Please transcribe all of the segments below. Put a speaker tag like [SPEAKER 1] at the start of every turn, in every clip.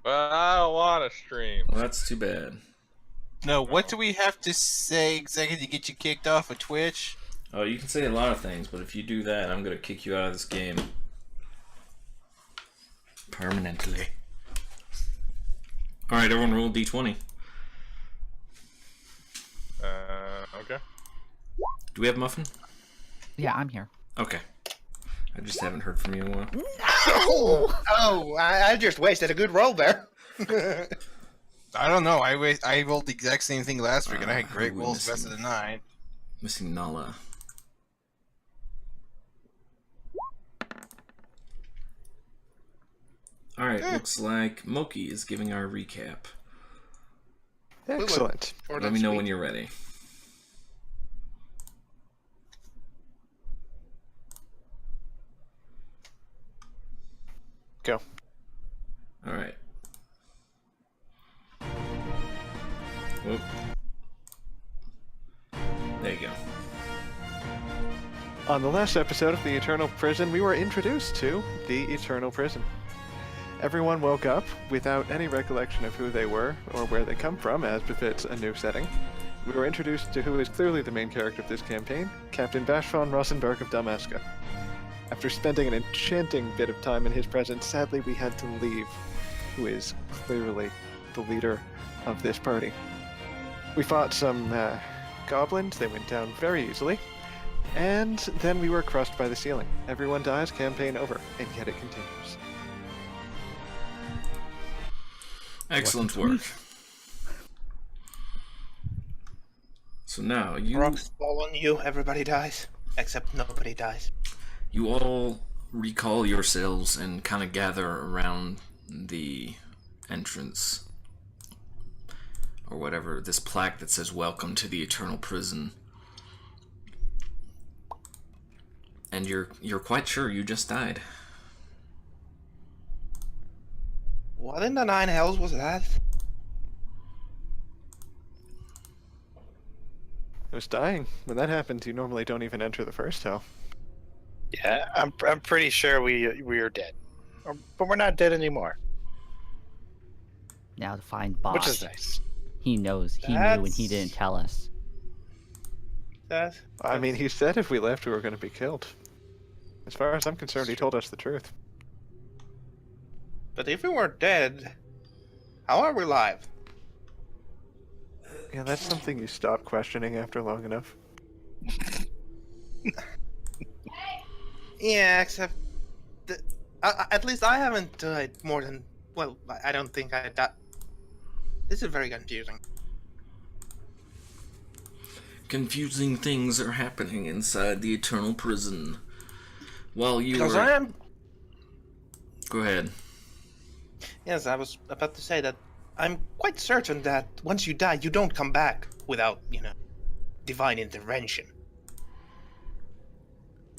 [SPEAKER 1] But I don't want to stream.
[SPEAKER 2] Well, that's too bad.
[SPEAKER 3] No, what do we have to say exactly to get you kicked off of Twitch?
[SPEAKER 2] Oh, you can say a lot of things, but if you do that, I'm gonna kick you out of this game. Permanently. Alright, everyone roll D20.
[SPEAKER 1] Okay.
[SPEAKER 2] Do we have Muffin?
[SPEAKER 4] Yeah, I'm here.
[SPEAKER 2] Okay. I just haven't heard from you in a while.
[SPEAKER 5] Oh, I just wasted a good roll there.
[SPEAKER 3] I don't know. I rolled the exact same thing last week, and I had great
[SPEAKER 2] we're
[SPEAKER 3] rolls the rest
[SPEAKER 2] missing-
[SPEAKER 3] of the night.
[SPEAKER 2] Missing Nala. Alright, looks like Moki is giving our recap.
[SPEAKER 5] Excellent.
[SPEAKER 2] Let me know when you're ready.
[SPEAKER 5] Go.
[SPEAKER 2] Alright. Whoop. There you go.
[SPEAKER 5] On the last episode of the Eternal Prison, we were introduced to the Eternal Prison. Everyone woke up without any recollection of who they were or where they come from, as befits a new setting. We were introduced to who is clearly the main character of this campaign, Captain Bash von Rosenberg of Damaska. After spending an enchanting bit of time in his presence, sadly we had to leave, who is clearly the leader of this party. We fought some goblins, they went down very easily, and then we were crushed by the ceiling. Everyone dies, campaign over, and yet it continues.
[SPEAKER 2] Excellent work. So now you
[SPEAKER 6] Rocks fall on you, everybody dies. Except nobody dies.
[SPEAKER 2] you all recall yourselves and kind of gather around the entrance or whatever, this plaque that says welcome to the Eternal Prison. And you're quite sure you just died.
[SPEAKER 6] What in the nine hells was that?
[SPEAKER 5] I was dying. When that happens, you normally don't even enter the first hell.
[SPEAKER 7] Yeah, I'm pretty sure we are dead, but we're not dead anymore,
[SPEAKER 4] Now to find Boss.
[SPEAKER 7] which is nice.
[SPEAKER 4] He knows. He knew and he didn't tell us.
[SPEAKER 5] I mean, he said if we left, we were going to be killed. As far as I'm concerned, he told us the truth.
[SPEAKER 6] But if we were dead, how are we alive?
[SPEAKER 5] Yeah, that's something you stop questioning after long enough.
[SPEAKER 6] Yeah, except... at least I haven't died more than... Well, I don't think I died... This is very confusing.
[SPEAKER 2] Confusing things are happening inside the Eternal Prison. While you
[SPEAKER 6] Because
[SPEAKER 2] were...
[SPEAKER 6] I am...
[SPEAKER 2] Go ahead.
[SPEAKER 6] Yes, I was about to say that I'm quite certain that once you die, you don't come back without, divine intervention.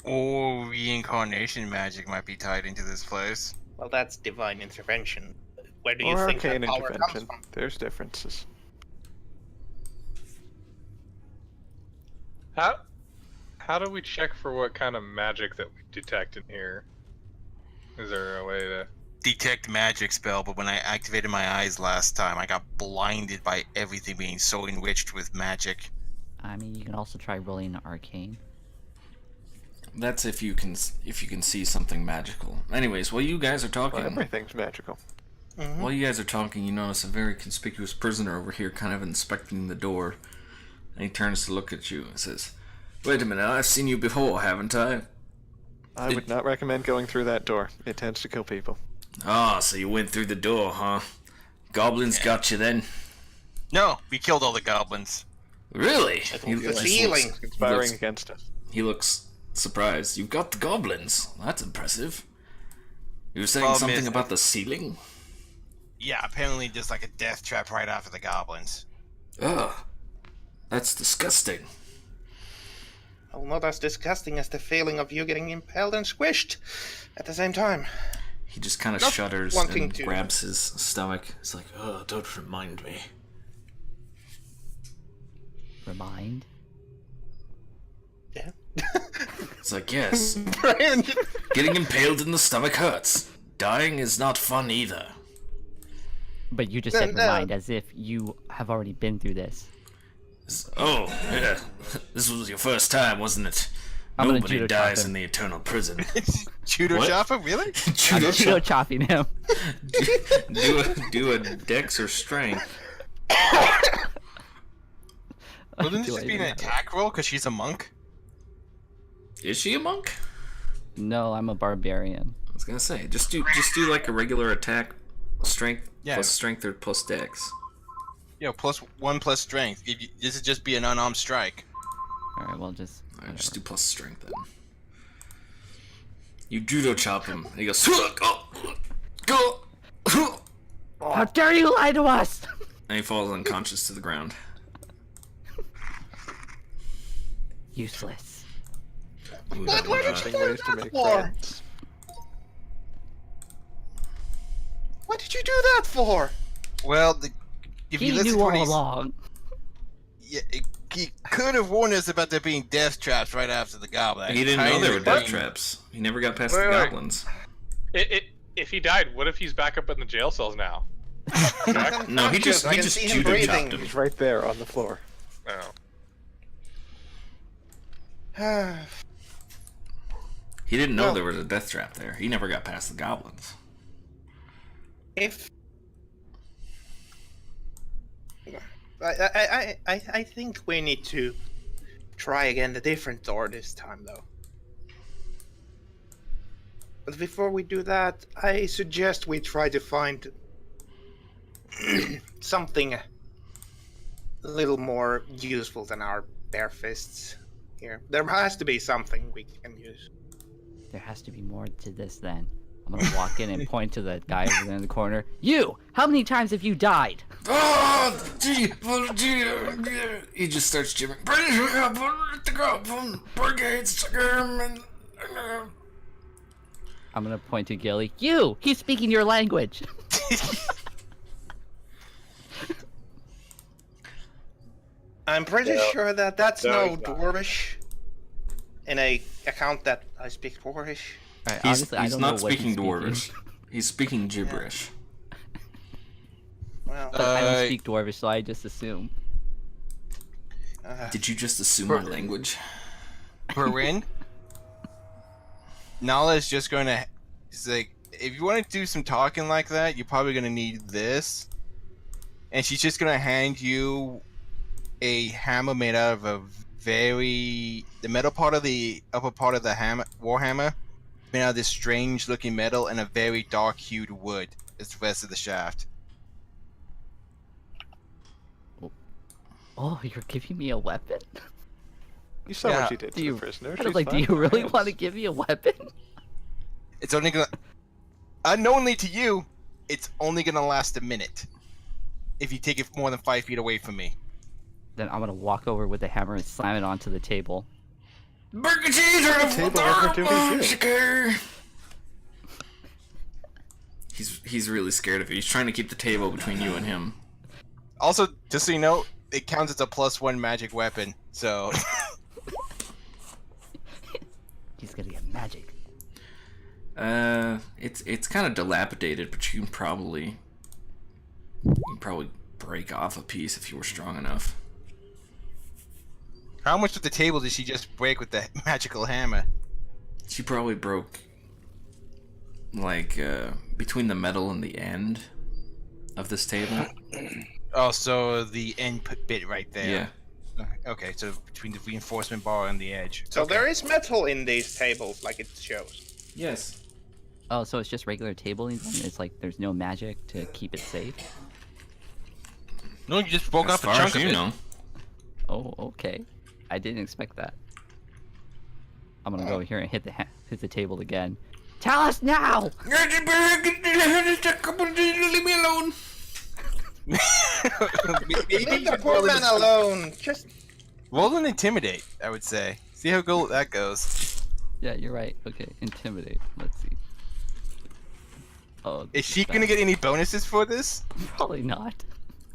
[SPEAKER 3] Or reincarnation magic might be tied into this place.
[SPEAKER 6] Well, that's divine intervention. Where do you
[SPEAKER 5] Or
[SPEAKER 6] think that
[SPEAKER 5] arcane
[SPEAKER 6] power comes
[SPEAKER 5] intervention.
[SPEAKER 6] from?
[SPEAKER 5] There's differences.
[SPEAKER 1] How do we check for what kind of magic that we detect in here? Is there a way to...
[SPEAKER 3] Detect magic spell, but when I activated my eyes last time, I got blinded by everything being so enriched with magic.
[SPEAKER 4] I mean, you can also try rolling an arcane.
[SPEAKER 2] That's if you can see something magical. Anyways, while you guys are talking...
[SPEAKER 5] Well, everything's magical.
[SPEAKER 6] Mm-hmm.
[SPEAKER 2] While you guys are talking, you notice a very conspicuous prisoner over here kind of inspecting the door. And he turns to look at you and says, "Wait a minute, I've seen you before, haven't I?"
[SPEAKER 5] I would not recommend going through that door. It tends to kill people.
[SPEAKER 2] Ah, so you went through the door, huh? Goblins got you then?
[SPEAKER 3] No, we killed all the goblins.
[SPEAKER 2] Really?
[SPEAKER 6] The ceiling.
[SPEAKER 5] Conspiring against us.
[SPEAKER 2] He looks surprised. You've got the goblins. That's impressive. You were saying
[SPEAKER 3] Problem
[SPEAKER 2] something
[SPEAKER 3] is-
[SPEAKER 2] about the ceiling?
[SPEAKER 3] Yeah, apparently there's like a death trap right after the goblins.
[SPEAKER 2] Ugh. That's disgusting.
[SPEAKER 6] Well, not as disgusting as the feeling of you getting impaled and squished at the same time.
[SPEAKER 2] He just kind of
[SPEAKER 6] Not
[SPEAKER 2] shudders
[SPEAKER 6] wanting
[SPEAKER 2] and
[SPEAKER 6] to.
[SPEAKER 2] grabs his stomach. He's like, "Oh, don't remind me."
[SPEAKER 4] Remind?
[SPEAKER 6] Yeah.
[SPEAKER 2] It's like, yes,
[SPEAKER 6] Brian,
[SPEAKER 2] getting impaled in the stomach hurts. Dying is not fun either.
[SPEAKER 4] But you just said remind as if you have already been through this.
[SPEAKER 2] Oh, yeah. This was your first time, wasn't it?
[SPEAKER 4] I'm gonna
[SPEAKER 2] Nobody
[SPEAKER 4] judo
[SPEAKER 2] dies
[SPEAKER 4] chop him.
[SPEAKER 2] in the eternal prison.
[SPEAKER 3] Judo
[SPEAKER 2] What?
[SPEAKER 3] chopper, really?
[SPEAKER 4] I'm
[SPEAKER 2] Judo
[SPEAKER 4] judo
[SPEAKER 2] chop.
[SPEAKER 4] chopping him.
[SPEAKER 2] Do a dex or strength.
[SPEAKER 3] Wouldn't
[SPEAKER 4] Do
[SPEAKER 3] this
[SPEAKER 4] I
[SPEAKER 3] just be an
[SPEAKER 4] even have it?
[SPEAKER 3] attack roll because she's a monk?
[SPEAKER 2] Is she a monk?
[SPEAKER 4] No, I'm a barbarian.
[SPEAKER 2] I was gonna say, just do like a regular attack, strength
[SPEAKER 3] Yeah.
[SPEAKER 2] plus strength or plus dex.
[SPEAKER 3] Yeah, +1 plus strength. This would just be an unarmed strike.
[SPEAKER 4] Alright, well just...
[SPEAKER 2] Alright, just
[SPEAKER 4] whatever.
[SPEAKER 2] do plus strength then. You judo chop him, and he goes, go.
[SPEAKER 4] How dare you lie to us!
[SPEAKER 2] And he falls unconscious to the ground.
[SPEAKER 4] Useless.
[SPEAKER 2] Ooh,
[SPEAKER 6] What? Why did you
[SPEAKER 5] Interesting
[SPEAKER 6] do
[SPEAKER 5] ways to
[SPEAKER 6] that
[SPEAKER 5] make
[SPEAKER 6] for?
[SPEAKER 5] friends.
[SPEAKER 6] What did you do that for?
[SPEAKER 3] Well, if
[SPEAKER 4] He
[SPEAKER 3] you listen
[SPEAKER 4] knew
[SPEAKER 3] to what
[SPEAKER 4] all
[SPEAKER 3] he's,
[SPEAKER 4] along.
[SPEAKER 3] yeah, he could have warned us about there being death traps right after the goblin.
[SPEAKER 2] He didn't know there were
[SPEAKER 3] Kinda
[SPEAKER 2] death traps. He never got past
[SPEAKER 1] Wait,
[SPEAKER 2] the
[SPEAKER 1] wait.
[SPEAKER 2] goblins.
[SPEAKER 1] If he died, what if he's back up in the jail cells now?
[SPEAKER 2] No, he just
[SPEAKER 6] I can see him
[SPEAKER 2] judo
[SPEAKER 6] breathing.
[SPEAKER 2] chopped him.
[SPEAKER 5] He's right there on the floor.
[SPEAKER 1] Oh.
[SPEAKER 2] He didn't know
[SPEAKER 6] Well-
[SPEAKER 2] there was a death trap there. He never got past the goblins.
[SPEAKER 6] If I think we need to try again the different door this time, though. But before we do that, I suggest we try to find something a little more useful than our bare fists here. There has to be something we can use.
[SPEAKER 4] There has to be more to this then. I'm gonna walk in and point to the guy over there in the corner. You! How many times have you died?
[SPEAKER 2] Oh, he just starts jibbering.
[SPEAKER 4] I'm gonna point to Gilly. You! He's speaking your language!
[SPEAKER 6] I'm pretty
[SPEAKER 7] Yeah.
[SPEAKER 6] sure that that's
[SPEAKER 1] No,
[SPEAKER 6] no
[SPEAKER 1] he's not.
[SPEAKER 6] Dwarvish. In a account that I speak Dwarvish.
[SPEAKER 4] Alright,
[SPEAKER 2] He's
[SPEAKER 4] honestly, I
[SPEAKER 2] he's
[SPEAKER 4] don't
[SPEAKER 2] not
[SPEAKER 4] know what
[SPEAKER 2] speaking
[SPEAKER 4] he's
[SPEAKER 2] dwarvish. He's speaking gibberish.
[SPEAKER 6] Well,
[SPEAKER 4] But I don't
[SPEAKER 3] Uh,
[SPEAKER 4] speak Dwarvish, so I just assume.
[SPEAKER 2] Did you just assume my language?
[SPEAKER 3] Corinne, Nala's just going to. It's like, if you want to do some talking like that, you're probably going to need this. And she's just going to hand you a hammer made out of a the metal part of the upper part of the warhammer, made out of this strange looking metal and a very dark hued wood as the rest of the shaft.
[SPEAKER 4] Oh, you're giving me a weapon?
[SPEAKER 5] You saw
[SPEAKER 3] Yeah.
[SPEAKER 5] what she did to
[SPEAKER 4] Do you-
[SPEAKER 5] the prisoner.
[SPEAKER 4] I was
[SPEAKER 5] She's
[SPEAKER 4] like, do
[SPEAKER 5] fine
[SPEAKER 4] you
[SPEAKER 5] with her
[SPEAKER 4] really
[SPEAKER 5] hands.
[SPEAKER 4] want to give me a weapon?
[SPEAKER 3] It's only gonna, unknowingly to you, it's only gonna last a minute. If you take it more than 5 feet away from me.
[SPEAKER 4] Then I'm gonna walk over with the hammer and slam it onto the table.
[SPEAKER 5] Table ever do we do?
[SPEAKER 2] He's really scared of you. He's trying to keep the table between you and him.
[SPEAKER 3] Also, just so you know, it counts as a +1 magic weapon, so...
[SPEAKER 4] He's gonna get magic.
[SPEAKER 2] It's kind of dilapidated, but you can probably break off a piece if you were strong enough.
[SPEAKER 3] How much of the table did she just break with the magical hammer?
[SPEAKER 2] She probably broke like between the metal and the end of this table.
[SPEAKER 3] Oh, so the end bit right there.
[SPEAKER 2] Yeah.
[SPEAKER 3] Okay, so between the reinforcement bar and the edge.
[SPEAKER 6] So
[SPEAKER 3] Okay.
[SPEAKER 6] there is metal in these tables, like it shows.
[SPEAKER 2] Yes.
[SPEAKER 4] Oh, so it's just regular tabling? Then? It's like there's no magic to keep it safe?
[SPEAKER 3] No, you just broke
[SPEAKER 2] As
[SPEAKER 3] off a
[SPEAKER 2] far
[SPEAKER 3] chunk
[SPEAKER 2] as
[SPEAKER 3] of
[SPEAKER 2] you
[SPEAKER 3] it.
[SPEAKER 2] know.
[SPEAKER 4] Oh, okay. I didn't expect that. I'm gonna go over here and hit the table again. Tell us now!
[SPEAKER 2] Leave me alone.
[SPEAKER 3] Maybe
[SPEAKER 6] Leave
[SPEAKER 3] you
[SPEAKER 6] the
[SPEAKER 3] should
[SPEAKER 6] poor
[SPEAKER 3] roll
[SPEAKER 6] man
[SPEAKER 3] an-
[SPEAKER 6] alone. Just
[SPEAKER 3] Roll an intimidate, I would say. See how that goes.
[SPEAKER 4] Yeah, you're right. Okay, intimidate. Let's see. Oh,
[SPEAKER 3] Is she gonna get any bonuses for this?
[SPEAKER 4] probably not.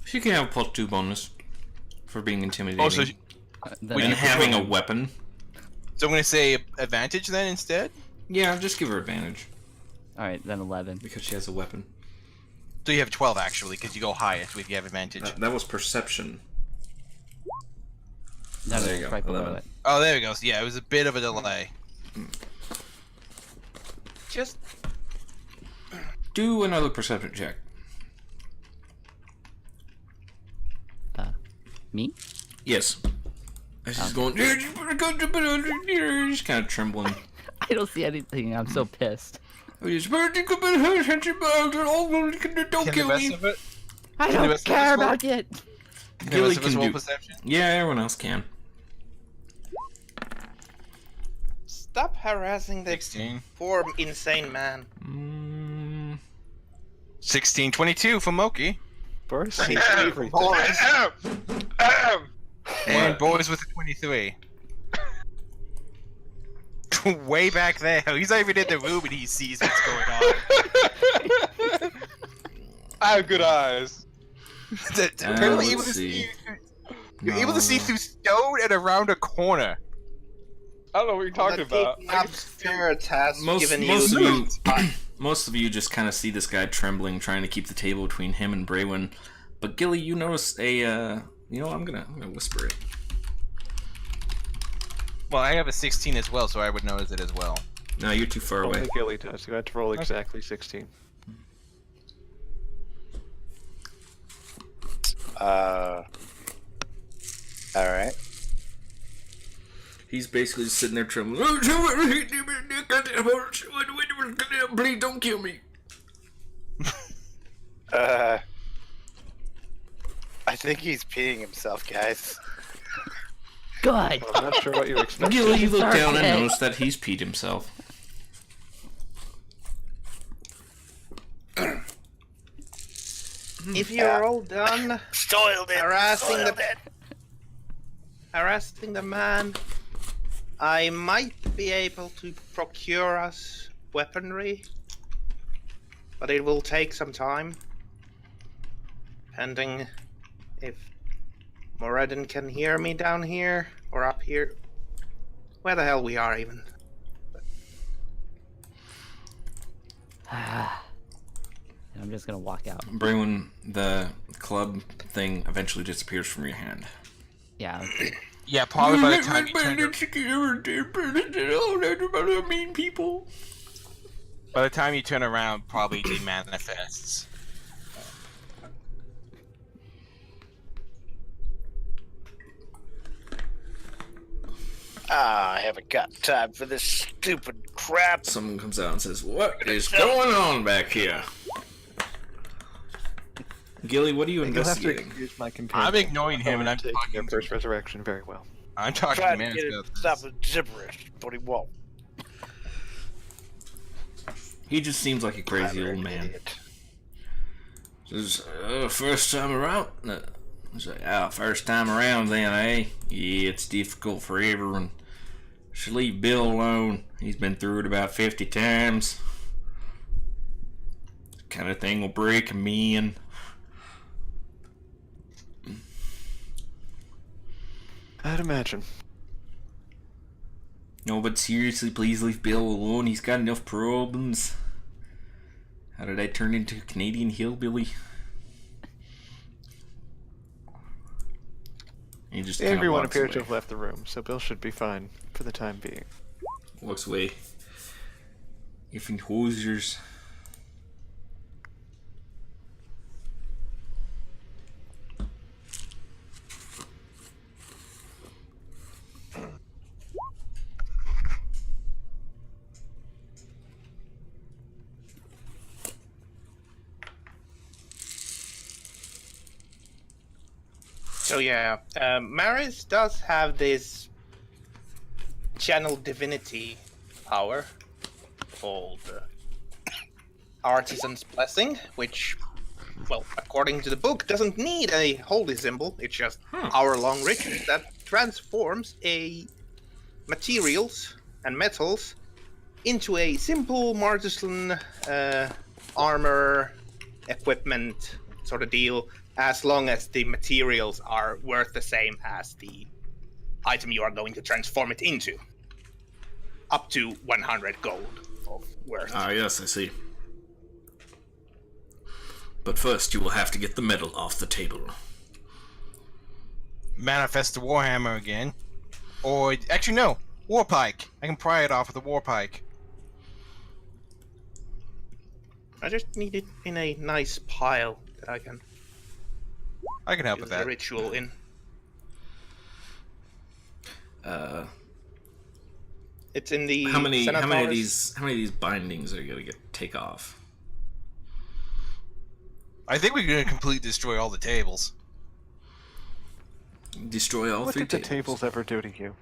[SPEAKER 2] She can have a +2 bonus for being intimidating
[SPEAKER 3] Oh, so
[SPEAKER 4] Then
[SPEAKER 2] and
[SPEAKER 4] I-
[SPEAKER 2] having a weapon.
[SPEAKER 3] I'm gonna say advantage then instead.
[SPEAKER 2] Yeah, just give her advantage
[SPEAKER 4] Alright, then 11.
[SPEAKER 2] because she has a weapon.
[SPEAKER 3] So you have 12 actually, because you go highest if you have advantage.
[SPEAKER 2] That was perception.
[SPEAKER 4] No,
[SPEAKER 2] There
[SPEAKER 4] no,
[SPEAKER 2] you
[SPEAKER 4] it's
[SPEAKER 2] go,
[SPEAKER 4] right below
[SPEAKER 2] 11.
[SPEAKER 4] it.
[SPEAKER 3] Oh, there we go. So, yeah, it was a bit of a delay.
[SPEAKER 6] Just
[SPEAKER 2] Do another perception check.
[SPEAKER 4] Me?
[SPEAKER 2] Yes. She's going. She's kind of trembling.
[SPEAKER 4] I don't see anything. I'm so pissed.
[SPEAKER 2] Don't
[SPEAKER 3] Can the
[SPEAKER 2] kill
[SPEAKER 3] rest
[SPEAKER 2] me.
[SPEAKER 3] of it?
[SPEAKER 4] I
[SPEAKER 3] Can the
[SPEAKER 4] don't
[SPEAKER 3] rest of us
[SPEAKER 4] care
[SPEAKER 3] roll?
[SPEAKER 4] about it.
[SPEAKER 3] Can the
[SPEAKER 2] Gilly
[SPEAKER 3] rest of us
[SPEAKER 2] can
[SPEAKER 3] roll
[SPEAKER 2] do.
[SPEAKER 3] perception?
[SPEAKER 2] Yeah, everyone else can.
[SPEAKER 6] stop harassing the
[SPEAKER 3] 16.
[SPEAKER 6] poor insane man.
[SPEAKER 3] 16, 22 for Moki.
[SPEAKER 5] Boris sees everything.
[SPEAKER 6] Boris.
[SPEAKER 3] And boys with a 23. Way back there. He's not even in the room and he sees what's going on.
[SPEAKER 1] I have good eyes.
[SPEAKER 3] Apparently able
[SPEAKER 2] let's
[SPEAKER 3] to
[SPEAKER 2] see.
[SPEAKER 3] see. You're able to see through stone and around a corner.
[SPEAKER 1] I don't know what you're talking about.
[SPEAKER 6] Up spirits has given you.
[SPEAKER 2] Most of you, most of you just kind of see this guy trembling, trying to keep the table between him and Braywin. But Gilly, you notice a, you know, I'm gonna whisper it.
[SPEAKER 3] Well, I have a 16 as well, so I would notice it as well.
[SPEAKER 2] No, you're too far away.
[SPEAKER 5] Only Gilly does. You had to roll exactly 16.
[SPEAKER 7] Alright.
[SPEAKER 2] He's basically just sitting there trembling. Please don't kill me.
[SPEAKER 7] I think he's peeing himself, guys.
[SPEAKER 4] Good.
[SPEAKER 5] I'm not sure what you expect.
[SPEAKER 2] Gilly, you look down and
[SPEAKER 4] Okay.
[SPEAKER 2] notice that he's peed himself.
[SPEAKER 6] If you're all done
[SPEAKER 7] Soiled it.
[SPEAKER 6] harassing
[SPEAKER 7] Soiled
[SPEAKER 6] the
[SPEAKER 7] it.
[SPEAKER 6] harassing the man, I might be able to procure us weaponry, but it will take some time. Depending if Moradin can hear me down here or up here. Where the hell we are even.
[SPEAKER 4] And I'm just gonna walk out.
[SPEAKER 2] Braywin, the club thing eventually disappears from your hand.
[SPEAKER 4] Yeah.
[SPEAKER 3] Yeah, probably by the time you turn
[SPEAKER 2] mean people.
[SPEAKER 3] by the time you turn around, probably it manifests.
[SPEAKER 7] I haven't got time for this stupid crap.
[SPEAKER 2] Someone comes out and says, "What is going on back here?" Gilly, what are you
[SPEAKER 5] You'll have to
[SPEAKER 2] investigating?
[SPEAKER 5] excuse my companion.
[SPEAKER 3] I'm ignoring him and I'm
[SPEAKER 5] taking
[SPEAKER 3] talking
[SPEAKER 5] their
[SPEAKER 3] to
[SPEAKER 5] first resurrection very well.
[SPEAKER 3] I'm talking to
[SPEAKER 7] Trying to get
[SPEAKER 3] Mansfield.
[SPEAKER 7] him to stop with gibberish, but he won't.
[SPEAKER 2] He just seems like a crazy
[SPEAKER 7] I'm
[SPEAKER 2] old
[SPEAKER 7] an
[SPEAKER 2] man.
[SPEAKER 7] idiot.
[SPEAKER 2] Says, first time around? First time around then, eh? Yeah, it's difficult for everyone. Should leave Bill alone. He's been through it about 50 times. Kind of thing will break a man.
[SPEAKER 5] I'd imagine.
[SPEAKER 2] No, but seriously, please leave Bill alone. He's got enough problems. How did I turn into a Canadian hillbilly? He just kinda
[SPEAKER 5] Everyone
[SPEAKER 2] walks
[SPEAKER 5] appears to
[SPEAKER 2] away.
[SPEAKER 5] have left the room, so Bill should be fine for the time being.
[SPEAKER 2] Walks away. Effing hosers.
[SPEAKER 6] So yeah, Maris does have this channel divinity power called Artisan's Blessing, which, well, according to the book, doesn't need a holy symbol. It's just hour-long ritual that transforms a materials and metals into a simple artisan armor equipment sort of deal, as long as the materials are worth the same as the item you are going to transform it into. Up to 100 gold of worth.
[SPEAKER 2] Ah, yes, I see. But first, you will have to get the metal off the table.
[SPEAKER 3] Manifest the Warhammer again. Or, actually no, Warpike. I can pry it off with a Warpike.
[SPEAKER 6] I just need it in a nice pile that I can
[SPEAKER 3] help
[SPEAKER 6] do
[SPEAKER 3] with
[SPEAKER 6] the
[SPEAKER 3] that.
[SPEAKER 6] ritual in. It's in the
[SPEAKER 2] How many of
[SPEAKER 6] Centaurus.
[SPEAKER 2] these bindings are you gonna take off?
[SPEAKER 3] I think we're gonna completely destroy all the tables.
[SPEAKER 2] Destroy all
[SPEAKER 5] What
[SPEAKER 2] 3
[SPEAKER 5] did the
[SPEAKER 2] tables.
[SPEAKER 5] tables ever do to you?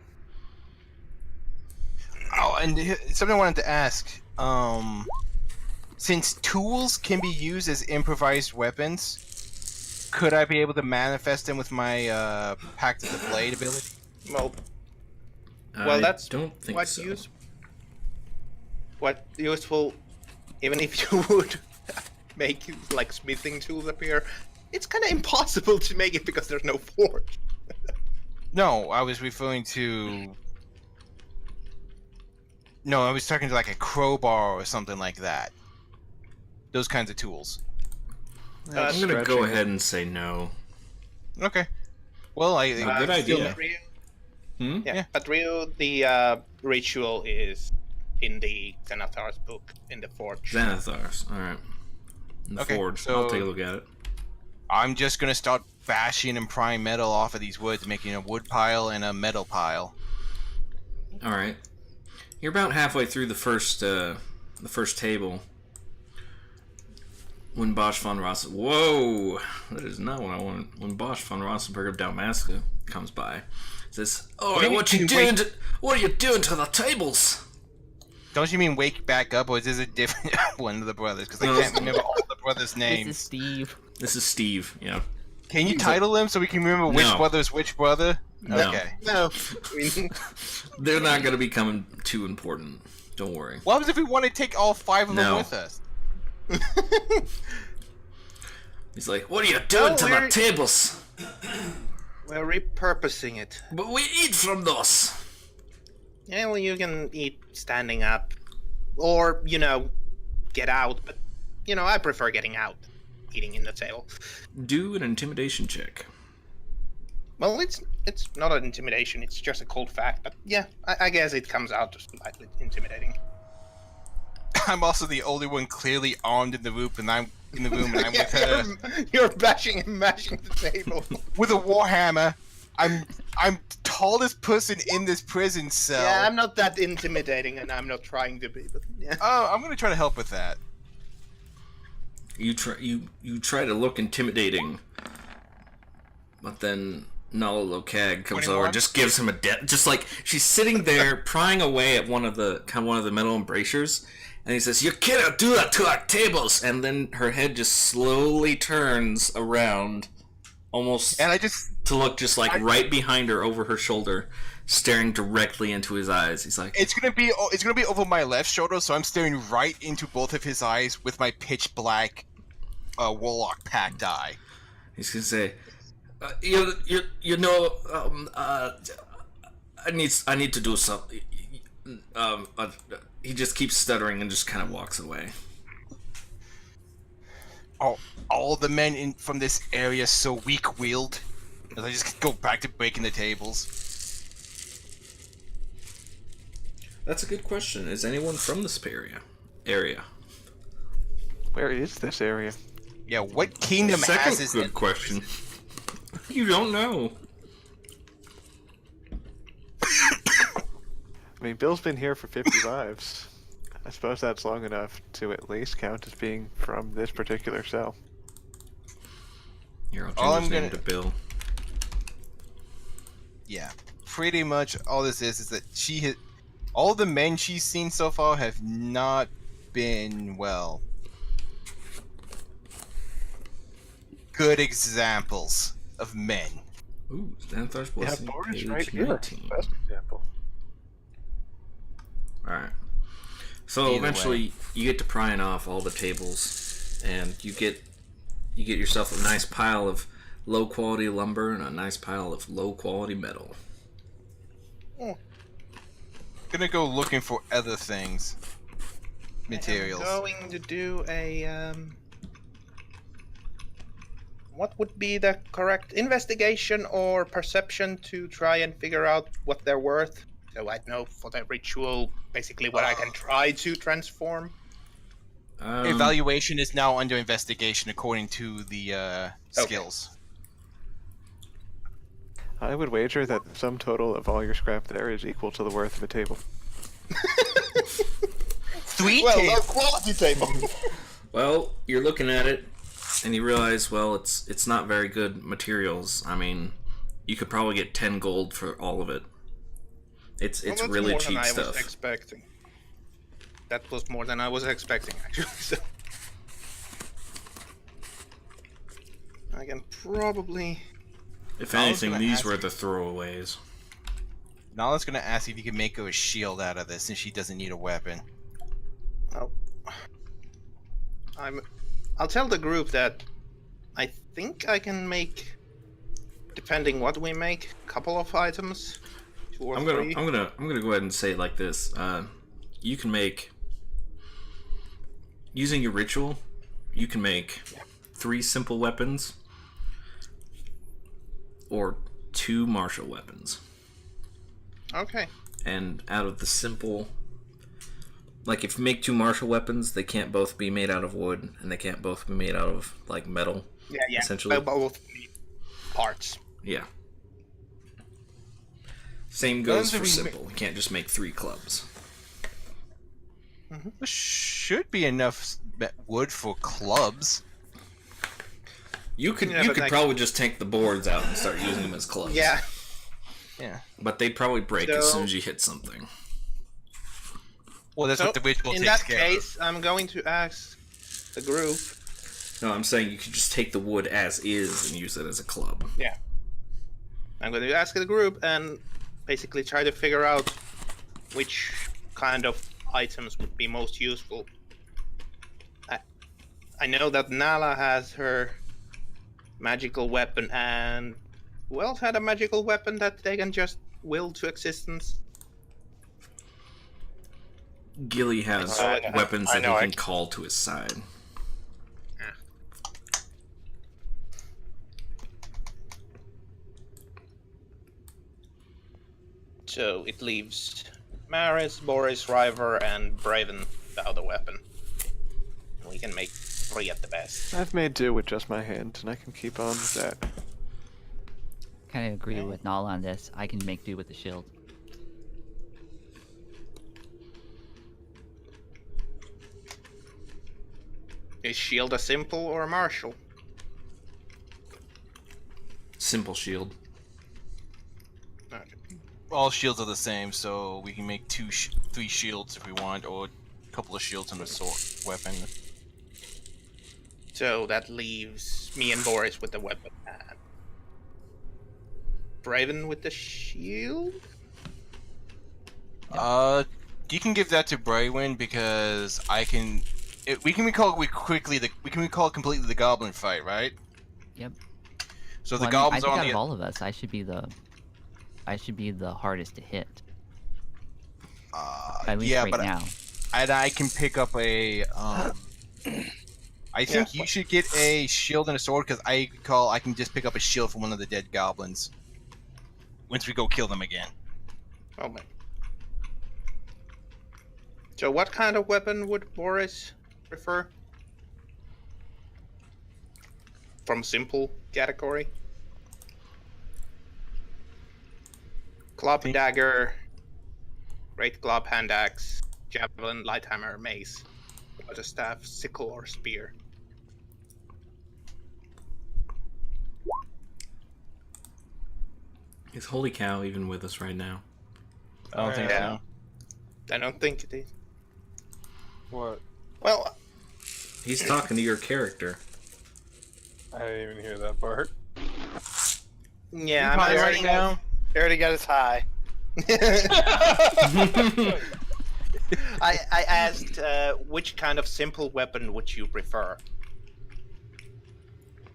[SPEAKER 3] Oh, and something I wanted to ask. Since tools can be used as improvised weapons, could I be able to manifest them with my Pact of the Blade ability?
[SPEAKER 6] Well,
[SPEAKER 2] I
[SPEAKER 6] that's
[SPEAKER 2] don't think
[SPEAKER 6] what
[SPEAKER 2] so.
[SPEAKER 6] what useful, even if you would make like smithing tools appear, it's kind of impossible to make it because there's no forge.
[SPEAKER 3] No, I was referring to. No, I was talking to like a crowbar or something like that. Those kinds of tools.
[SPEAKER 2] I'm gonna
[SPEAKER 5] Stretching
[SPEAKER 2] go
[SPEAKER 5] it.
[SPEAKER 2] ahead and say no.
[SPEAKER 3] Okay. Well,
[SPEAKER 2] A good idea. Hmm?
[SPEAKER 6] Yeah, but Rio, the ritual is in the Xenothar's book in the forge.
[SPEAKER 2] Xanathars. Alright. In the
[SPEAKER 3] Okay,
[SPEAKER 2] forge.
[SPEAKER 3] so-
[SPEAKER 2] I'll take a look at it.
[SPEAKER 3] I'm just gonna start bashing and prying metal off of these woods, making a wood pile and a metal pile.
[SPEAKER 2] Alright. You're about halfway through the first table. When Bosch von Ross... Whoa! That is not what I wanted. When Bosch von Rossenberg of Dalmasca comes by, says, "Oh, what are you doing to the tables?"
[SPEAKER 3] Don't you mean wake back up, or is this a different one of the brothers? Because
[SPEAKER 2] No,
[SPEAKER 3] I can't remember all the brothers'
[SPEAKER 4] This is
[SPEAKER 3] names.
[SPEAKER 4] Steve.
[SPEAKER 2] This is Steve, yeah.
[SPEAKER 3] Can you title them so we can remember which
[SPEAKER 2] No.
[SPEAKER 3] brother's which brother?
[SPEAKER 2] No.
[SPEAKER 3] Okay.
[SPEAKER 6] No, I mean,
[SPEAKER 2] They're not going to become too important. Don't worry.
[SPEAKER 3] What happens if we want to take all 5 of them
[SPEAKER 2] No.
[SPEAKER 3] with us?
[SPEAKER 2] He's like, "What are you doing
[SPEAKER 6] No,
[SPEAKER 2] to the
[SPEAKER 6] we're-
[SPEAKER 2] tables?
[SPEAKER 6] we're repurposing it.
[SPEAKER 2] But we eat from those."
[SPEAKER 6] Yeah, well, you can eat standing up, or get out. But I prefer getting out, eating in the table.
[SPEAKER 2] Do an intimidation check.
[SPEAKER 6] Well, it's not an intimidation. It's just a cold fact. But yeah, I guess it comes out slightly intimidating.
[SPEAKER 3] I'm also the only one clearly armed in the room, and I'm in the room, and I'm with her
[SPEAKER 6] You're bashing and mashing the table.
[SPEAKER 3] with a warhammer. I'm tallest person in this prison cell.
[SPEAKER 6] Yeah, I'm not that intimidating, and I'm not trying to be. But yeah.
[SPEAKER 3] Oh, I'm gonna try to help with that.
[SPEAKER 2] You try to look intimidating, but then Nala Lokag comes over
[SPEAKER 3] 21?
[SPEAKER 2] and just gives him a just like she's sitting there prying away at one of the metal embrasures, and he says, "You cannot do that to our tables." And then her head just slowly turns around, almost
[SPEAKER 3] And I just
[SPEAKER 2] to look just like right behind her over her shoulder, staring directly into his eyes. He's like,
[SPEAKER 3] it's gonna be over my left shoulder, so I'm staring right into both of his eyes with my pitch black warlock packed eye.
[SPEAKER 2] he's gonna say, I need to do something. He just keeps stuttering and just kind of walks away.
[SPEAKER 3] All the men from this area so weak-willed. As I just go back to breaking the tables.
[SPEAKER 2] That's a good question. Is anyone from this area?
[SPEAKER 5] Where is this area?
[SPEAKER 3] Yeah, what kingdom has
[SPEAKER 2] Second
[SPEAKER 3] this?
[SPEAKER 2] good question. You don't know.
[SPEAKER 5] I mean, Bill's been here for 50 lives. I suppose that's long enough to at least count as being from this particular cell.
[SPEAKER 2] Here, I'll
[SPEAKER 3] All
[SPEAKER 2] change his
[SPEAKER 3] I'm
[SPEAKER 2] name
[SPEAKER 3] gonna-
[SPEAKER 2] to Bill.
[SPEAKER 3] Yeah, pretty much all this is that all the men she's seen so far have not been, well, good examples of men.
[SPEAKER 2] Ooh, Xanthar's
[SPEAKER 5] Yeah,
[SPEAKER 2] Blessing,
[SPEAKER 5] Boris
[SPEAKER 2] page
[SPEAKER 5] right here.
[SPEAKER 2] 19.
[SPEAKER 5] Best example.
[SPEAKER 2] Alright. So
[SPEAKER 3] Either
[SPEAKER 2] eventually you get to prying off all the tables, and you get yourself a nice pile of low quality lumber and a nice pile of low quality metal.
[SPEAKER 3] Gonna go looking for other things. Materials.
[SPEAKER 6] I'm going to do a what would be the correct investigation or perception to try and figure out what they're worth? So I know for the ritual, basically what I can try to transform.
[SPEAKER 3] Evaluation is now under investigation according to the skills.
[SPEAKER 5] I would wager that the sum total of all your scrap there is equal to the worth of a table.
[SPEAKER 3] Sweet
[SPEAKER 6] Well,
[SPEAKER 3] table.
[SPEAKER 6] low quality table.
[SPEAKER 2] Well, you're looking at it, and you realize, well, it's not very good materials. I mean, you could probably get 10 gold for all of it. It's
[SPEAKER 6] Well, that's
[SPEAKER 2] really
[SPEAKER 6] more
[SPEAKER 2] cheap
[SPEAKER 6] than I
[SPEAKER 2] stuff.
[SPEAKER 6] was expecting. That was more than I was expecting, actually. So I can probably.
[SPEAKER 2] If
[SPEAKER 3] I was
[SPEAKER 2] anything,
[SPEAKER 3] gonna
[SPEAKER 2] these
[SPEAKER 3] ask
[SPEAKER 2] were
[SPEAKER 3] you-
[SPEAKER 2] the throwaways.
[SPEAKER 3] Nala's gonna ask if you can make her a shield out of this, since she doesn't need a weapon.
[SPEAKER 6] Oh. I'll tell the group that I think I can make, depending what we make, a couple of items, 2 or
[SPEAKER 2] I'm
[SPEAKER 6] 3.
[SPEAKER 2] gonna go ahead and say it like this. You can make, using your ritual, you can make 3 simple weapons or 2 martial weapons.
[SPEAKER 6] Okay.
[SPEAKER 2] And out of the simple, like if you make 2 martial weapons, they can't both be made out of wood, and they can't both be made out of like metal.
[SPEAKER 6] Yeah.
[SPEAKER 2] Essentially.
[SPEAKER 6] Both parts.
[SPEAKER 2] Yeah. Same goes
[SPEAKER 3] Those
[SPEAKER 2] for
[SPEAKER 3] are
[SPEAKER 2] simple. You can't just make 3 clubs.
[SPEAKER 3] There should be enough wood for clubs.
[SPEAKER 2] You could
[SPEAKER 6] Yeah,
[SPEAKER 2] you
[SPEAKER 6] but
[SPEAKER 2] could
[SPEAKER 6] like-
[SPEAKER 2] probably just take the boards out and start using them as clubs.
[SPEAKER 6] Yeah.
[SPEAKER 3] Yeah.
[SPEAKER 2] But they'd probably break as
[SPEAKER 6] So-
[SPEAKER 2] soon as you hit something.
[SPEAKER 3] Well, that's
[SPEAKER 6] So,
[SPEAKER 3] what the ritual
[SPEAKER 6] in
[SPEAKER 3] takes
[SPEAKER 6] that
[SPEAKER 3] care
[SPEAKER 6] case, I'm going to ask the group.
[SPEAKER 2] No, I'm saying you could just take the wood as is and use it as a club.
[SPEAKER 6] Yeah. I'm going to ask the group and basically try to figure out which kind of items would be most useful. I know that Nala has her magical weapon, and who else had a magical weapon that they can just will to existence?
[SPEAKER 2] Gilly has
[SPEAKER 7] I-
[SPEAKER 2] weapons
[SPEAKER 7] I
[SPEAKER 2] that he
[SPEAKER 7] know,
[SPEAKER 2] can
[SPEAKER 7] I-
[SPEAKER 2] call to his side.
[SPEAKER 6] So it leaves Maris, Boris, River, and Braven without a weapon. We can make 3 at the best.
[SPEAKER 5] I've made do with just my hand, and I can keep on with that.
[SPEAKER 4] Kind of agree with Nala on this. I can make do with the shield.
[SPEAKER 6] Is shield a simple or a martial?
[SPEAKER 2] Simple shield.
[SPEAKER 6] Okay.
[SPEAKER 3] all shields are the same, so we can make 3 shields if we want, or a couple of shields and a sword weapon.
[SPEAKER 6] So that leaves me and Boris with the weapon. And Braven with the shield?
[SPEAKER 3] You can give that to Brywin because I can. We can recall completely the goblin fight, right?
[SPEAKER 4] Yep.
[SPEAKER 3] So
[SPEAKER 4] Well,
[SPEAKER 3] the
[SPEAKER 4] I mean,
[SPEAKER 3] goblins
[SPEAKER 4] I
[SPEAKER 3] are
[SPEAKER 4] think
[SPEAKER 3] on
[SPEAKER 4] out
[SPEAKER 3] the.
[SPEAKER 4] of all of us, I should be the hardest to hit. At least
[SPEAKER 3] yeah,
[SPEAKER 4] right
[SPEAKER 3] but
[SPEAKER 4] now.
[SPEAKER 3] I can pick up a. I think you should get a shield and a sword because I can just pick up a shield from one of the dead goblins. Once we go kill them again.
[SPEAKER 6] Oh man. So what kind of weapon would Boris prefer? From simple category? Club, dagger, great club, hand axe, javelin, light hammer, mace, quarterstaff, sickle, or spear.
[SPEAKER 2] Is Holy Cow even with us right now?
[SPEAKER 3] I don't think
[SPEAKER 6] Yeah.
[SPEAKER 3] so.
[SPEAKER 6] I don't think it is.
[SPEAKER 1] What?
[SPEAKER 6] Well,
[SPEAKER 2] He's talking to your character.
[SPEAKER 1] I didn't even hear that part.
[SPEAKER 6] yeah,
[SPEAKER 3] I'm
[SPEAKER 6] I'm
[SPEAKER 3] right now.
[SPEAKER 7] He already got his high.
[SPEAKER 6] I asked which kind of simple weapon would you prefer?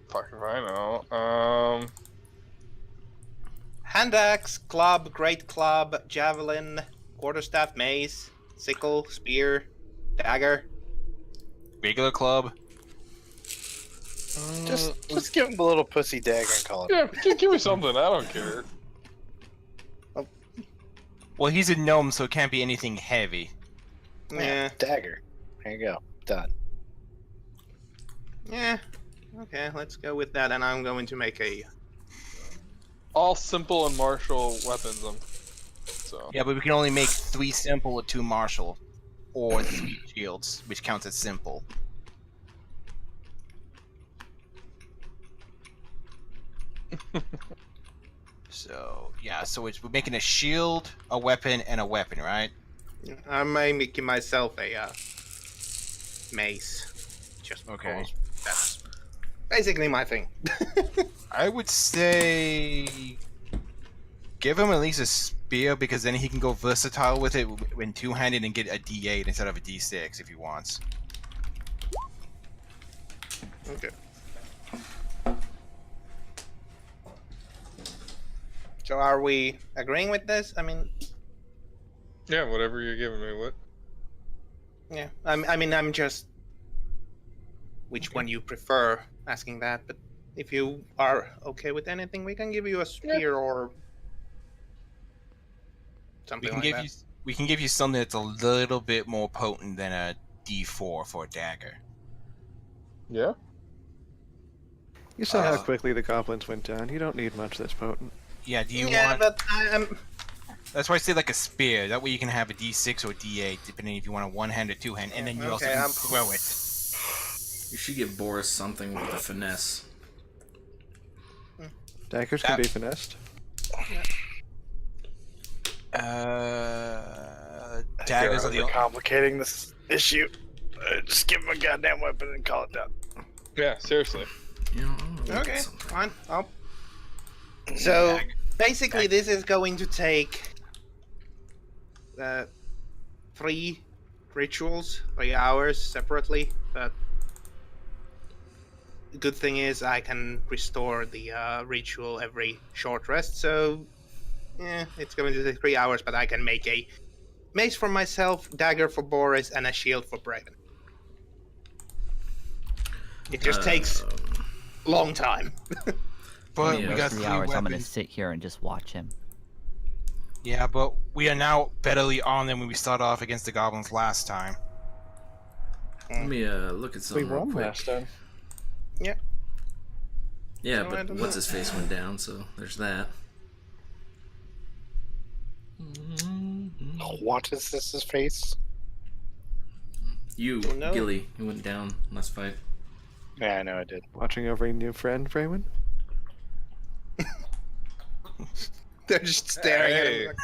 [SPEAKER 1] Fuck if I know.
[SPEAKER 6] Hand axe, club, great club, javelin, quarterstaff, mace, sickle, spear, dagger.
[SPEAKER 3] Regular club.
[SPEAKER 7] Just just give him a little pussy dagger and call it.
[SPEAKER 1] Yeah, give me something. I don't care.
[SPEAKER 3] Well, he's a gnome, so it can't be anything heavy.
[SPEAKER 6] Yeah.
[SPEAKER 7] Dagger. There you go. Done.
[SPEAKER 6] Yeah. Okay, let's go with that, and I'm going to make a.
[SPEAKER 1] All simple and martial weapons. So.
[SPEAKER 3] Yeah, but we can only make 3 simple or 2 martial, or 3 shields, which counts as simple. So yeah, so we're making a shield, a weapon, and a weapon, right?
[SPEAKER 6] I'm making myself a mace. Just
[SPEAKER 3] Okay.
[SPEAKER 6] because that's basically my thing.
[SPEAKER 3] I would say give him at least a spear, because then he can go versatile with it when two-handed and get a D8 instead of a D6 if he wants.
[SPEAKER 6] Okay. So are we agreeing with this? I mean,
[SPEAKER 1] Yeah, whatever you're giving me. What?
[SPEAKER 6] yeah. I mean, I'm just which one you prefer asking that, but if you are okay with anything, we can give you a spear or something
[SPEAKER 3] We can
[SPEAKER 6] like
[SPEAKER 3] give
[SPEAKER 6] that.
[SPEAKER 3] we can give you something that's a little bit more potent than a D4 for a dagger.
[SPEAKER 1] Yeah.
[SPEAKER 5] You saw how
[SPEAKER 3] Uh,
[SPEAKER 5] quickly the goblins went down. You don't need much that's potent.
[SPEAKER 3] Yeah, do you
[SPEAKER 6] Yeah,
[SPEAKER 3] want?
[SPEAKER 6] but I'm.
[SPEAKER 3] That's why I say like a spear. That way you can have a D6 or a D8, depending if you want a one-hand or two-hand, and then you also
[SPEAKER 6] Okay,
[SPEAKER 3] can
[SPEAKER 6] I'm-
[SPEAKER 3] throw it.
[SPEAKER 2] You should give Boris something with a finesse.
[SPEAKER 5] Daggers can be finessed.
[SPEAKER 3] Daggers are the only.
[SPEAKER 7] complicating this issue. Just give him a goddamn weapon and call it done.
[SPEAKER 1] Yeah, seriously.
[SPEAKER 2] You know, I'll look at
[SPEAKER 6] Okay,
[SPEAKER 2] something.
[SPEAKER 6] fine. So basically, this is going to take 3 rituals, 3 hours separately. But the good thing is I can restore the ritual every short rest. So yeah, it's going to take 3 hours, but I can make a mace for myself, dagger for Boris, and a shield for Braven. It just takes long time.
[SPEAKER 3] But
[SPEAKER 2] Yeah,
[SPEAKER 3] we got
[SPEAKER 4] 3
[SPEAKER 3] 3
[SPEAKER 4] hours, I'm gonna
[SPEAKER 3] weapons.
[SPEAKER 4] sit here and just watch him.
[SPEAKER 3] Yeah, but we are now betterly armed than when we started off against the goblins last time.
[SPEAKER 2] Let me look at
[SPEAKER 5] We
[SPEAKER 2] something real
[SPEAKER 5] won
[SPEAKER 2] quick.
[SPEAKER 5] last time.
[SPEAKER 2] Yeah,
[SPEAKER 6] No, I
[SPEAKER 2] but
[SPEAKER 6] don't
[SPEAKER 2] what's
[SPEAKER 6] know.
[SPEAKER 2] his face went down, so there's that.
[SPEAKER 7] What is this? His face?
[SPEAKER 2] You,
[SPEAKER 6] No.
[SPEAKER 2] Gilly, you went down last fight.
[SPEAKER 7] Yeah, I know I did.
[SPEAKER 5] Watching over a new friend, Freywin?
[SPEAKER 6] They're just staring at
[SPEAKER 1] Hey.
[SPEAKER 6] him. Like,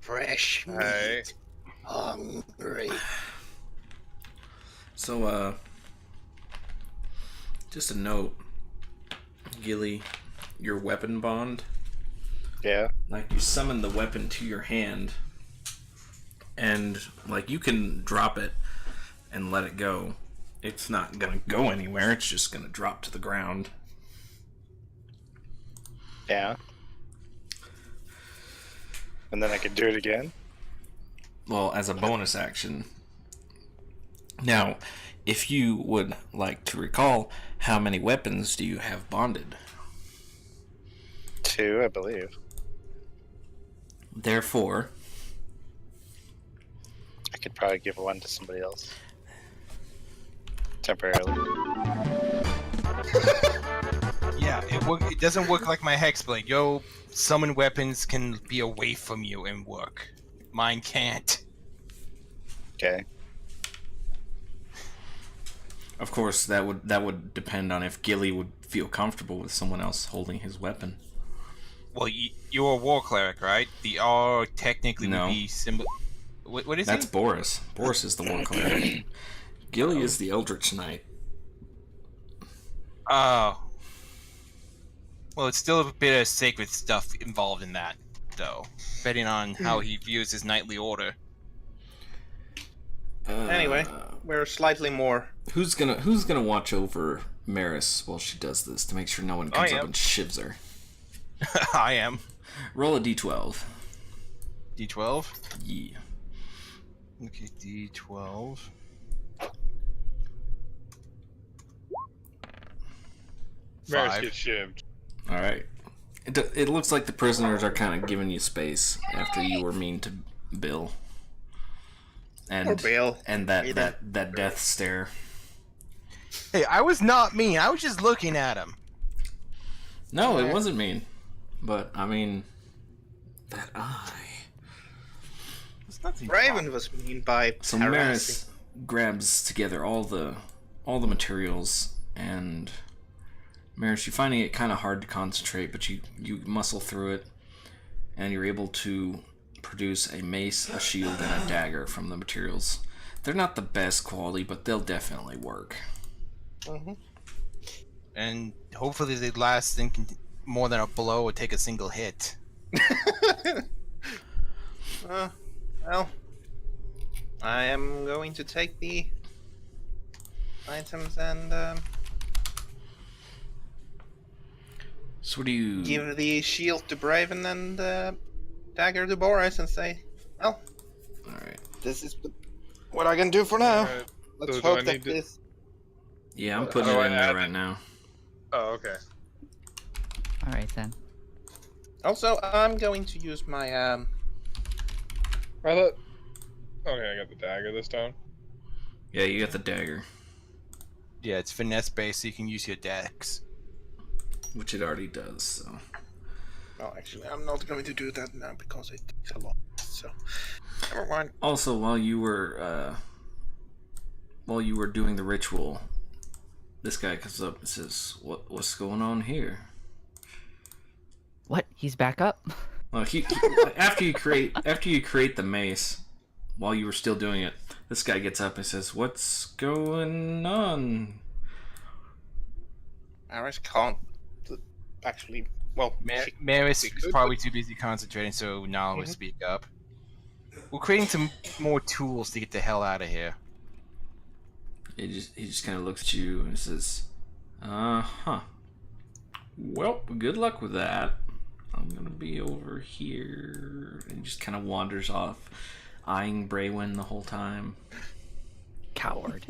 [SPEAKER 6] fresh meat.
[SPEAKER 1] Hey.
[SPEAKER 6] Hungry.
[SPEAKER 2] So, just a note, Gilly, your weapon bond,
[SPEAKER 7] Yeah.
[SPEAKER 2] like you summon the weapon to your hand, and like you can drop it and let it go. It's not gonna go anywhere, it's just gonna drop to the ground.
[SPEAKER 7] Yeah. And then I could do it again.
[SPEAKER 2] Well, as a bonus action. Now, if you would like to recall, how many weapons do you have bonded?
[SPEAKER 7] 2, I believe.
[SPEAKER 2] Therefore,
[SPEAKER 7] I could probably give one to somebody else. Temporarily.
[SPEAKER 3] Yeah, it doesn't work like my hexblade. Yo, summon weapons can be away from you and work. Mine can't.
[SPEAKER 7] Okay.
[SPEAKER 2] of course, that would depend on if Gilly would feel comfortable with someone else holding his weapon.
[SPEAKER 3] Well, you're a war cleric, right? The R technically
[SPEAKER 2] No.
[SPEAKER 3] would be symbol. What is
[SPEAKER 2] That's
[SPEAKER 3] it?
[SPEAKER 2] Boris. Boris is the war cleric. Gilly is the Eldritch Knight.
[SPEAKER 3] Oh. Well, it's still a bit of sacred stuff involved in that, though. Depending on how he views his knightly order.
[SPEAKER 6] Anyway, we're slightly more.
[SPEAKER 2] Who's gonna watch over Maris while she does this to make sure no one comes
[SPEAKER 3] I
[SPEAKER 2] up
[SPEAKER 3] am.
[SPEAKER 2] and shivs her?
[SPEAKER 3] I am.
[SPEAKER 2] Roll a d12.
[SPEAKER 3] D12?
[SPEAKER 2] Yeah.
[SPEAKER 3] Okay, D12.
[SPEAKER 1] Maris
[SPEAKER 3] 5.
[SPEAKER 1] gets shivved.
[SPEAKER 2] All right. It looks like the prisoners are kind of giving you space after you were mean to Bill. And
[SPEAKER 6] Or Bill.
[SPEAKER 2] and that death stare.
[SPEAKER 3] Hey, I was not mean. I was just looking at him.
[SPEAKER 2] No, it wasn't mean. But I mean, that eye.
[SPEAKER 3] There's nothing
[SPEAKER 6] Raven was mean by
[SPEAKER 2] So
[SPEAKER 6] harassing.
[SPEAKER 2] Maris grabs together all the materials, and Maris, you're finding it kind of hard to concentrate, but you muscle through it, and you're able to produce a mace, a shield, and a dagger from the materials. They're not the best quality, but they'll definitely work.
[SPEAKER 6] Mm-hmm.
[SPEAKER 3] And hopefully they last more than a blow or take a single hit.
[SPEAKER 6] Well, I am going to take the items and
[SPEAKER 2] So what do you...
[SPEAKER 6] give the shield to Braven and dagger to Boris and say, well,
[SPEAKER 2] Alright.
[SPEAKER 6] this is what I can do for now.
[SPEAKER 1] Alright.
[SPEAKER 6] Let's
[SPEAKER 1] So do I
[SPEAKER 6] hope that
[SPEAKER 1] need to-
[SPEAKER 6] this...
[SPEAKER 2] Yeah, I'm putting it in there right now.
[SPEAKER 1] Oh, okay.
[SPEAKER 4] All right then.
[SPEAKER 6] Also, I'm going to use my
[SPEAKER 1] I thought. Okay, I got the dagger this time.
[SPEAKER 2] Yeah, you got the dagger,
[SPEAKER 3] Yeah, it's finesse based, so you can use your dex.
[SPEAKER 2] which it already does, so...
[SPEAKER 6] Well, actually, I'm not going to do that now because it takes a lot. So, never mind.
[SPEAKER 2] Also, while you were doing the ritual, this guy comes up and says, "What's going on here?"
[SPEAKER 4] What? He's back up?
[SPEAKER 2] Well, after you create the mace, while you were still doing it, this guy gets up and says, "What's going on?"
[SPEAKER 6] Aris can't actually. Well, she-
[SPEAKER 3] Maris
[SPEAKER 6] we
[SPEAKER 3] is
[SPEAKER 6] could,
[SPEAKER 3] probably too busy concentrating, so Nala would speak up. We're creating some more tools to get the hell out of here.
[SPEAKER 2] He just kind of looks at you and says, "Uh-huh. Well, good luck with that. I'm gonna be over here." And he just kind of wanders off, eyeing Braywin the whole time.
[SPEAKER 4] Coward.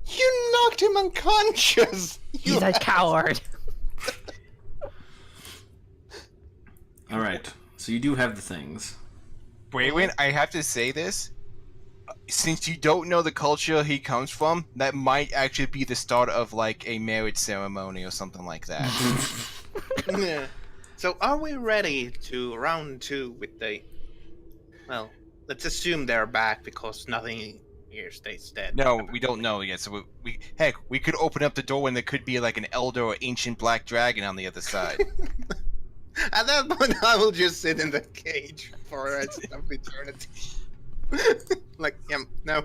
[SPEAKER 6] You knocked him unconscious.
[SPEAKER 4] He's a coward.
[SPEAKER 2] All right, so you do have the things.
[SPEAKER 3] Braywin, I have to say this. Since you don't know the culture he comes from, that might actually be the start of like a marriage ceremony or something like that.
[SPEAKER 6] Yeah. So, are we ready to round 2 with the? Well, let's assume they're back because nothing here stays dead.
[SPEAKER 3] No, we don't know yet. So we could open up the door and there could be like an elder or ancient black dragon on the other side.
[SPEAKER 6] At that point, I will just sit in the cage for the rest of eternity. Like, no.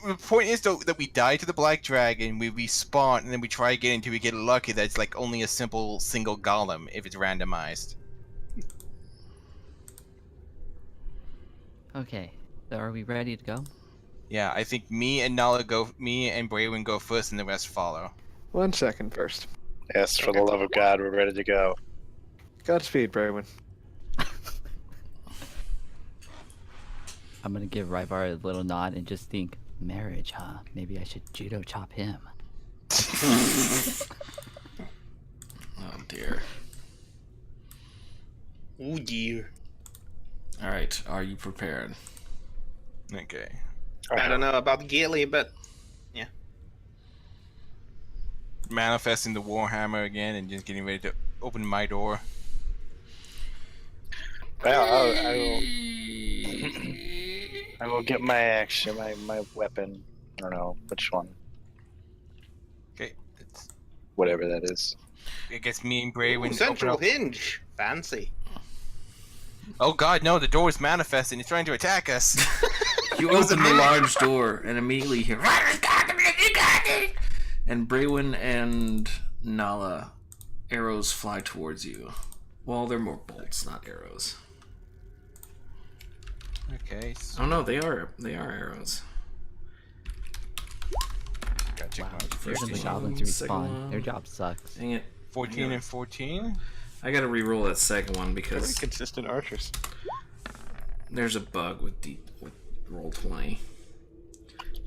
[SPEAKER 3] The point is though that we die to the black dragon, we respawn, and then we try again until we get lucky that it's like only a simple single golem if it's randomized.
[SPEAKER 4] Okay, so are we ready to go?
[SPEAKER 3] Yeah, I think me and Braywin go first, and the rest follow.
[SPEAKER 5] 1 second first.
[SPEAKER 7] Yes, for the love of God, we're ready to go.
[SPEAKER 5] Godspeed, Braywin.
[SPEAKER 4] I'm gonna give Ryvar a little nod and just think, marriage, huh? Maybe I should judo chop him.
[SPEAKER 2] Oh dear.
[SPEAKER 6] Oh dear.
[SPEAKER 2] All right, are you prepared?
[SPEAKER 3] Okay.
[SPEAKER 6] I don't know about Gilly, but
[SPEAKER 3] Manifesting the Warhammer again and just getting ready to open my door.
[SPEAKER 7] Well, I will get my action, my weapon. I don't know which one,
[SPEAKER 3] Okay. It's,
[SPEAKER 7] whatever that is.
[SPEAKER 3] I guess me and Braywin open
[SPEAKER 6] central
[SPEAKER 3] up.
[SPEAKER 6] hinge. Fancy.
[SPEAKER 3] Oh god, no, the door is manifesting. It's trying to attack us.
[SPEAKER 2] You open the large door and immediately hear, and Braywin and Nala, arrows fly towards you. Well, they're more bolts, not arrows.
[SPEAKER 3] Okay. So
[SPEAKER 2] Oh no, they are arrows.
[SPEAKER 3] gotta check
[SPEAKER 4] Wow,
[SPEAKER 3] my
[SPEAKER 2] First
[SPEAKER 4] Even the
[SPEAKER 2] one,
[SPEAKER 4] goblins
[SPEAKER 2] second
[SPEAKER 4] respawn.
[SPEAKER 2] one.
[SPEAKER 4] Their job sucks.
[SPEAKER 2] Dang it.
[SPEAKER 3] 14 and 14.
[SPEAKER 2] I gotta re-roll that second one
[SPEAKER 5] Very
[SPEAKER 2] because
[SPEAKER 5] consistent archers.
[SPEAKER 2] there's a bug with roll 20.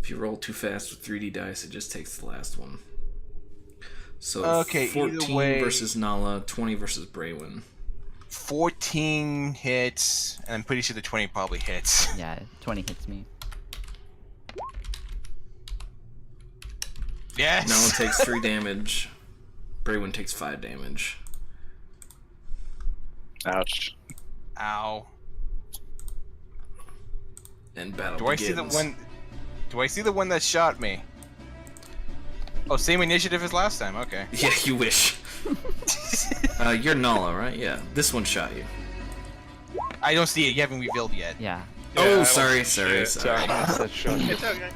[SPEAKER 2] If you roll too fast with 3D dice, it just takes the last one. So
[SPEAKER 3] Okay, either
[SPEAKER 2] 14
[SPEAKER 3] way-
[SPEAKER 2] versus Nala, 20 versus Braywin.
[SPEAKER 3] 14 hits, and I'm pretty sure the 20 probably hits.
[SPEAKER 4] Yeah, 20 hits me.
[SPEAKER 3] Yes!
[SPEAKER 2] Nala takes 3 damage. Braywin takes 5 damage.
[SPEAKER 7] Ouch.
[SPEAKER 3] Ow.
[SPEAKER 2] And battle
[SPEAKER 3] Do I
[SPEAKER 2] begins.
[SPEAKER 3] see the one... Do I see the one that shot me? Oh, same initiative as last time, okay.
[SPEAKER 2] Yeah, you wish. You're Nala, right? Yeah. This one shot you.
[SPEAKER 3] I don't see it, you haven't revealed yet.
[SPEAKER 4] Yeah.
[SPEAKER 2] Oh, sorry.
[SPEAKER 5] Sorry, that's shot.
[SPEAKER 6] It's okay.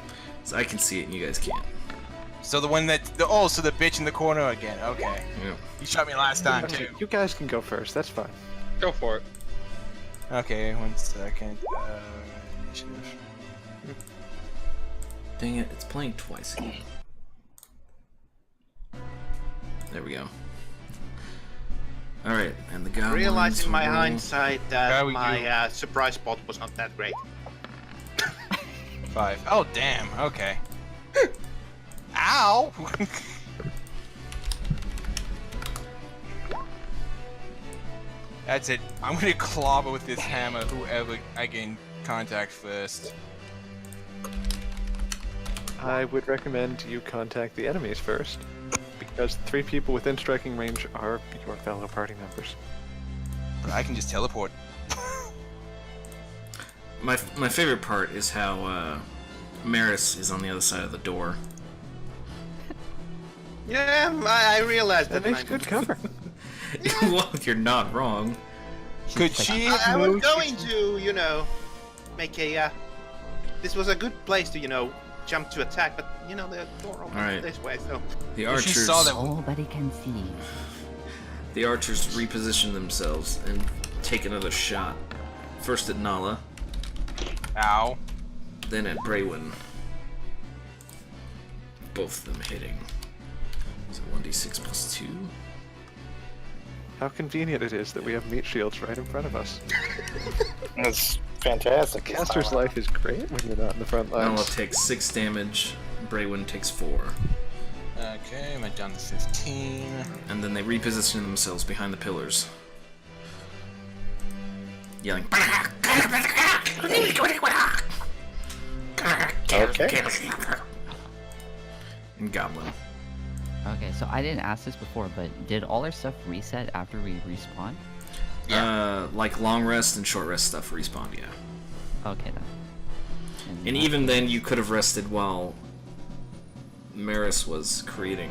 [SPEAKER 2] So I can see it and you guys can't.
[SPEAKER 3] So the one that... so the bitch in the corner again, okay.
[SPEAKER 2] Yeah.
[SPEAKER 3] You shot me last time,
[SPEAKER 5] Okay,
[SPEAKER 3] too.
[SPEAKER 5] you guys can go first. That's fine.
[SPEAKER 1] Go for it.
[SPEAKER 3] Okay, 1 second. Initiative.
[SPEAKER 2] Dang it, it's playing twice again. There we go. Alright, and the goblins
[SPEAKER 6] Realizing my
[SPEAKER 2] will-
[SPEAKER 6] hindsight
[SPEAKER 3] How
[SPEAKER 6] that
[SPEAKER 3] we
[SPEAKER 6] my surprise spot was not that great.
[SPEAKER 3] 5. Oh, damn, okay. Ow! That's it. I'm gonna clobber with this hammer whoever I get in contact first.
[SPEAKER 5] I would recommend you contact the enemies first, because 3 people within striking range are your fellow party members.
[SPEAKER 3] But I can just teleport.
[SPEAKER 2] My favorite part is how Maris is on the other side of the door.
[SPEAKER 6] Yeah, I realized
[SPEAKER 5] That
[SPEAKER 6] that.
[SPEAKER 5] makes good cover.
[SPEAKER 2] Well, you're not wrong.
[SPEAKER 3] Could she
[SPEAKER 6] I was
[SPEAKER 3] move?
[SPEAKER 6] going to, make a. This was a good place to, jump to attack, but the door opens
[SPEAKER 2] Alright.
[SPEAKER 6] this way, so.
[SPEAKER 2] The
[SPEAKER 3] If she
[SPEAKER 2] archers,
[SPEAKER 3] saw that-
[SPEAKER 4] Nobody can see.
[SPEAKER 2] the archers reposition themselves and take another shot. First at Nala,
[SPEAKER 3] Ow.
[SPEAKER 2] then at Braywin. Both of them hitting. So 1d6 plus 2.
[SPEAKER 5] How convenient it is that we have meat shields right in front of us.
[SPEAKER 7] That's fantastic.
[SPEAKER 5] Caster's life is great when you're not in the front
[SPEAKER 2] Nala
[SPEAKER 5] lines.
[SPEAKER 2] takes 6 damage, Braywin takes 4.
[SPEAKER 3] Okay, I'm down to 15.
[SPEAKER 2] And then they reposition themselves behind the pillars. Yelling.
[SPEAKER 7] Okay.
[SPEAKER 2] And Goblin.
[SPEAKER 4] Okay, so I didn't ask this before, but did all our stuff reset after we respawned?
[SPEAKER 2] Like long rest and short rest stuff respawned, yeah.
[SPEAKER 4] Okay then.
[SPEAKER 2] And even then, you could have rested while Maris was creating.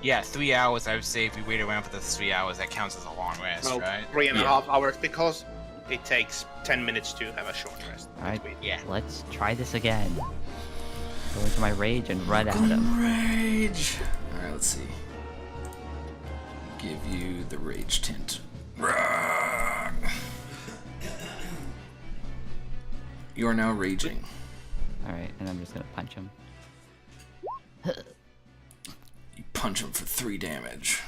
[SPEAKER 3] Yeah, 3 hours, I would say if we wait around for the 3 hours, that counts as a long rest,
[SPEAKER 6] Well,
[SPEAKER 3] right?
[SPEAKER 6] 3.5 hours because it takes 10 minutes to have a short rest.
[SPEAKER 4] Alright,
[SPEAKER 3] Yeah.
[SPEAKER 4] let's try this again. Go into my rage and run at him.
[SPEAKER 2] Rage! Alright, let's see. Give you the rage tint. You are now raging.
[SPEAKER 4] Alright, and I'm just gonna punch him.
[SPEAKER 2] You punch him for 3 damage.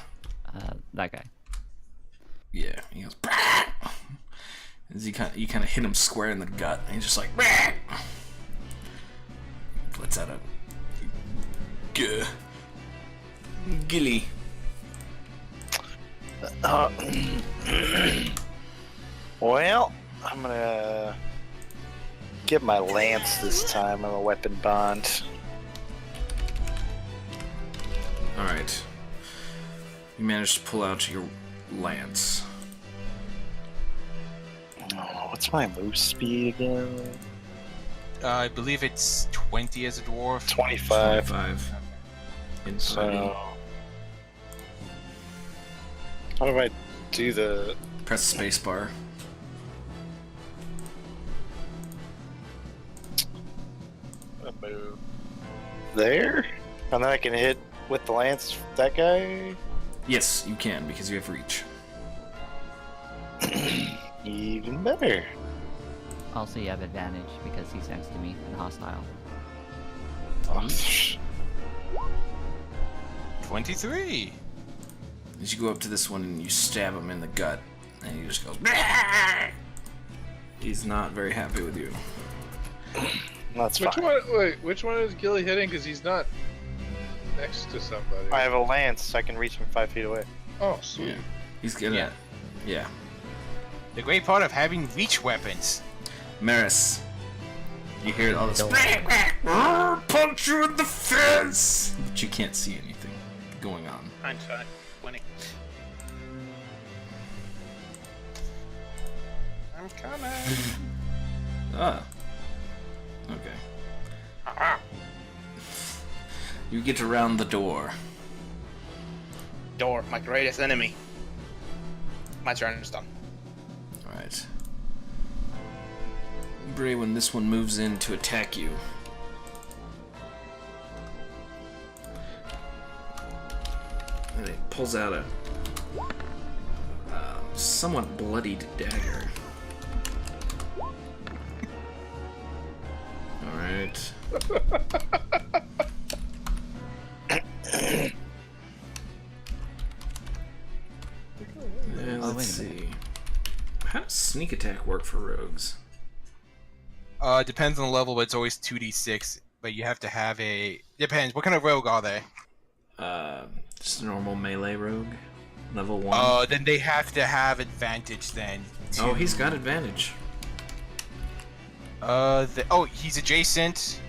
[SPEAKER 4] That guy.
[SPEAKER 2] Yeah, he goes. As you kind of hit him square in the gut, and he's just like. Lets out a gilly.
[SPEAKER 7] Well, I'm gonna get my lance this time. I'm a weapon bond.
[SPEAKER 2] All right. You managed to pull out your lance.
[SPEAKER 7] Oh, what's my move speed again?
[SPEAKER 3] I believe it's 20 as a dwarf.
[SPEAKER 7] 25.
[SPEAKER 2] 25. In
[SPEAKER 7] So,
[SPEAKER 2] party.
[SPEAKER 7] how do I do the?
[SPEAKER 2] Press space bar.
[SPEAKER 7] Move there, and then I can hit with the lance that guy.
[SPEAKER 2] Yes, you can because you have reach.
[SPEAKER 7] Even better.
[SPEAKER 4] Also, you have advantage because he's next to me and hostile.
[SPEAKER 7] Oh,
[SPEAKER 3] 23.
[SPEAKER 2] As you go up to this one and you stab him in the gut, and he just goes. He's not very happy with you.
[SPEAKER 7] that's
[SPEAKER 1] Which
[SPEAKER 7] fine.
[SPEAKER 1] one? Wait, which one is Gilly hitting? Because he's not next to somebody.
[SPEAKER 7] I have a lance. I can reach him 5 feet away.
[SPEAKER 1] Oh, sweet.
[SPEAKER 2] Yeah. He's gonna. Yeah.
[SPEAKER 3] The great part of having reach weapons.
[SPEAKER 2] Maris. You hear all this. Punch you in the face! But you can't see anything going on.
[SPEAKER 6] Hindsight, 20. I'm coming.
[SPEAKER 2] Ah. Okay.
[SPEAKER 6] Ah,
[SPEAKER 2] You get around the door.
[SPEAKER 6] door, my greatest enemy. My turn is done.
[SPEAKER 2] Alright. Bray, when this one moves in to attack you. And it pulls out a somewhat bloodied dagger. Alright.
[SPEAKER 4] Oh, wait a
[SPEAKER 2] Let's
[SPEAKER 4] minute.
[SPEAKER 2] see. How does sneak attack work for rogues?
[SPEAKER 3] Depends on the level, but it's always 2d6. But you have to have a. Depends. What kind of rogue are they?
[SPEAKER 2] Just a normal melee rogue. Level 1.
[SPEAKER 3] Then they have to have advantage then.
[SPEAKER 2] Oh, he's got advantage.
[SPEAKER 3] He's adjacent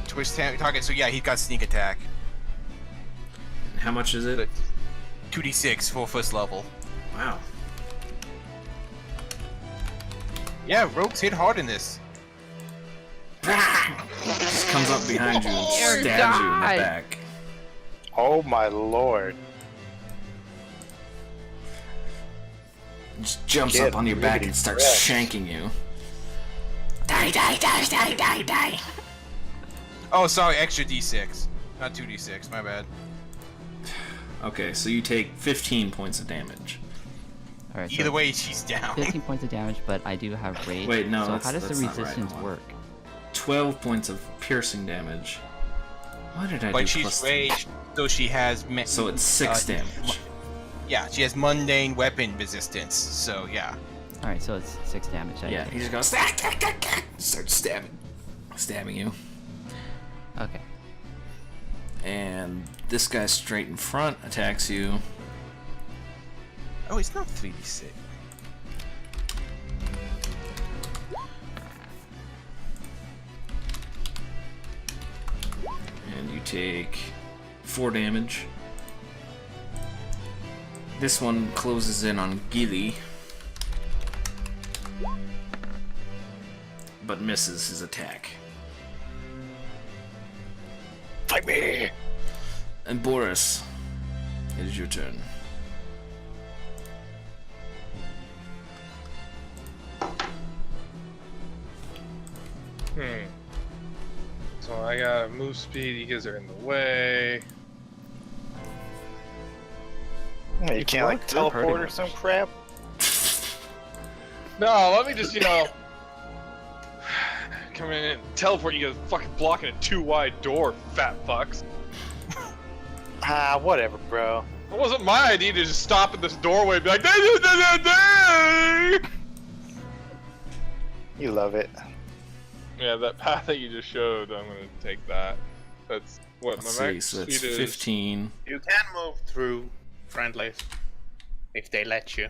[SPEAKER 3] to his target, so yeah, he's got sneak attack.
[SPEAKER 2] How much is it?
[SPEAKER 3] 2d6 for first level.
[SPEAKER 2] Wow.
[SPEAKER 3] Yeah, rogues hit hard in this.
[SPEAKER 2] Just comes up behind you and
[SPEAKER 4] You're
[SPEAKER 2] stabs you in the
[SPEAKER 4] die.
[SPEAKER 2] back.
[SPEAKER 7] Oh my lord.
[SPEAKER 2] Just jumps
[SPEAKER 7] Get
[SPEAKER 2] up on your back
[SPEAKER 7] really
[SPEAKER 2] and starts
[SPEAKER 7] wrecked.
[SPEAKER 2] shanking you. Die, die, die, die, die, die.
[SPEAKER 3] Oh, sorry, extra d6. Not 2d6, my bad.
[SPEAKER 2] Okay, so you take 15 points of damage.
[SPEAKER 4] All right.
[SPEAKER 3] Either
[SPEAKER 4] So
[SPEAKER 3] way, she's down.
[SPEAKER 4] 15 points of damage, but I do have rage.
[SPEAKER 2] Wait, no,
[SPEAKER 4] So
[SPEAKER 2] that's-
[SPEAKER 4] how does the
[SPEAKER 2] that's not right,
[SPEAKER 4] resistance
[SPEAKER 2] hold on.
[SPEAKER 4] work?
[SPEAKER 2] 12 points of piercing damage. Why did I do
[SPEAKER 3] But she's
[SPEAKER 2] plus
[SPEAKER 3] raged, so she has.
[SPEAKER 2] So it's 6 damage.
[SPEAKER 3] Yeah, she has mundane weapon resistance, so yeah.
[SPEAKER 4] All right, so it's 6 damage. I
[SPEAKER 2] Yeah,
[SPEAKER 4] think.
[SPEAKER 2] he's gonna start stabbing you.
[SPEAKER 4] Okay.
[SPEAKER 2] And this guy straight in front attacks you.
[SPEAKER 3] Oh, it's not 3d6.
[SPEAKER 2] And you take 4 damage. This one closes in on Gilly, but misses his attack.
[SPEAKER 7] Fight me!
[SPEAKER 2] And Boris, it is your turn.
[SPEAKER 1] So I got move speed, you guys are in the way.
[SPEAKER 7] You
[SPEAKER 5] can
[SPEAKER 7] can't like
[SPEAKER 5] walk through pretty
[SPEAKER 7] teleport or
[SPEAKER 5] much.
[SPEAKER 7] some crap?
[SPEAKER 1] No, let me just, come in and teleport you guys fucking blocking a 2-wide door, fat fucks.
[SPEAKER 7] Ah, whatever, bro.
[SPEAKER 1] It wasn't my idea to just stop at this doorway and be like, "Day."
[SPEAKER 7] You love it.
[SPEAKER 1] Yeah, that path that you just showed, I'm gonna take that. That's what
[SPEAKER 2] Let's
[SPEAKER 1] my
[SPEAKER 2] see,
[SPEAKER 1] max
[SPEAKER 2] so that's
[SPEAKER 1] speed is.
[SPEAKER 2] 15.
[SPEAKER 6] You can move through friendlies if they let you.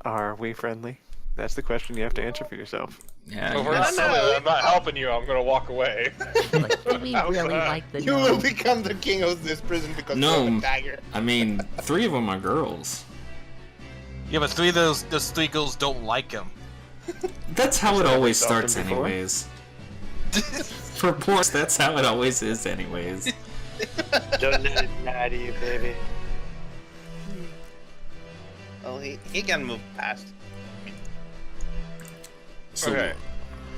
[SPEAKER 5] Are we friendly? That's the question you have to answer for yourself.
[SPEAKER 2] Yeah,
[SPEAKER 1] So
[SPEAKER 2] you
[SPEAKER 1] if we're
[SPEAKER 2] got
[SPEAKER 1] not friendly, I'm not helping you. I'm gonna walk away.
[SPEAKER 4] Like, do we really like the
[SPEAKER 6] You will
[SPEAKER 4] gnome?
[SPEAKER 6] become the king of this prison because
[SPEAKER 2] No.
[SPEAKER 6] you have a dagger.
[SPEAKER 2] I mean, 3 of them are girls.
[SPEAKER 3] Yeah, but 3 of those 3 girls don't like him.
[SPEAKER 2] That's how it
[SPEAKER 5] Have
[SPEAKER 2] always
[SPEAKER 5] we stopped
[SPEAKER 2] starts,
[SPEAKER 5] him before?
[SPEAKER 2] anyways. For Boris, that's how it always is, anyways.
[SPEAKER 7] Don't let it lie to you, baby.
[SPEAKER 6] Well, he can move past.
[SPEAKER 2] So,
[SPEAKER 1] Okay.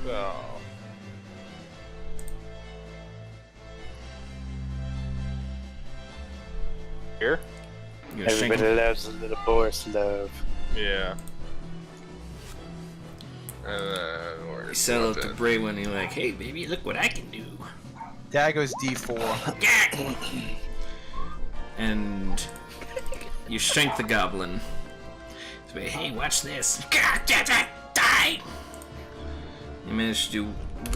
[SPEAKER 1] So. Here?
[SPEAKER 2] you're gonna shank
[SPEAKER 7] Everybody
[SPEAKER 2] him.
[SPEAKER 7] loves a little Boris love.
[SPEAKER 1] Yeah. Where's
[SPEAKER 2] You sell
[SPEAKER 1] the
[SPEAKER 2] out to
[SPEAKER 1] weapon?
[SPEAKER 2] Braywin and you're like, hey, baby, look what I can do.
[SPEAKER 3] Dagger's d4.
[SPEAKER 2] And you shank the goblin. So, hey, watch this. Die! You manage to do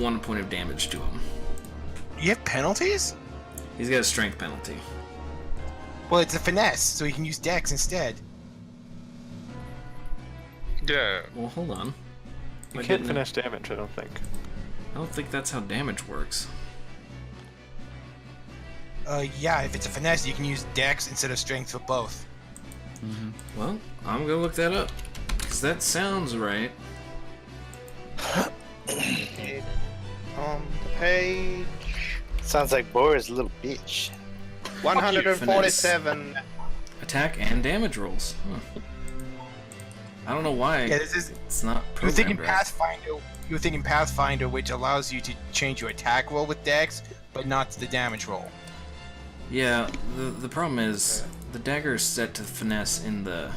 [SPEAKER 2] 1 point of damage to him.
[SPEAKER 3] You have penalties?
[SPEAKER 2] He's got a strength penalty.
[SPEAKER 3] Well, it's a finesse, so he can use Dex instead.
[SPEAKER 1] Yeah.
[SPEAKER 2] Well, hold on.
[SPEAKER 5] You
[SPEAKER 2] I
[SPEAKER 5] can't
[SPEAKER 2] didn't-
[SPEAKER 5] finesse damage, I don't think.
[SPEAKER 2] I don't think that's how damage works.
[SPEAKER 3] Yeah, if it's a finesse, you can use Dex instead of Strength for both.
[SPEAKER 2] Well, I'm gonna look that up. Because that sounds right.
[SPEAKER 6] On the page.
[SPEAKER 7] Sounds like Boris a little bitch.
[SPEAKER 6] 147.
[SPEAKER 2] Attack and damage rolls. Huh. I don't know why
[SPEAKER 3] Yeah, this is.
[SPEAKER 2] it's not
[SPEAKER 3] You were thinking
[SPEAKER 2] programmed right.
[SPEAKER 3] Pathfinder. You were thinking Pathfinder, which allows you to change your attack roll with Dex, but not the damage roll.
[SPEAKER 2] Yeah, the problem is the dagger is set to finesse in the...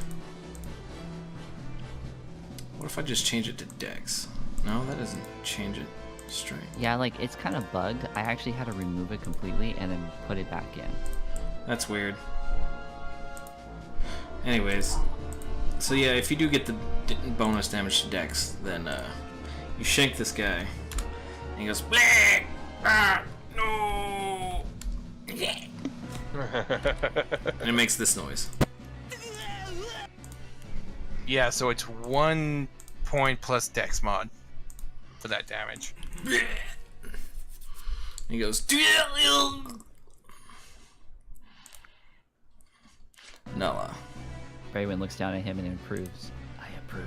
[SPEAKER 2] What if I just change it to dex? No, that doesn't change it. Strength.
[SPEAKER 4] Yeah, like it's kind of bugged. I actually had to remove it completely and then put it back in.
[SPEAKER 2] That's weird. Anyways, so yeah, if you do get the bonus damage to dex, then you shank this guy, and he goes, "Bleh! Ah, no!" And it makes this noise.
[SPEAKER 3] Yeah, so it's 1 point plus Dex mod for that damage.
[SPEAKER 2] He goes, Nella.
[SPEAKER 4] Braywin looks down at him and improves. I approve.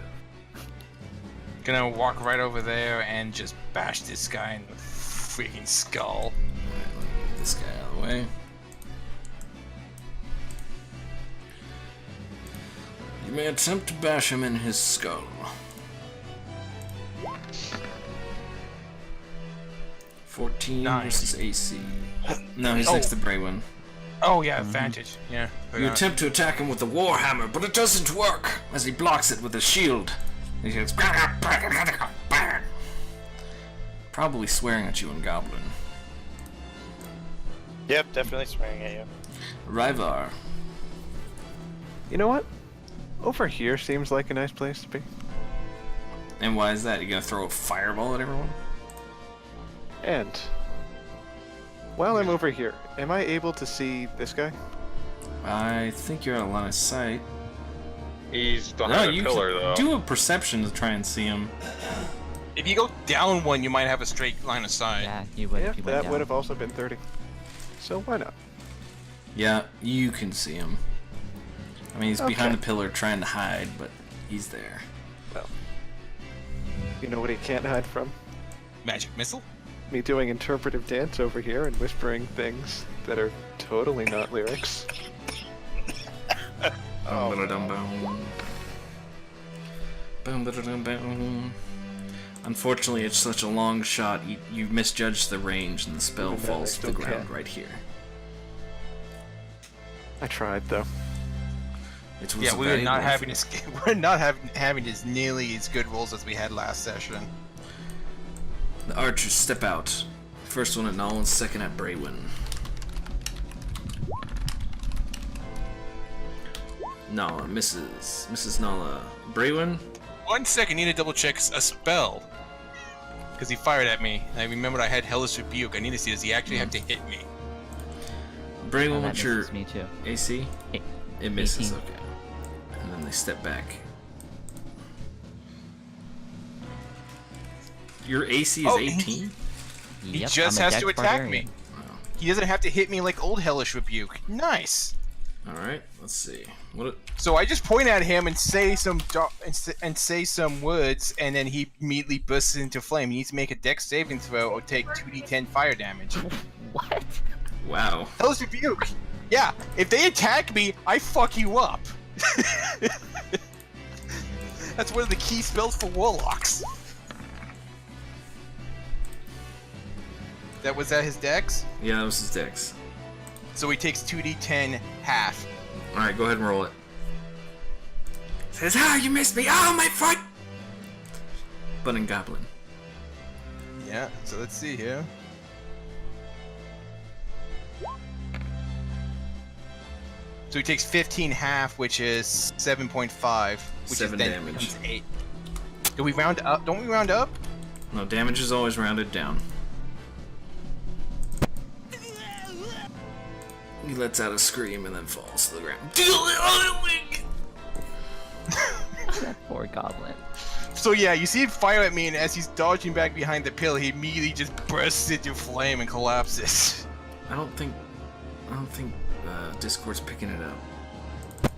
[SPEAKER 3] Gonna walk right over there and just bash this guy in the freaking skull.
[SPEAKER 2] Alright, let me get this guy out of the way. You may attempt to bash him in his skull. 14
[SPEAKER 3] Nine.
[SPEAKER 2] versus AC. No, he's next to Braywin.
[SPEAKER 3] Oh yeah, advantage. Yeah.
[SPEAKER 2] You attempt to attack him with the warhammer, but it doesn't work, as he blocks it with a shield. He goes, probably swearing at you in Goblin.
[SPEAKER 7] Yep, definitely swearing at you.
[SPEAKER 2] Ryvar.
[SPEAKER 5] You know what? Over here seems like a nice place to be.
[SPEAKER 2] And why is that? You gonna throw a fireball at everyone?
[SPEAKER 5] And while I'm over here, am I able to see this guy?
[SPEAKER 2] I think you're out of line of sight.
[SPEAKER 1] He's
[SPEAKER 2] No,
[SPEAKER 1] behind
[SPEAKER 2] you
[SPEAKER 1] a pillar,
[SPEAKER 2] can
[SPEAKER 1] though.
[SPEAKER 2] do a perception to try and see him.
[SPEAKER 3] If you go down one, you might have a straight line of sight.
[SPEAKER 4] Yeah, you would
[SPEAKER 5] Yeah,
[SPEAKER 4] if you went
[SPEAKER 5] that
[SPEAKER 4] down.
[SPEAKER 5] would have also been 30. So why not?
[SPEAKER 2] Yeah, you can see him. I mean, he's behind
[SPEAKER 5] Okay.
[SPEAKER 2] the pillar trying to hide, but he's there.
[SPEAKER 5] Well, you know what he can't hide from?
[SPEAKER 3] Magic missile.
[SPEAKER 5] Me doing interpretive dance over here and whispering things that are totally not lyrics.
[SPEAKER 7] Oh,
[SPEAKER 2] Boom-ba-da-dum-boom. Boom-ba-da-dum-boom. Unfortunately, it's such a long shot, you misjudged the range and the spell
[SPEAKER 5] Even then, I
[SPEAKER 2] falls to the
[SPEAKER 5] still
[SPEAKER 2] ground
[SPEAKER 5] can't.
[SPEAKER 2] right here.
[SPEAKER 5] I tried though.
[SPEAKER 2] It was
[SPEAKER 3] Yeah,
[SPEAKER 2] a
[SPEAKER 3] we were not
[SPEAKER 2] valiant
[SPEAKER 3] having as we're not having as nearly as good rolls as we had last session.
[SPEAKER 2] The archers step out. First one at Nolan, second at Braywin. Nala misses. Mrs. Nala. Braywin?
[SPEAKER 3] 1 second, need to double check a spell. Because he fired at me. I remembered I had Hellish Rebuke. I need to see, does he actually have to hit me?
[SPEAKER 2] Braywin,
[SPEAKER 4] Oh, that
[SPEAKER 2] what's your
[SPEAKER 4] misses me too.
[SPEAKER 2] AC?
[SPEAKER 4] Eight-
[SPEAKER 2] It misses,
[SPEAKER 4] 18.
[SPEAKER 2] okay. And then they step back. Your AC is
[SPEAKER 3] Oh,
[SPEAKER 2] 18?
[SPEAKER 3] He
[SPEAKER 4] Yep,
[SPEAKER 3] just
[SPEAKER 4] I'm a
[SPEAKER 3] has
[SPEAKER 4] dex
[SPEAKER 3] to attack
[SPEAKER 4] barbarian.
[SPEAKER 3] me. He doesn't have to hit me like old Hellish Rebuke. Nice.
[SPEAKER 2] Alright, let's see. What?
[SPEAKER 3] So I just point at him and say some say some words, and then he immediately bursts into flame. He needs to make a Dex saving throw or take 2d10 fire damage.
[SPEAKER 4] What?
[SPEAKER 2] Wow.
[SPEAKER 3] Hellish Rebuke. Yeah, if they attack me, I fuck you up. That's one of the key spells for warlocks. Was that his Dex?
[SPEAKER 2] Yeah, that was his dex.
[SPEAKER 3] So he takes 2d10 half.
[SPEAKER 2] Alright, go ahead and roll it. Says, you missed me! Oh, my foot! Bunning Goblin.
[SPEAKER 3] Yeah. So let's see here. So he takes 15 half, which is 7.5, which
[SPEAKER 2] 7
[SPEAKER 3] is then
[SPEAKER 2] damage.
[SPEAKER 3] becomes 8. Do we round up? Don't we round up?
[SPEAKER 2] No, damage is always rounded down. He lets out a scream and then falls to the ground.
[SPEAKER 4] That poor goblin.
[SPEAKER 3] So yeah, you see him fire at me, and as he's dodging back behind the pillar, he immediately just bursts into flame and collapses.
[SPEAKER 2] I don't think Discord's picking it up.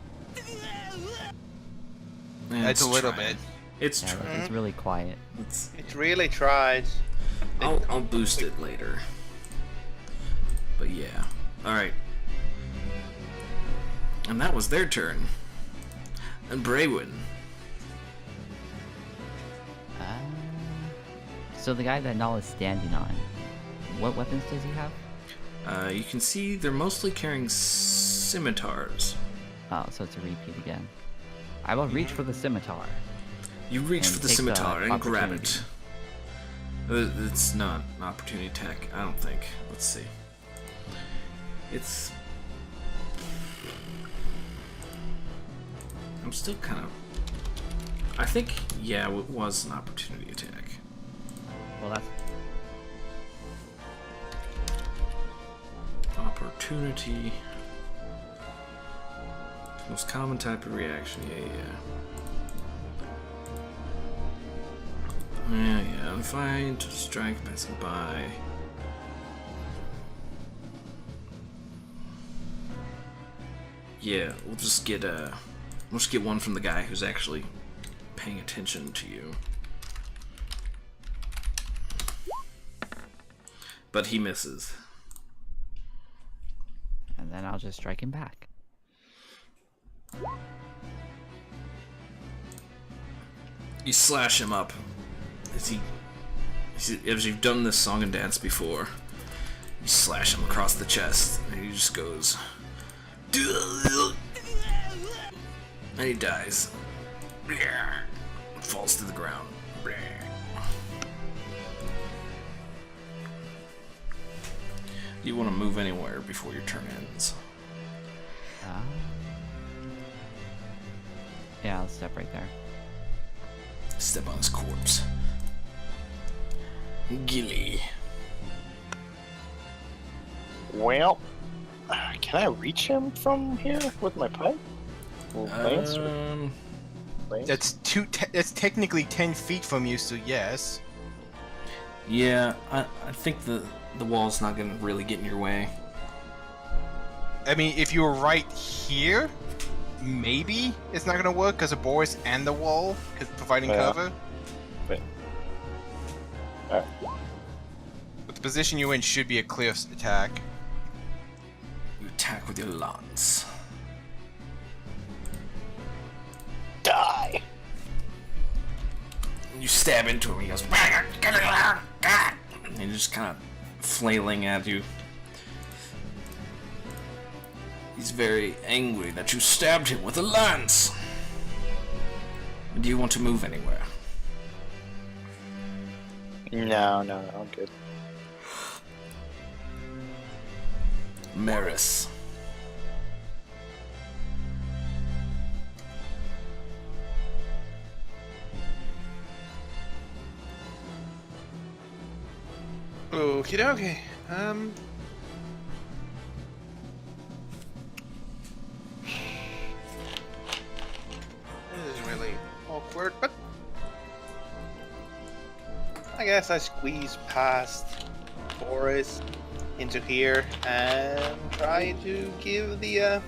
[SPEAKER 3] That's a little bit.
[SPEAKER 2] It's
[SPEAKER 4] Yeah,
[SPEAKER 2] trying.
[SPEAKER 4] it's really quiet.
[SPEAKER 6] It really tries.
[SPEAKER 2] I'll boost it later. But yeah. Alright. And that was their turn. And Braywin.
[SPEAKER 4] So the guy that Null is standing on, what weapons does he have?
[SPEAKER 2] You can see they're mostly carrying scimitars.
[SPEAKER 4] Oh, so it's a repeat again. I will reach for the scimitar.
[SPEAKER 2] You reach
[SPEAKER 4] And
[SPEAKER 2] for the
[SPEAKER 4] take the
[SPEAKER 2] scimitar and grab
[SPEAKER 4] opportunity.
[SPEAKER 2] it. It's not an opportunity attack, I don't think. Let's see. It's... I'm still kind of... I think, yeah, it was an opportunity attack.
[SPEAKER 4] Well, that's
[SPEAKER 2] Opportunity. Most common type of reaction, yeah. Fine to strike, passing by. Yeah, we'll just get one from the guy who's actually paying attention to you. But he misses.
[SPEAKER 4] and then I'll just strike him back.
[SPEAKER 2] You slash him up. As you've done this song and dance before, you slash him across the chest, and he just goes, and he dies. Falls to the ground. Do you want to move anywhere before your turn ends?
[SPEAKER 4] Yeah, I'll step right there.
[SPEAKER 2] Step on his corpse. Gilly.
[SPEAKER 7] Well, can I reach him from here with my pipe? Lance or Lance?
[SPEAKER 3] That's technically 10 feet from you, so yes.
[SPEAKER 2] Yeah, I think the wall's not gonna really get in your way.
[SPEAKER 3] I mean, if you were right here, maybe it's not gonna work because of Boris and the wall, cause providing cover.
[SPEAKER 7] But, alright.
[SPEAKER 3] But the position you're in should be a clear attack.
[SPEAKER 2] You attack with your lance.
[SPEAKER 7] Die!
[SPEAKER 2] You stab into him, he goes, and he's just kind of flailing at you. He's very angry that you stabbed him with a lance. Do you want to move anywhere?
[SPEAKER 7] No, I'm good.
[SPEAKER 2] Maris.
[SPEAKER 6] Okie dokie. This is really awkward, but I guess I squeeze past Boris into here and try to give the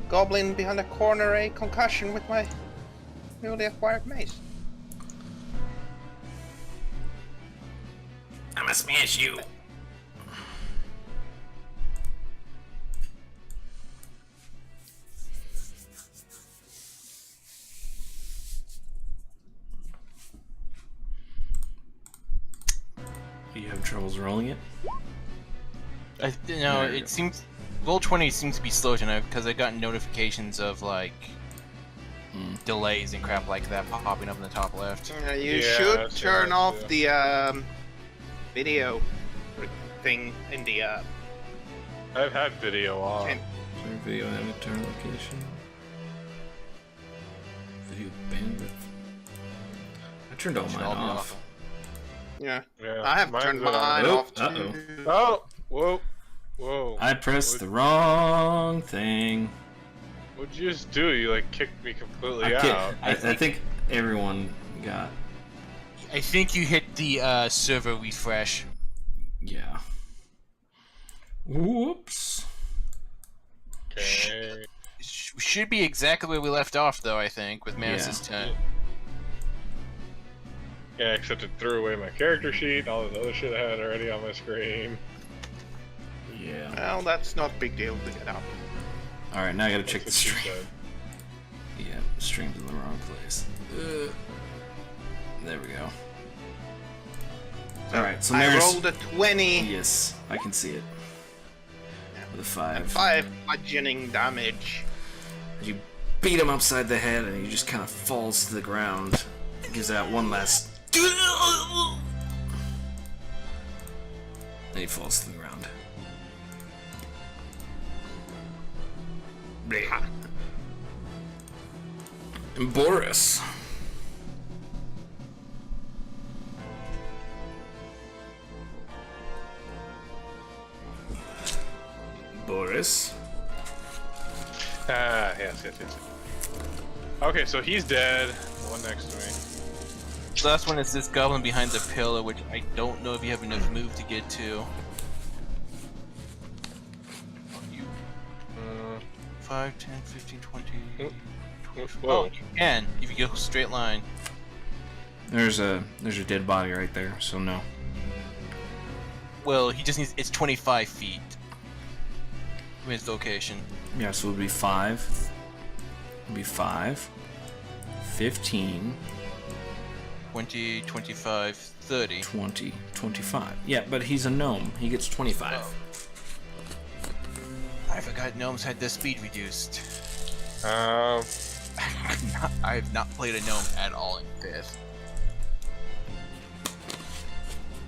[SPEAKER 6] goblin behind the corner a concussion with my newly acquired mace.
[SPEAKER 2] I'ma smash you. You have troubles rolling it?
[SPEAKER 3] It seems roll 20 seems to be slow tonight because I got notifications of like delays and crap like that popping up in the top left.
[SPEAKER 6] You
[SPEAKER 1] Yeah,
[SPEAKER 6] should
[SPEAKER 1] that's
[SPEAKER 6] turn
[SPEAKER 1] right,
[SPEAKER 6] off
[SPEAKER 1] yeah.
[SPEAKER 6] the video thing in the
[SPEAKER 1] I've had video on.
[SPEAKER 6] Can-
[SPEAKER 2] Video avatar location. Video bandwidth. I turned all mine off.
[SPEAKER 6] yeah.
[SPEAKER 1] Yeah,
[SPEAKER 6] I have
[SPEAKER 1] mine's
[SPEAKER 6] turned
[SPEAKER 1] on.
[SPEAKER 6] mine
[SPEAKER 2] Nope.
[SPEAKER 6] off too.
[SPEAKER 2] Uh-oh.
[SPEAKER 1] Oh, whoa. Whoa.
[SPEAKER 2] I pressed
[SPEAKER 1] What-
[SPEAKER 2] the wrong thing.
[SPEAKER 1] What'd you just do? You like kicked me completely
[SPEAKER 2] I,
[SPEAKER 1] out.
[SPEAKER 2] I think everyone got.
[SPEAKER 3] I think you hit the server refresh.
[SPEAKER 2] Yeah. Whoops.
[SPEAKER 1] Okay.
[SPEAKER 3] Should be exactly where we left off, though. I think with Manus's turn.
[SPEAKER 1] Yeah, except it threw away my character sheet and all this other shit I had already on my screen.
[SPEAKER 2] Yeah.
[SPEAKER 6] Well, that's not a big deal to get out.
[SPEAKER 2] All right, now I gotta check the
[SPEAKER 1] That's what she
[SPEAKER 2] stream.
[SPEAKER 1] said.
[SPEAKER 2] Yeah, the stream's in the wrong place. There we go. All right, so
[SPEAKER 6] I
[SPEAKER 2] Maris.
[SPEAKER 6] rolled a 20.
[SPEAKER 2] Yes, I can see it. With a 5.
[SPEAKER 6] 5 bludgeoning damage.
[SPEAKER 2] You beat him upside the head, and he just kind of falls to the ground. Gives out one last. And he falls to the ground. And Boris. Boris.
[SPEAKER 1] Ah, yes. Okay, so he's dead. The one next to me.
[SPEAKER 3] The last one is this goblin behind the pillar, which I don't know if you have enough move to get to. You 5, 10, 15, 20. Oh,
[SPEAKER 1] Whoa.
[SPEAKER 3] you can if you go straight line.
[SPEAKER 2] There's a dead body right there, so no.
[SPEAKER 3] Well, he just needs. It's 25 feet from his location.
[SPEAKER 2] Yeah, so it would be 5. It'd be 5. 15.
[SPEAKER 3] 20, 25, 30.
[SPEAKER 2] 20, 25. Yeah, but he's a gnome. He gets 25.
[SPEAKER 3] I forgot gnomes had their speed reduced.
[SPEAKER 1] Um,
[SPEAKER 3] I have not played a gnome at all in 5th.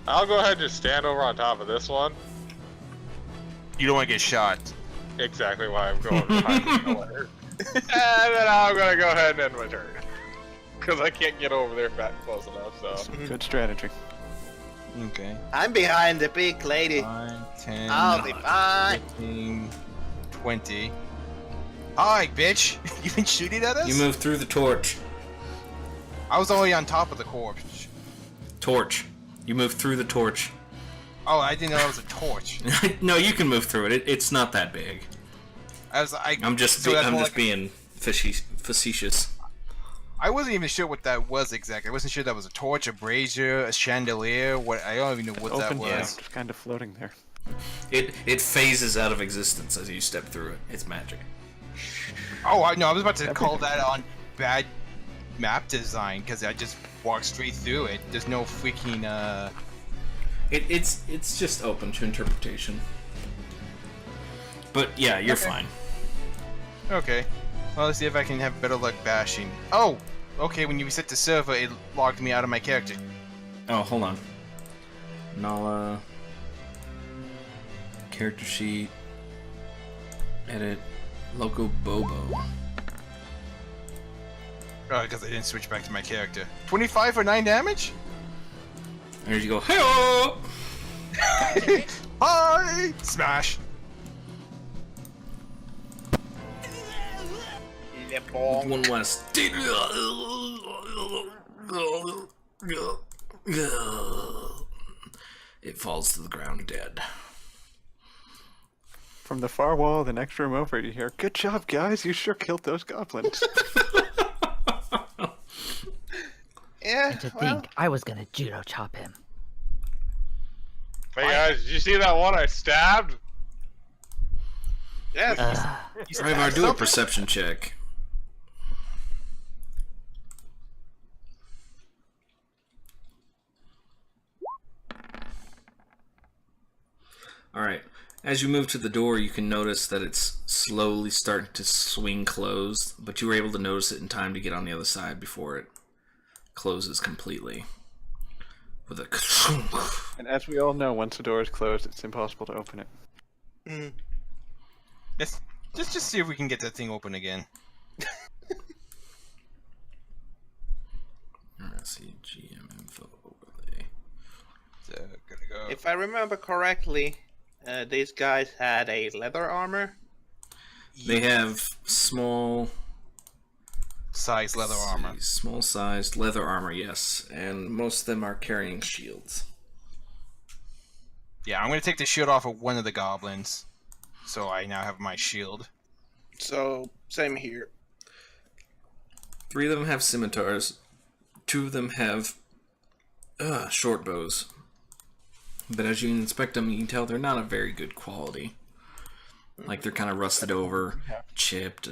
[SPEAKER 1] I'll go ahead and just stand over on top of this one.
[SPEAKER 3] You don't want to get shot.
[SPEAKER 1] Exactly why I'm going behind the pillar. And then I'm gonna go ahead and end my turn. Because I can't get over there close enough, so.
[SPEAKER 5] Good strategy.
[SPEAKER 3] Okay.
[SPEAKER 6] I'm behind the big lady.
[SPEAKER 3] 5, 10,
[SPEAKER 6] I'll be fine.
[SPEAKER 3] 15, 20. Hi, bitch! You been shooting at us?
[SPEAKER 2] You move through the torch.
[SPEAKER 3] I was already on top of the corpse.
[SPEAKER 2] Torch. You move through the torch.
[SPEAKER 3] Oh, I didn't know that was a torch.
[SPEAKER 2] No, you can move through it. It's not that big. I'm just being facetious.
[SPEAKER 3] I wasn't even sure what that was exactly. I wasn't sure that was a torch, a brazier, a chandelier. What I don't even know what that
[SPEAKER 5] Open
[SPEAKER 3] was.
[SPEAKER 5] just kind of floating there.
[SPEAKER 2] It phases out of existence as you step through it. It's magic.
[SPEAKER 3] Oh, I was about to call that on bad map design because I just walked straight through it. There's no freaking
[SPEAKER 2] It's just open to interpretation. But yeah, you're fine.
[SPEAKER 3] Okay. Well, let's see if I can have better luck bashing. Oh! Okay, when you reset the server, it logged me out of my character.
[SPEAKER 2] Oh, hold on. Nala. Character sheet. Edit. Loco Bobo.
[SPEAKER 3] Oh, because I didn't switch back to my character. 25 for 9 damage?
[SPEAKER 2] There you go. Hey-oh!
[SPEAKER 3] Hi! Smash!
[SPEAKER 2] One less. It falls to the ground dead.
[SPEAKER 5] From the far wall, the next room over, you hear, "Good job, guys! You sure killed those goblins."
[SPEAKER 6] Yeah,
[SPEAKER 4] To
[SPEAKER 6] well,
[SPEAKER 4] think I was gonna judo chop him.
[SPEAKER 1] Hey guys, did you see that one I stabbed?
[SPEAKER 6] yes.
[SPEAKER 2] Ryvar, do a perception check. Alright. As you move to the door, you can notice that it's slowly starting to swing closed, but you were able to notice it in time to get on the other side before it closes completely. With a
[SPEAKER 5] And as we all know, once the door is closed, it's impossible to open it.
[SPEAKER 6] Mm.
[SPEAKER 3] Let's just see if we can get that thing open again.
[SPEAKER 2] Let's see, GM info overlay.
[SPEAKER 3] So, gonna go.
[SPEAKER 6] If I remember correctly, these guys had a leather armor.
[SPEAKER 2] They have small
[SPEAKER 3] size leather armor.
[SPEAKER 2] Small sized leather armor, yes. And most of them are carrying shields.
[SPEAKER 3] Yeah, I'm gonna take the shield off of one of the goblins. So I now have my shield.
[SPEAKER 6] So, same here.
[SPEAKER 2] 3 of them have scimitars. 2 of them have short bows. But as you inspect them, you can tell they're not of very good quality. Like they're kind of rusted over, chipped,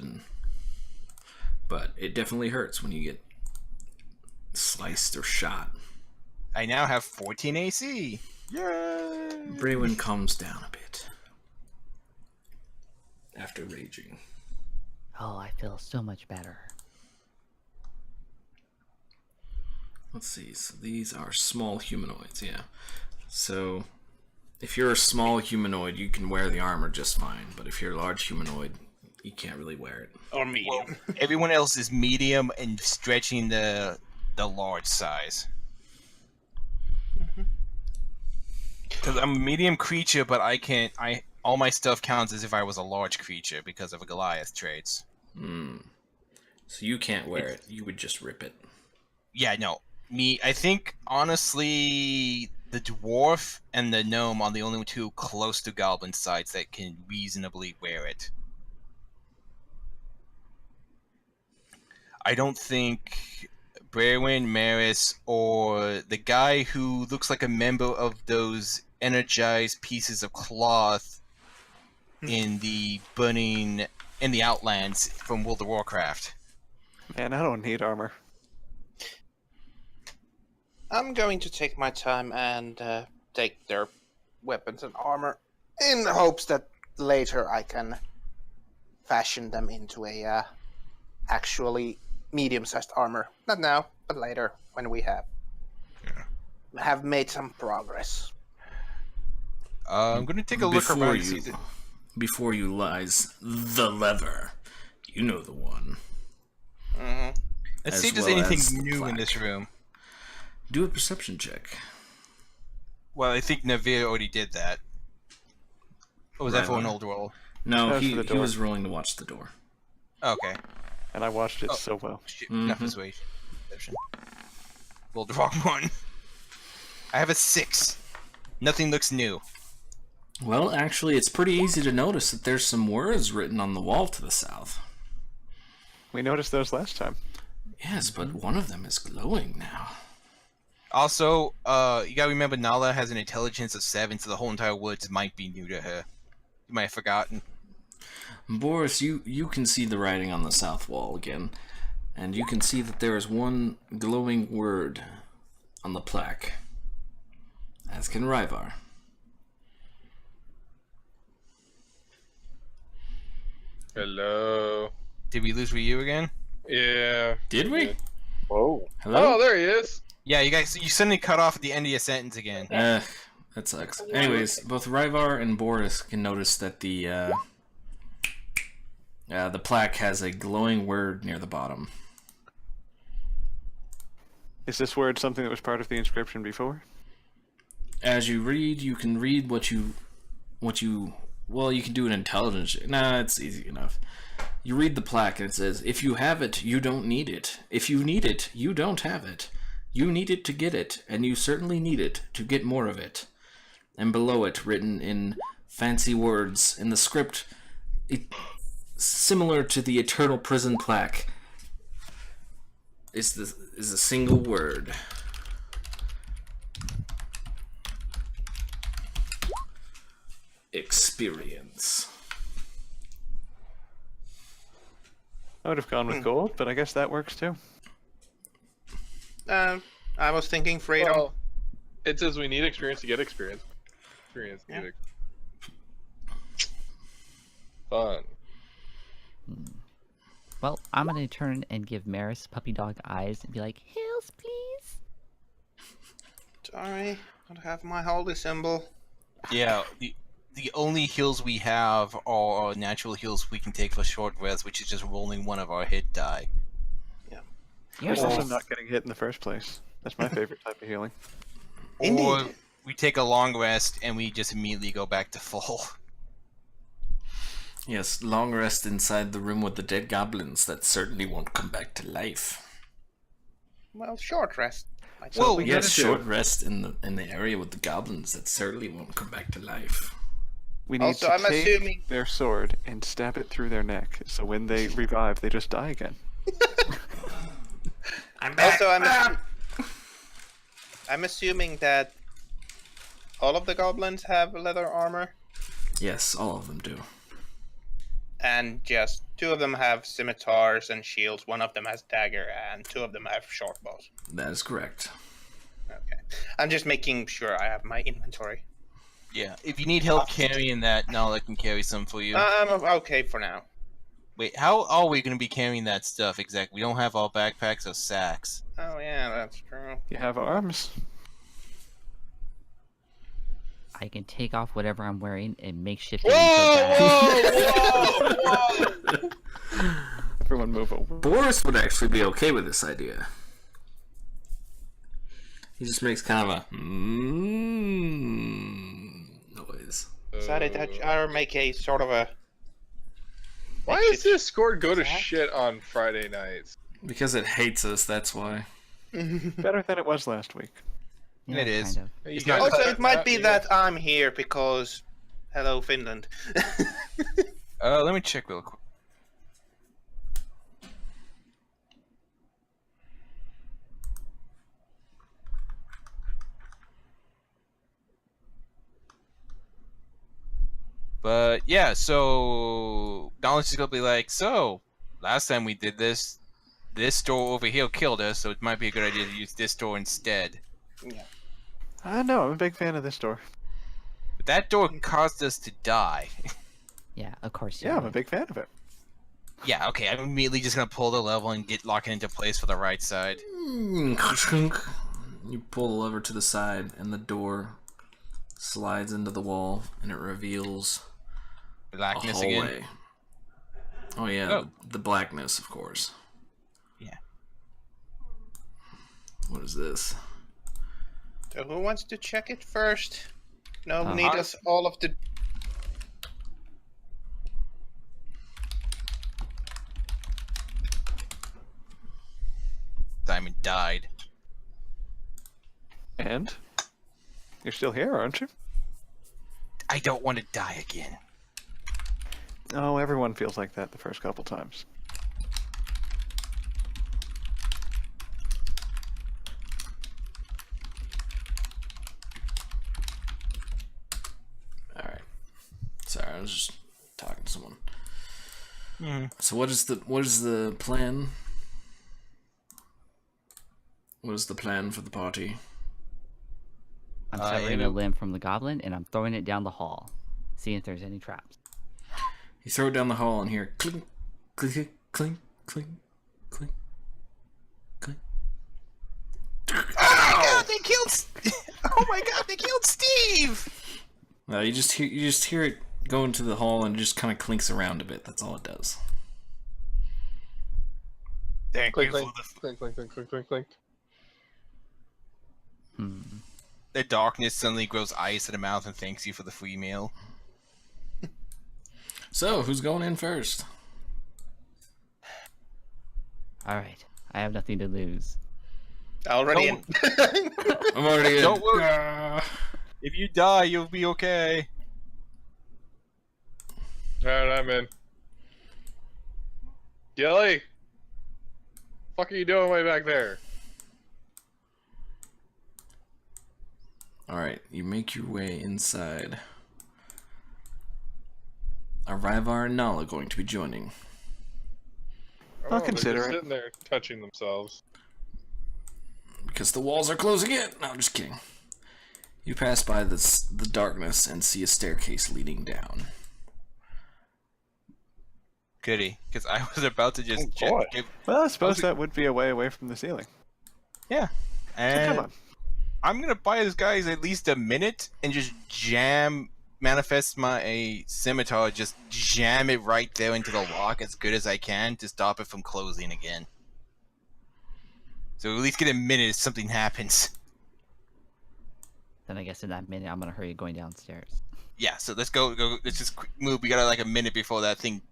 [SPEAKER 2] but it definitely hurts when you get sliced or shot.
[SPEAKER 3] I now have 14 AC. Yay!
[SPEAKER 2] Braywin calms down a bit after raging.
[SPEAKER 4] Oh, I feel so much better.
[SPEAKER 2] Let's see, so these are small humanoids, yeah. So, if you're a small humanoid, you can wear the armor just fine, but if you're a large humanoid, you can't really wear it.
[SPEAKER 6] Or medium.
[SPEAKER 3] Well, everyone else is medium and stretching the large size. Because I'm a medium creature, but all my stuff counts as if I was a large creature because of a Goliath traits.
[SPEAKER 2] So you can't wear it, you would just rip it.
[SPEAKER 3] Yeah, no. I think, honestly, the dwarf and the gnome are the only 2 close to goblin size that can reasonably wear it. I don't think Braywin, Maris, or the guy who looks like a member of those energized pieces of cloth in the Outlands from World of Warcraft.
[SPEAKER 5] Man, I don't need armor.
[SPEAKER 6] I'm going to take my time and take their weapons and armor in the hopes that later I can fashion them into a actually medium-sized armor. Not now, but later when we have made some progress.
[SPEAKER 3] I'm going to take a look around.
[SPEAKER 2] Before you lies the leather. You know the one.
[SPEAKER 6] Mm-hmm.
[SPEAKER 3] Let's see if there's
[SPEAKER 2] well
[SPEAKER 3] anything new in this room.
[SPEAKER 2] Do a perception check.
[SPEAKER 3] Well, I think Navir already did that. Or was that for an old roll?
[SPEAKER 2] No,
[SPEAKER 5] That's
[SPEAKER 2] he
[SPEAKER 5] for the door.
[SPEAKER 2] was rolling to watch the door.
[SPEAKER 3] Okay.
[SPEAKER 5] And I watched it so well.
[SPEAKER 3] Shit, enough persuasion. Rolled the wrong one. I have a 6. Nothing looks new.
[SPEAKER 2] Well, actually, it's pretty easy to notice that there's some words written on the wall to the south.
[SPEAKER 5] We noticed those last time.
[SPEAKER 2] Yes, but one of them is glowing now.
[SPEAKER 3] Also, you gotta remember Nala has an intelligence of 7, so the whole entire woods might be new to her. You might have forgotten.
[SPEAKER 2] Boris, you can see the writing on the south wall again, and you can see that there is one glowing word on the plaque. As can Ryvar.
[SPEAKER 1] Hello.
[SPEAKER 3] Did we lose Ryu again?
[SPEAKER 1] Yeah.
[SPEAKER 2] Did we?
[SPEAKER 7] Whoa.
[SPEAKER 2] Hello?
[SPEAKER 1] Oh, there he is.
[SPEAKER 3] Yeah, you suddenly cut off at the end of your sentence again.
[SPEAKER 2] That sucks. Anyways, both Ryvar and Boris can notice that the plaque has a glowing word near the bottom.
[SPEAKER 5] Is this word something that was part of the inscription before?
[SPEAKER 2] As you read, you can read what you well, you can do an intelligence. Nah, it's easy enough. You read the plaque and it says, if you have it, you don't need it. If you need it, you don't have it. You need it to get it, and you certainly need it to get more of it. And below it, written in fancy words in the script, similar to the Eternal Prison plaque, is a single word. Experience.
[SPEAKER 5] I would have gone with gold, but I guess that works too.
[SPEAKER 6] I was thinking freedom.
[SPEAKER 1] Well, it says we need experience to get experience. Experience. To get Fun.
[SPEAKER 4] Well, I'm gonna turn and give Maris puppy dog eyes and be like, "Heals, please."
[SPEAKER 6] Sorry, I don't have my holy symbol.
[SPEAKER 3] Yeah, the only heals we have are natural heals we can take for short rest, which is just rolling one of our hit die.
[SPEAKER 4] You're
[SPEAKER 5] It's also
[SPEAKER 4] so
[SPEAKER 5] not getting hit in the first place. That's my favorite type of healing.
[SPEAKER 3] Or, we take a long rest and we just immediately go back to full.
[SPEAKER 2] Yes, long rest inside the room with the dead goblins that certainly won't come back to life.
[SPEAKER 6] Well, short rest.
[SPEAKER 3] Well,
[SPEAKER 5] we
[SPEAKER 2] Yes,
[SPEAKER 5] gotta do.
[SPEAKER 2] short rest in the area with the goblins that certainly won't come back to life.
[SPEAKER 5] We need
[SPEAKER 6] Also,
[SPEAKER 5] to
[SPEAKER 6] I'm
[SPEAKER 5] take
[SPEAKER 6] assuming-
[SPEAKER 5] their sword and stab it through their neck, so when they revive, they just die again.
[SPEAKER 6] Also, I'm assuming that all of the goblins have leather armor,
[SPEAKER 2] Yes, all of them do.
[SPEAKER 6] and just 2 of them have scimitars and shields. 1 of them has dagger, and 2 of them have short bows.
[SPEAKER 2] That is correct.
[SPEAKER 6] Okay, I'm just making sure I have my inventory.
[SPEAKER 3] Yeah, if you need help carrying that, Nala can carry some for you.
[SPEAKER 6] I'm okay for now.
[SPEAKER 3] Wait, how are we going to be carrying that stuff exactly? We don't have all backpacks or sacks.
[SPEAKER 6] Oh yeah, that's true.
[SPEAKER 5] You have arms.
[SPEAKER 4] I can take off whatever I'm wearing and make shift.
[SPEAKER 1] Whoa! Whoa!
[SPEAKER 5] Everyone move over.
[SPEAKER 2] Boris would actually be okay with this idea. He just makes kind of a noise.
[SPEAKER 6] Decided that I make a sort of a.
[SPEAKER 1] Why does Discord go to shit on Friday nights?
[SPEAKER 2] Because it hates us, that's why.
[SPEAKER 5] Better than it was last week.
[SPEAKER 4] Yeah,
[SPEAKER 3] It is.
[SPEAKER 4] kind of.
[SPEAKER 1] You
[SPEAKER 3] not-
[SPEAKER 1] guys-
[SPEAKER 6] Also, it might be
[SPEAKER 1] yeah.
[SPEAKER 6] that I'm here because, hello Finland.
[SPEAKER 3] Let me check real quick. But yeah, so Donald's just gonna be like, so last time we did this, this door over here killed us, so it might be a good idea to use this door instead.
[SPEAKER 5] No, I'm a big fan of this door.
[SPEAKER 3] But that door caused us to die.
[SPEAKER 4] Yeah, of course. you
[SPEAKER 5] Yeah, I'm a
[SPEAKER 4] would.
[SPEAKER 5] big fan of it.
[SPEAKER 3] Yeah, okay, I'm immediately just gonna pull the level and lock it into place for the right side.
[SPEAKER 2] You pull the lever to the side, and the door slides into the wall, and it reveals a
[SPEAKER 3] Blackness
[SPEAKER 2] hallway.
[SPEAKER 3] again.
[SPEAKER 2] Oh yeah,
[SPEAKER 3] Oh.
[SPEAKER 2] the blackness, of course.
[SPEAKER 3] Yeah.
[SPEAKER 2] What is this?
[SPEAKER 6] So who wants to check it first? No
[SPEAKER 4] Uh,
[SPEAKER 6] need us all of the.
[SPEAKER 3] Simon died.
[SPEAKER 5] And you're still here, aren't you?
[SPEAKER 3] I don't want to die again.
[SPEAKER 5] Oh, everyone feels like that the first couple times.
[SPEAKER 2] Alright. Sorry, I was just talking to someone.
[SPEAKER 3] Mm-hmm.
[SPEAKER 2] So what is the plan? What is the plan for the party?
[SPEAKER 4] I'm
[SPEAKER 3] I
[SPEAKER 4] severing
[SPEAKER 3] am-
[SPEAKER 4] a limb from the goblin and I'm throwing it down the hall, seeing if there's any traps.
[SPEAKER 2] You throw it down the hall and hear clink, clink, clink, clink, clink, clink.
[SPEAKER 3] Oh, they killed! Oh my God, they killed Steve!
[SPEAKER 2] No, you just hear it go into the hall and it just kind of clinks around a bit. That's all it does.
[SPEAKER 3] Thank
[SPEAKER 1] Clink,
[SPEAKER 3] you
[SPEAKER 1] clink,
[SPEAKER 3] for
[SPEAKER 1] clink, clink, clink, clink, clink, clink.
[SPEAKER 3] the darkness suddenly grows ice in the mouth and thanks you for the free meal.
[SPEAKER 2] So who's going in first?
[SPEAKER 4] Alright, I have nothing to lose.
[SPEAKER 6] Already in.
[SPEAKER 2] I'm already in.
[SPEAKER 3] Don't worry. If you die, you'll be okay.
[SPEAKER 1] Alright, I'm in. Gilly! Fuck are you doing way back there?
[SPEAKER 2] Alright, you make your way inside. Are Ryvar and Nala going to be joining?
[SPEAKER 5] I'll
[SPEAKER 1] they're
[SPEAKER 5] consider
[SPEAKER 1] just
[SPEAKER 5] it.
[SPEAKER 1] sitting there touching themselves.
[SPEAKER 2] Because the walls are closing in. No, I'm just kidding. You pass by the darkness and see a staircase leading down.
[SPEAKER 3] Goody, because I was about to just
[SPEAKER 7] Oh, boy.
[SPEAKER 3] give.
[SPEAKER 5] Well, I suppose that would be a way away from the ceiling.
[SPEAKER 3] Yeah.
[SPEAKER 5] So
[SPEAKER 3] And
[SPEAKER 5] come on.
[SPEAKER 3] I'm gonna buy this guys at least a minute and just manifest my scimitar, just jam it right there into the lock as good as I can to stop it from closing again. So at least get a minute if something happens.
[SPEAKER 4] Then I guess in that minute, I'm gonna hurry going downstairs.
[SPEAKER 3] Yeah, so let's go. Let's just move. We got like a minute before that thing.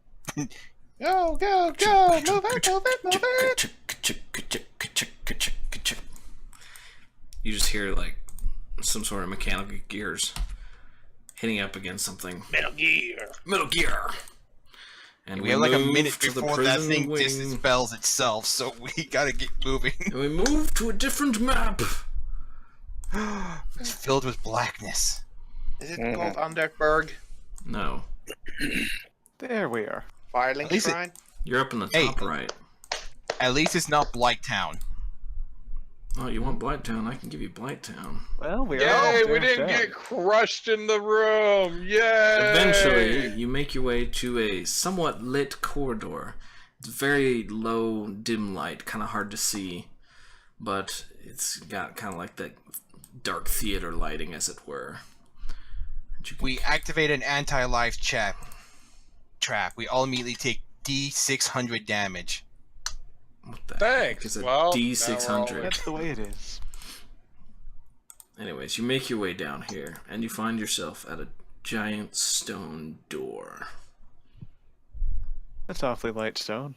[SPEAKER 6] Go, go, go! Move it, move it, move it!
[SPEAKER 2] You just hear like some sort of mechanical gears hitting up against something.
[SPEAKER 6] Metal Gear!
[SPEAKER 2] Metal Gear! And
[SPEAKER 3] We have like a minute
[SPEAKER 2] move to the
[SPEAKER 3] before that
[SPEAKER 2] prison
[SPEAKER 3] thing
[SPEAKER 2] wing.
[SPEAKER 3] dispels itself, so we gotta get moving.
[SPEAKER 2] And we move to a different map.
[SPEAKER 3] It's filled with blackness.
[SPEAKER 6] Is it called Underberg?
[SPEAKER 2] No.
[SPEAKER 5] There we are.
[SPEAKER 6] Firelink
[SPEAKER 3] At least it-
[SPEAKER 6] Shrine?
[SPEAKER 2] You're up in the
[SPEAKER 3] Hey.
[SPEAKER 2] top right.
[SPEAKER 3] At least it's not Blight Town.
[SPEAKER 2] Oh, you want Blighttown? I can give you Blighttown.
[SPEAKER 5] Well, we are.
[SPEAKER 1] Yay,
[SPEAKER 5] all
[SPEAKER 1] we didn't
[SPEAKER 5] downstairs.
[SPEAKER 1] get crushed in the room! Yay!
[SPEAKER 2] Eventually, you make your way to a somewhat lit corridor. It's very low, dim light, kind of hard to see, but it's got kind of like that dark theater lighting, as it were. And you can-
[SPEAKER 3] We activate an anti-life trap. We all immediately take D600 damage.
[SPEAKER 2] What the
[SPEAKER 1] Thanks.
[SPEAKER 2] heck is a
[SPEAKER 1] Well,
[SPEAKER 2] D600?
[SPEAKER 5] That's the way it is.
[SPEAKER 2] Anyways, you make your way down here, and you find yourself at a giant stone door.
[SPEAKER 5] That's awfully light stone.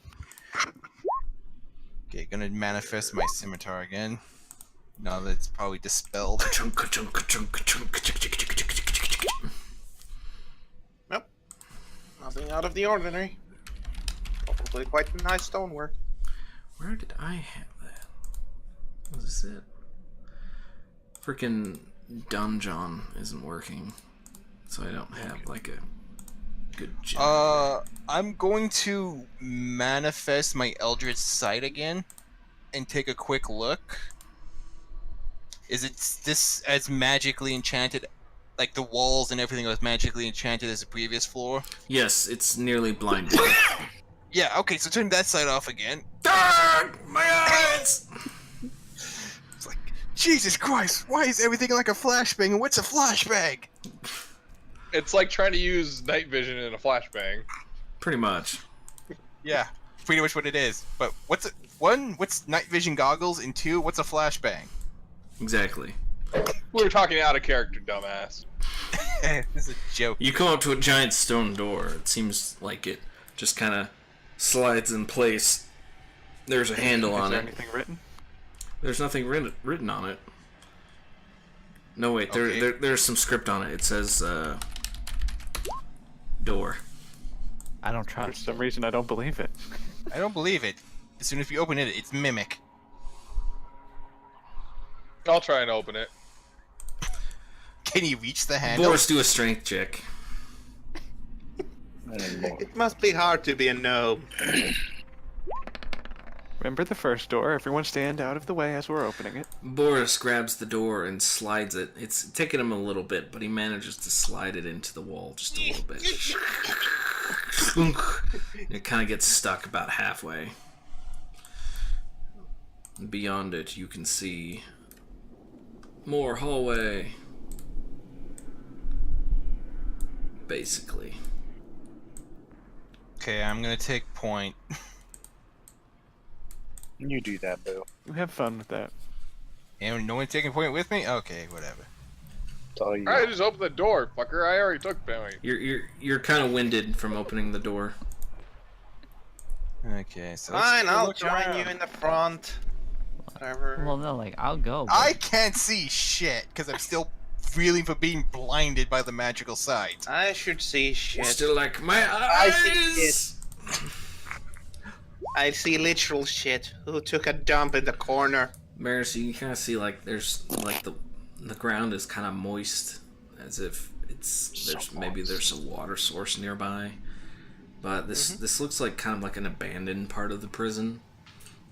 [SPEAKER 3] Okay, gonna manifest my scimitar again. Now that it's probably dispelled.
[SPEAKER 2] Chunk, chunk, chunk, chunk,
[SPEAKER 6] Nope. Nothing out of the ordinary. Probably quite nice stonework.
[SPEAKER 2] Where did I have that? Was this it? Freaking dungeon isn't working, so I don't have like a good generator.
[SPEAKER 3] I'm going to manifest my Eldritch Sight again and take a quick look. Is it this as magically enchanted, like the walls and everything was magically enchanted as the previous floor?
[SPEAKER 2] Yes, it's nearly blinded.
[SPEAKER 3] Yeah, okay, so turn that side off again.
[SPEAKER 2] My eyes!
[SPEAKER 3] It's like, Jesus Christ, why is everything like a flashbang and what's a flashbang?
[SPEAKER 1] It's like trying to use night vision in a flashbang.
[SPEAKER 2] Pretty much.
[SPEAKER 3] Yeah, pretty much what it is. But what's it? One, what's night vision goggles? And two, what's a flashbang?
[SPEAKER 2] Exactly.
[SPEAKER 1] We were talking out of character, dumbass.
[SPEAKER 3] This is a joke.
[SPEAKER 2] You come up to a giant stone door. It seems like it just kind of slides in place. There's a handle
[SPEAKER 5] Is
[SPEAKER 2] on
[SPEAKER 5] there
[SPEAKER 2] it.
[SPEAKER 5] anything written?
[SPEAKER 2] There's nothing written on it. No, wait.
[SPEAKER 3] Okay.
[SPEAKER 2] There's some script on it. It says, door.
[SPEAKER 4] I don't
[SPEAKER 5] For
[SPEAKER 4] trust.
[SPEAKER 5] some reason, I don't believe it.
[SPEAKER 3] I don't believe it. As soon as we open it, it's mimic.
[SPEAKER 1] I'll try and open it.
[SPEAKER 3] Can you reach the handle?
[SPEAKER 2] Boris, do a strength check.
[SPEAKER 6] It must be hard to be a gnome.
[SPEAKER 5] Remember the first door? Everyone stand out of the way as we're opening it.
[SPEAKER 2] Boris grabs the door and slides it. It's taking him a little bit, but he manages to slide it into the wall just a little bit. And it kind of gets stuck about halfway. And beyond it, you can see more hallway. Basically.
[SPEAKER 3] Okay, I'm gonna take point.
[SPEAKER 7] You do that, Boo.
[SPEAKER 5] You have fun with that.
[SPEAKER 3] And no one taking point with me? Okay, whatever.
[SPEAKER 7] It's all you.
[SPEAKER 1] Alright, just open the door, fucker. I already took point.
[SPEAKER 2] You're kind of winded from opening the door.
[SPEAKER 3] Okay, so let's
[SPEAKER 6] Fine,
[SPEAKER 3] go
[SPEAKER 6] I'll
[SPEAKER 3] look
[SPEAKER 6] join
[SPEAKER 3] around.
[SPEAKER 6] you in the front. Whatever.
[SPEAKER 4] Well, no, like I'll go. but-
[SPEAKER 3] I can't see shit because I'm still feeling for being blinded by the magical sight.
[SPEAKER 6] I should see shit.
[SPEAKER 2] Still like my
[SPEAKER 6] I see
[SPEAKER 2] eyes.
[SPEAKER 6] I see literal shit. Who took a dump in the corner?
[SPEAKER 2] Maris, you can kind of see like there's like the ground is kind of moist, as if there's a water source nearby. But this looks like kind of like an abandoned part of the prison.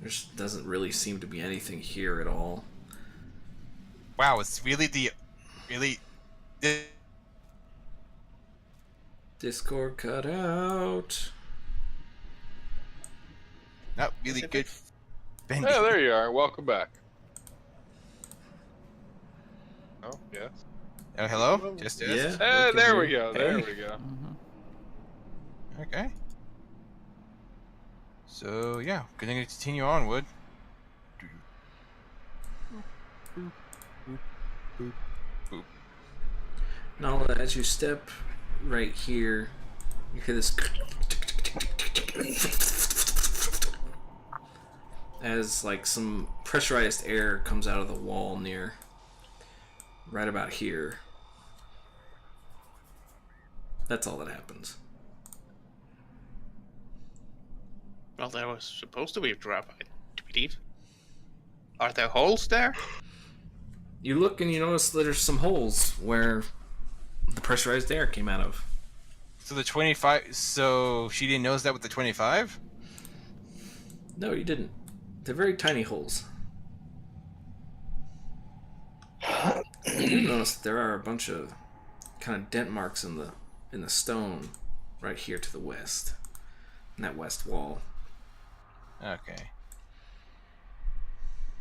[SPEAKER 2] There doesn't really seem to be anything here at all.
[SPEAKER 3] Wow, it's really the
[SPEAKER 2] Discord cut out.
[SPEAKER 3] not really good.
[SPEAKER 1] Yeah, there you are. Welcome back. Oh, yes.
[SPEAKER 3] Oh, hello? Just
[SPEAKER 2] Yeah.
[SPEAKER 1] Eh, there we
[SPEAKER 2] Hey.
[SPEAKER 1] go. There we go.
[SPEAKER 3] Okay. So yeah, gonna continue onward. Boop, boop, boop, boop.
[SPEAKER 2] Nala, as you step right here, you hear this as like some pressurized air comes out of the wall near right about here. That's all that happens.
[SPEAKER 6] Well, there was supposed to be a drop, I believe. Are there holes there?
[SPEAKER 2] You look and you notice that there's some holes where the pressurized air came out of.
[SPEAKER 3] So the 25. So she didn't notice that with the 25.
[SPEAKER 2] No, you didn't. They're very tiny holes. You notice there are a bunch of kind of dent marks in the stone right here to the west, in that west wall.
[SPEAKER 3] Okay.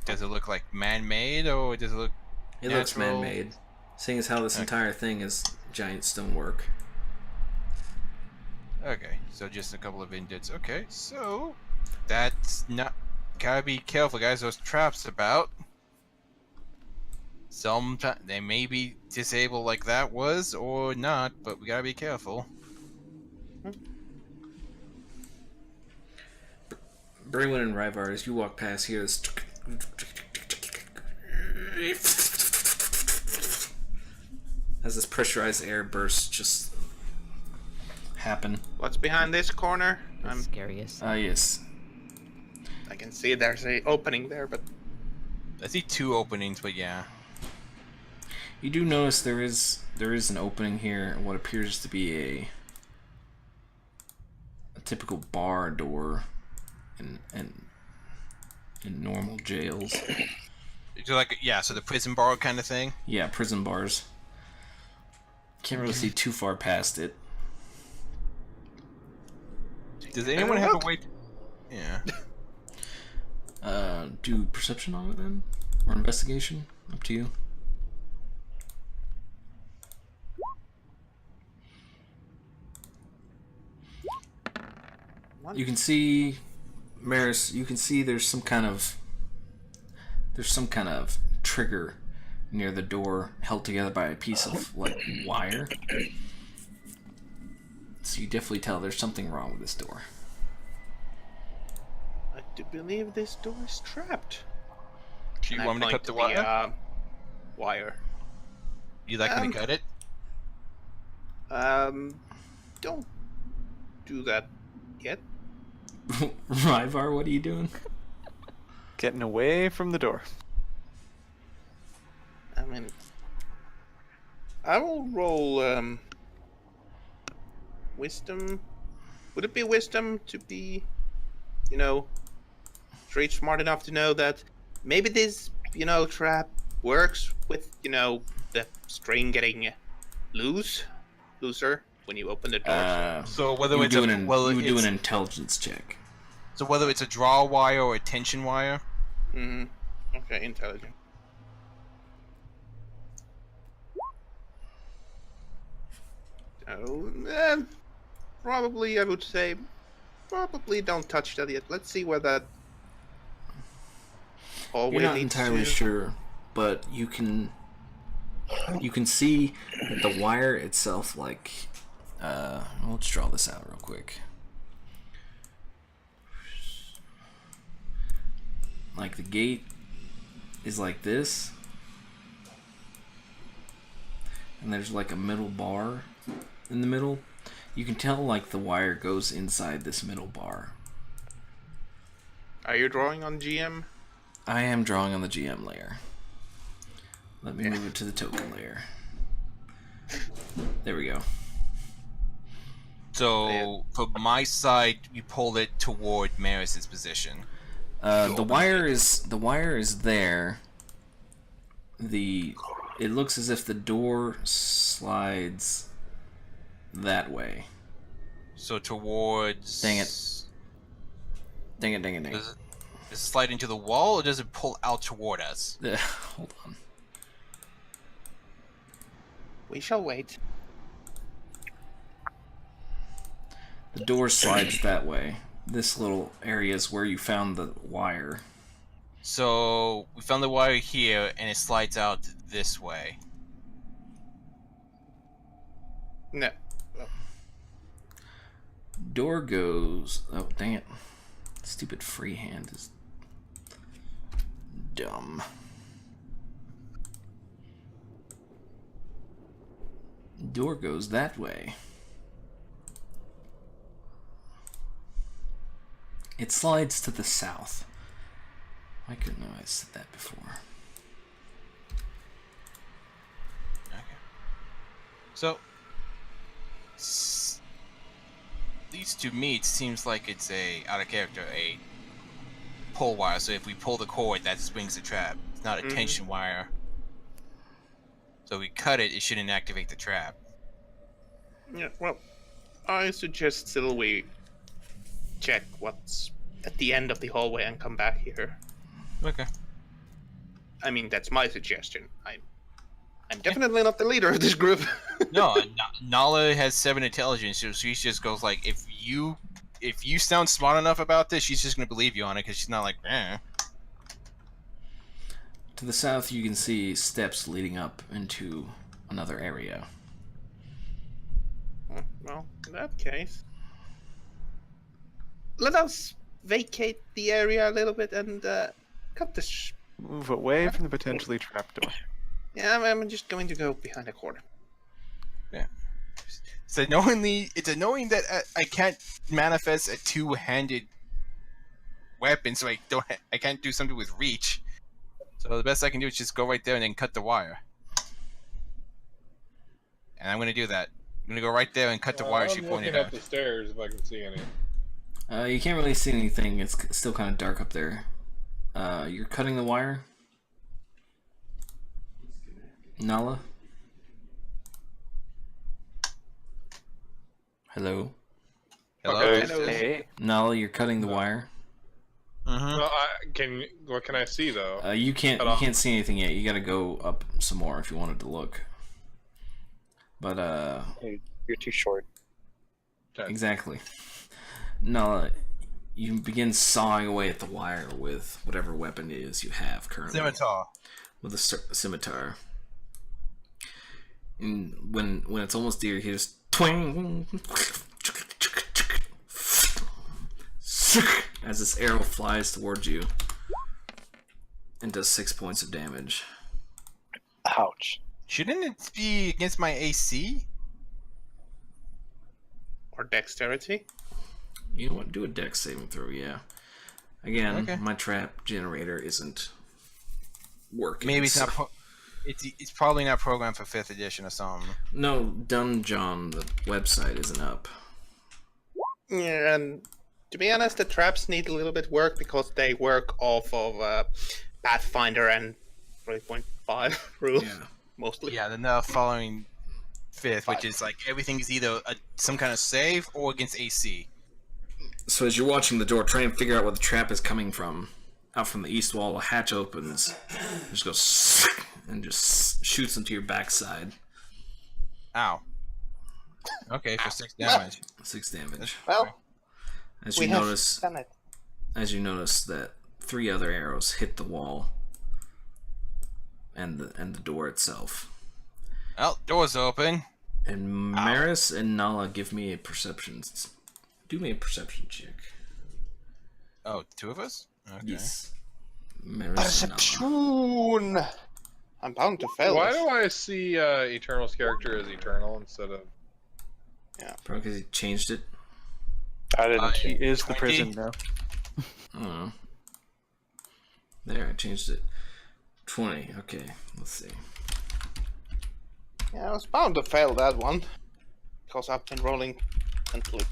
[SPEAKER 3] Does it look like man-made, or does it look?
[SPEAKER 2] It looks
[SPEAKER 3] natural?
[SPEAKER 2] man-made, seeing as how this entire thing is giant stonework.
[SPEAKER 3] Okay, so just a couple of indents. Okay, so that's not. Gotta be careful, guys. Those traps about. Sometimes they may be disabled like that was, or not, but we gotta be careful.
[SPEAKER 2] Braywin and Ryvar, as you walk past here, this as this pressurized air bursts just happen.
[SPEAKER 6] What's behind this corner?
[SPEAKER 4] The scariest.
[SPEAKER 2] Yes.
[SPEAKER 6] I can see there's a opening there, but
[SPEAKER 3] I see two openings, but yeah.
[SPEAKER 2] You do notice there is an opening here, and what appears to be a typical bar door in normal jails.
[SPEAKER 3] So like, yeah, so the prison bar kind of thing.
[SPEAKER 2] Yeah, prison bars. Can't really see too far past it.
[SPEAKER 3] Does anyone have a way? Yeah.
[SPEAKER 2] Do perception on it then, or investigation? Up to you. You can see, Maris. You can see there's some kind of trigger near the door, held together by a piece of like wire. So you definitely tell there's something wrong with this door.
[SPEAKER 6] I do believe this door is trapped.
[SPEAKER 3] Do you
[SPEAKER 6] And I
[SPEAKER 3] want me to
[SPEAKER 6] point
[SPEAKER 3] cut the wire?
[SPEAKER 6] Wire.
[SPEAKER 3] You like me to cut it?
[SPEAKER 6] Don't do that yet.
[SPEAKER 2] Ryvar, what are you doing?
[SPEAKER 5] Getting away from the door.
[SPEAKER 6] I mean, I will roll wisdom. Would it be wisdom to be, street smart enough to know that maybe this, trap works with, the string getting looser when you open the door.
[SPEAKER 3] So whether
[SPEAKER 2] You would
[SPEAKER 3] it's
[SPEAKER 2] do
[SPEAKER 3] it's,
[SPEAKER 2] an intelligence check.
[SPEAKER 3] so whether it's a draw wire or a tension wire.
[SPEAKER 6] Mm-hmm. Okay, intelligent. Oh, probably I would say, probably don't touch that yet. Let's see where that hallway
[SPEAKER 2] You're not
[SPEAKER 6] leads
[SPEAKER 2] entirely
[SPEAKER 6] to.
[SPEAKER 2] sure, but you can see that the wire itself, like, let's draw this out real quick. Like the gate is like this, and there's like a middle bar in the middle. You can tell like the wire goes inside this middle bar.
[SPEAKER 6] Are you drawing on GM?
[SPEAKER 2] I am drawing on the GM layer. Let me move it to the token layer. There we go.
[SPEAKER 3] So from my side, we pulled it toward Maris's position.
[SPEAKER 2] The wire is there. It looks as if the door slides that way.
[SPEAKER 3] So towards.
[SPEAKER 2] Dang it. Dang it.
[SPEAKER 3] Does it slide into the wall, or does it pull out toward us?
[SPEAKER 2] Hold on.
[SPEAKER 6] We shall wait.
[SPEAKER 2] The door slides that way. This little area is where you found the wire.
[SPEAKER 3] So we found the wire here, and it slides out this way.
[SPEAKER 6] No.
[SPEAKER 2] Door goes. Oh, dang it. Stupid freehand is dumb. Door goes that way. It slides to the south. Why couldn't I have said that before?
[SPEAKER 3] Okay. So, at least to me, it seems like it's out of character, a pull wire. So if we pull the cord, that swings the trap. It's not a tension wire. So if we cut it, it shouldn't activate the trap.
[SPEAKER 6] Yeah, well, I suggest still we check what's at the end of the hallway and come back here.
[SPEAKER 3] Okay.
[SPEAKER 6] I mean, that's my suggestion. I'm definitely not the leader of this group.
[SPEAKER 3] No, Nala has 7 intelligence, so she just goes like, if you sound smart enough about this, she's just gonna believe you on it, because she's not like, eh.
[SPEAKER 2] To the south, you can see steps leading up into another area.
[SPEAKER 6] Well, in that case, let us vacate the area a little bit and cut this.
[SPEAKER 5] Move away from the potentially trapped door.
[SPEAKER 6] Yeah, I'm just going to go behind the corner.
[SPEAKER 3] It's annoying that I can't manifest a 2-handed weapon, so I can't do something with reach. So the best I can do is just go right there and then cut the wire. And I'm gonna do that. I'm gonna go right there and cut the wire she pointed
[SPEAKER 1] I'm looking
[SPEAKER 3] out.
[SPEAKER 1] up the stairs if I can see any.
[SPEAKER 2] You can't really see anything. It's still kind of dark up there. You're cutting the wire? Nala? Hello?
[SPEAKER 3] Hello?
[SPEAKER 5] Hey.
[SPEAKER 2] Nala, you're cutting the wire?
[SPEAKER 3] Mm-hmm.
[SPEAKER 1] Well, what can I see though?
[SPEAKER 2] You can't see anything yet. You gotta go up some more if you wanted to look. But
[SPEAKER 7] Hey, you're too short.
[SPEAKER 2] exactly. Nala, you begin sawing away at the wire with whatever weapon it is you have currently.
[SPEAKER 3] Scimitar.
[SPEAKER 2] With a scimitar. And when it's almost near, you hear just twang as this arrow flies towards you and does 6 points of damage.
[SPEAKER 7] Ouch.
[SPEAKER 3] Shouldn't it be against my AC?
[SPEAKER 6] Or dexterity.
[SPEAKER 2] You know what? Do a dex saving throw, yeah. Again,
[SPEAKER 3] Okay.
[SPEAKER 2] my trap generator isn't working.
[SPEAKER 3] Maybe it's not. It's probably not programmed for 5th edition or something.
[SPEAKER 2] No, Dungeon, the website isn't up.
[SPEAKER 6] Yeah, and to be honest, the traps need a little bit work because they work off of Pathfinder and 3.5 rules
[SPEAKER 2] Yeah.
[SPEAKER 6] mostly.
[SPEAKER 3] Yeah, they're not following 5th, which is like everything is either some kind of save or against AC.
[SPEAKER 2] So as you're watching the door, try and figure out where the trap is coming from. Out from the east wall, a hatch opens. It just goes and just shoots into your backside.
[SPEAKER 3] Ow. Okay, for 6 damage.
[SPEAKER 2] 6 damage.
[SPEAKER 6] Well,
[SPEAKER 2] As
[SPEAKER 6] we
[SPEAKER 2] you
[SPEAKER 6] have
[SPEAKER 2] notice,
[SPEAKER 6] done it.
[SPEAKER 2] that 3 other arrows hit the wall and the door itself.
[SPEAKER 3] Well, door's open.
[SPEAKER 2] And Maris and Nala, give me a perception. Do me a perception check.
[SPEAKER 3] Oh, 2 of us? Okay.
[SPEAKER 2] Yes. Maris and Nala.
[SPEAKER 6] Perception! I'm bound to fail
[SPEAKER 1] Why
[SPEAKER 6] this.
[SPEAKER 1] do I see Eternal's character as Eternal instead of?
[SPEAKER 2] Probably because he changed it.
[SPEAKER 7] I didn't.
[SPEAKER 5] He is the
[SPEAKER 3] 20?
[SPEAKER 5] prison now.
[SPEAKER 2] I don't know. There, I changed it. 20. Okay, let's see.
[SPEAKER 6] Yeah, I was bound to fail that one. Because I've been rolling mentally.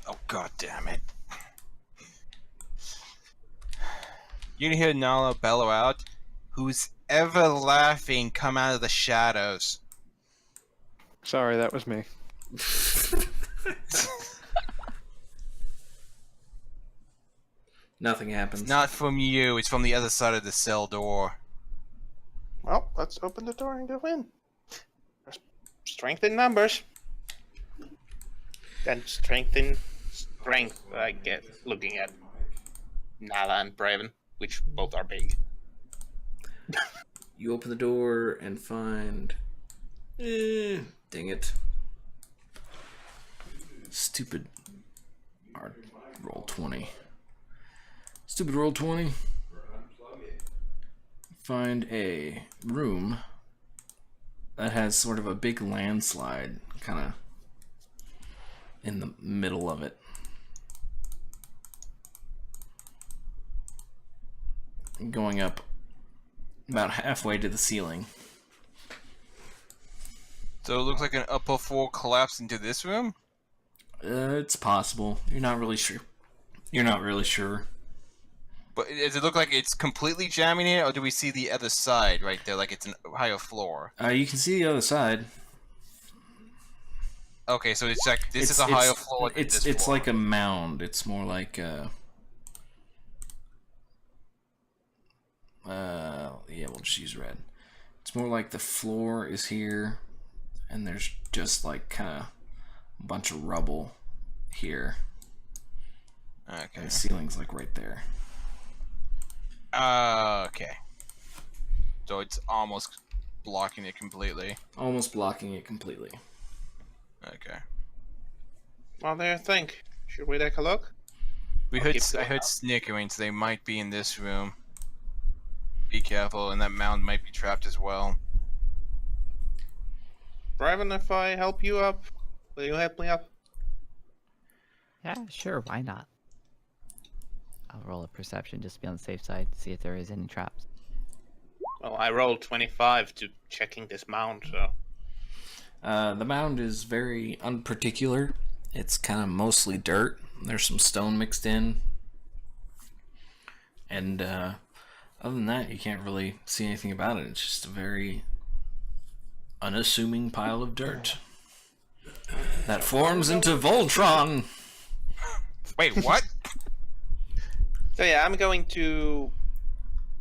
[SPEAKER 3] Oh, god damn it. You can hear Nala bellow out, "Who's ever laughing, come out of the shadows."
[SPEAKER 5] Sorry, that was me.
[SPEAKER 2] Nothing happens.
[SPEAKER 3] It's not from you, it's from the other side of the cell door.
[SPEAKER 6] Well, let's open the door and go in. There's strength in numbers. Then strength, I get, looking at Nala and Braven, which both are big.
[SPEAKER 2] You open the door and find... dang it. Stupid... Roll 20. Stupid roll 20. Find a room that has sort of a big landslide kind of in the middle of it. Going up about halfway to the ceiling.
[SPEAKER 3] So it looks like an upper floor collapsed into this room?
[SPEAKER 2] It's possible. You're not really sure. You're not really sure.
[SPEAKER 3] But does it look like it's completely jamming in, or do we see the other side right there, like it's a higher floor?
[SPEAKER 2] You can see the other side.
[SPEAKER 3] Okay, so it's like this is a higher floor than this
[SPEAKER 2] It's
[SPEAKER 3] floor.
[SPEAKER 2] like a mound. It's more like yeah, we'll just use red. It's more like the floor is here, and there's just like kind of a bunch of rubble here.
[SPEAKER 3] Okay.
[SPEAKER 2] And the ceiling's like right there.
[SPEAKER 3] Okay. So it's almost blocking it completely.
[SPEAKER 2] Almost blocking it completely.
[SPEAKER 3] Okay.
[SPEAKER 6] What do you think? Should we take a look?
[SPEAKER 3] I heard snickering, so they might be in this room. Be careful, and that mound might be trapped as well.
[SPEAKER 6] Braven, if I help you up, will you help me up?
[SPEAKER 4] Yeah, sure, why not? I'll roll a perception just to be on the safe side, see if there is any traps.
[SPEAKER 6] Well, I rolled 25 to checking this mound, so...
[SPEAKER 2] The mound is very unparticular. It's kind of mostly dirt. There's some stone mixed in. And other than that, you can't really see anything about it. It's just a very unassuming pile of dirt that forms into Voltron.
[SPEAKER 3] Wait, what?
[SPEAKER 6] So yeah, I'm going to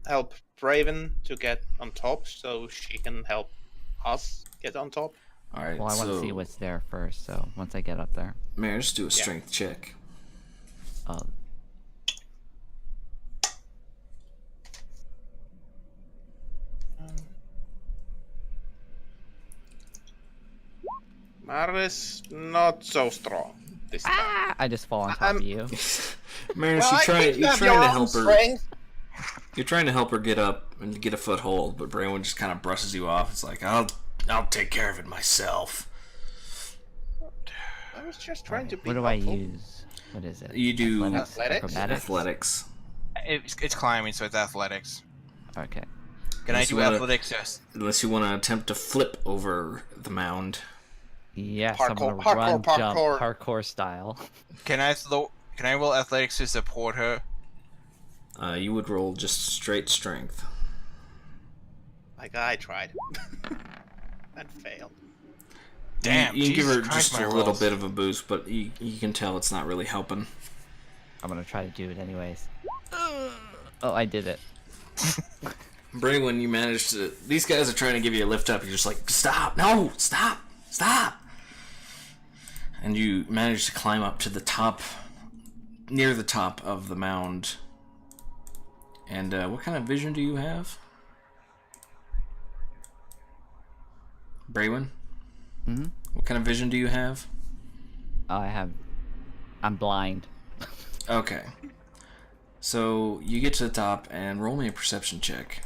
[SPEAKER 6] help Braven to get on top, so she can help us get on top.
[SPEAKER 2] Alright,
[SPEAKER 4] Well, I want to see what's there first, so once I get up there.
[SPEAKER 2] Mare, just do a strength check.
[SPEAKER 4] Oh.
[SPEAKER 6] Maris, not so strong this time.
[SPEAKER 4] Ah! I just fall on top of you.
[SPEAKER 2] Maris,
[SPEAKER 6] Well,
[SPEAKER 2] you're
[SPEAKER 6] I
[SPEAKER 2] trying
[SPEAKER 6] think you have
[SPEAKER 2] to
[SPEAKER 6] your own
[SPEAKER 2] help her.
[SPEAKER 6] strength.
[SPEAKER 2] You're trying to help her get up and get a foothold, but Braylon just kind of brushes you off. It's like, I'll take care of it myself.
[SPEAKER 6] I was just trying to be
[SPEAKER 4] What do I
[SPEAKER 6] helpful.
[SPEAKER 4] use? What is it?
[SPEAKER 2] You do
[SPEAKER 6] Athletics?
[SPEAKER 4] Acrobatics?
[SPEAKER 2] athletics.
[SPEAKER 3] It's climbing, so it's athletics.
[SPEAKER 4] Okay.
[SPEAKER 3] Can I
[SPEAKER 2] Unless
[SPEAKER 3] do
[SPEAKER 2] you wanna-
[SPEAKER 3] athletics? Yes.
[SPEAKER 2] Unless you want to attempt to flip over the mound.
[SPEAKER 4] Yes, I'm gonna
[SPEAKER 6] Parkour,
[SPEAKER 4] run,
[SPEAKER 6] parkour,
[SPEAKER 4] jump,
[SPEAKER 6] parkour.
[SPEAKER 4] parkour style.
[SPEAKER 3] Can I roll athletics to support her?
[SPEAKER 2] You would roll just straight strength.
[SPEAKER 6] Like I tried. And failed.
[SPEAKER 3] Damn,
[SPEAKER 2] you can give her
[SPEAKER 3] Jesus Christ,
[SPEAKER 2] just
[SPEAKER 3] my
[SPEAKER 2] a little
[SPEAKER 3] rolls.
[SPEAKER 2] bit of a boost, but you can tell it's not really helping.
[SPEAKER 4] I'm gonna try to do it anyways. Oh, I did it.
[SPEAKER 2] Braylon, you managed to... These guys are trying to give you a lift up. You're just like, stop! No! Stop! Stop! And you manage to climb up to the top, near the top of the mound. And what kind of vision do you have? Braylon?
[SPEAKER 4] Mhm.
[SPEAKER 2] What kind of vision do you have?
[SPEAKER 4] I'm blind.
[SPEAKER 2] Okay. So you get to the top and roll me a perception check.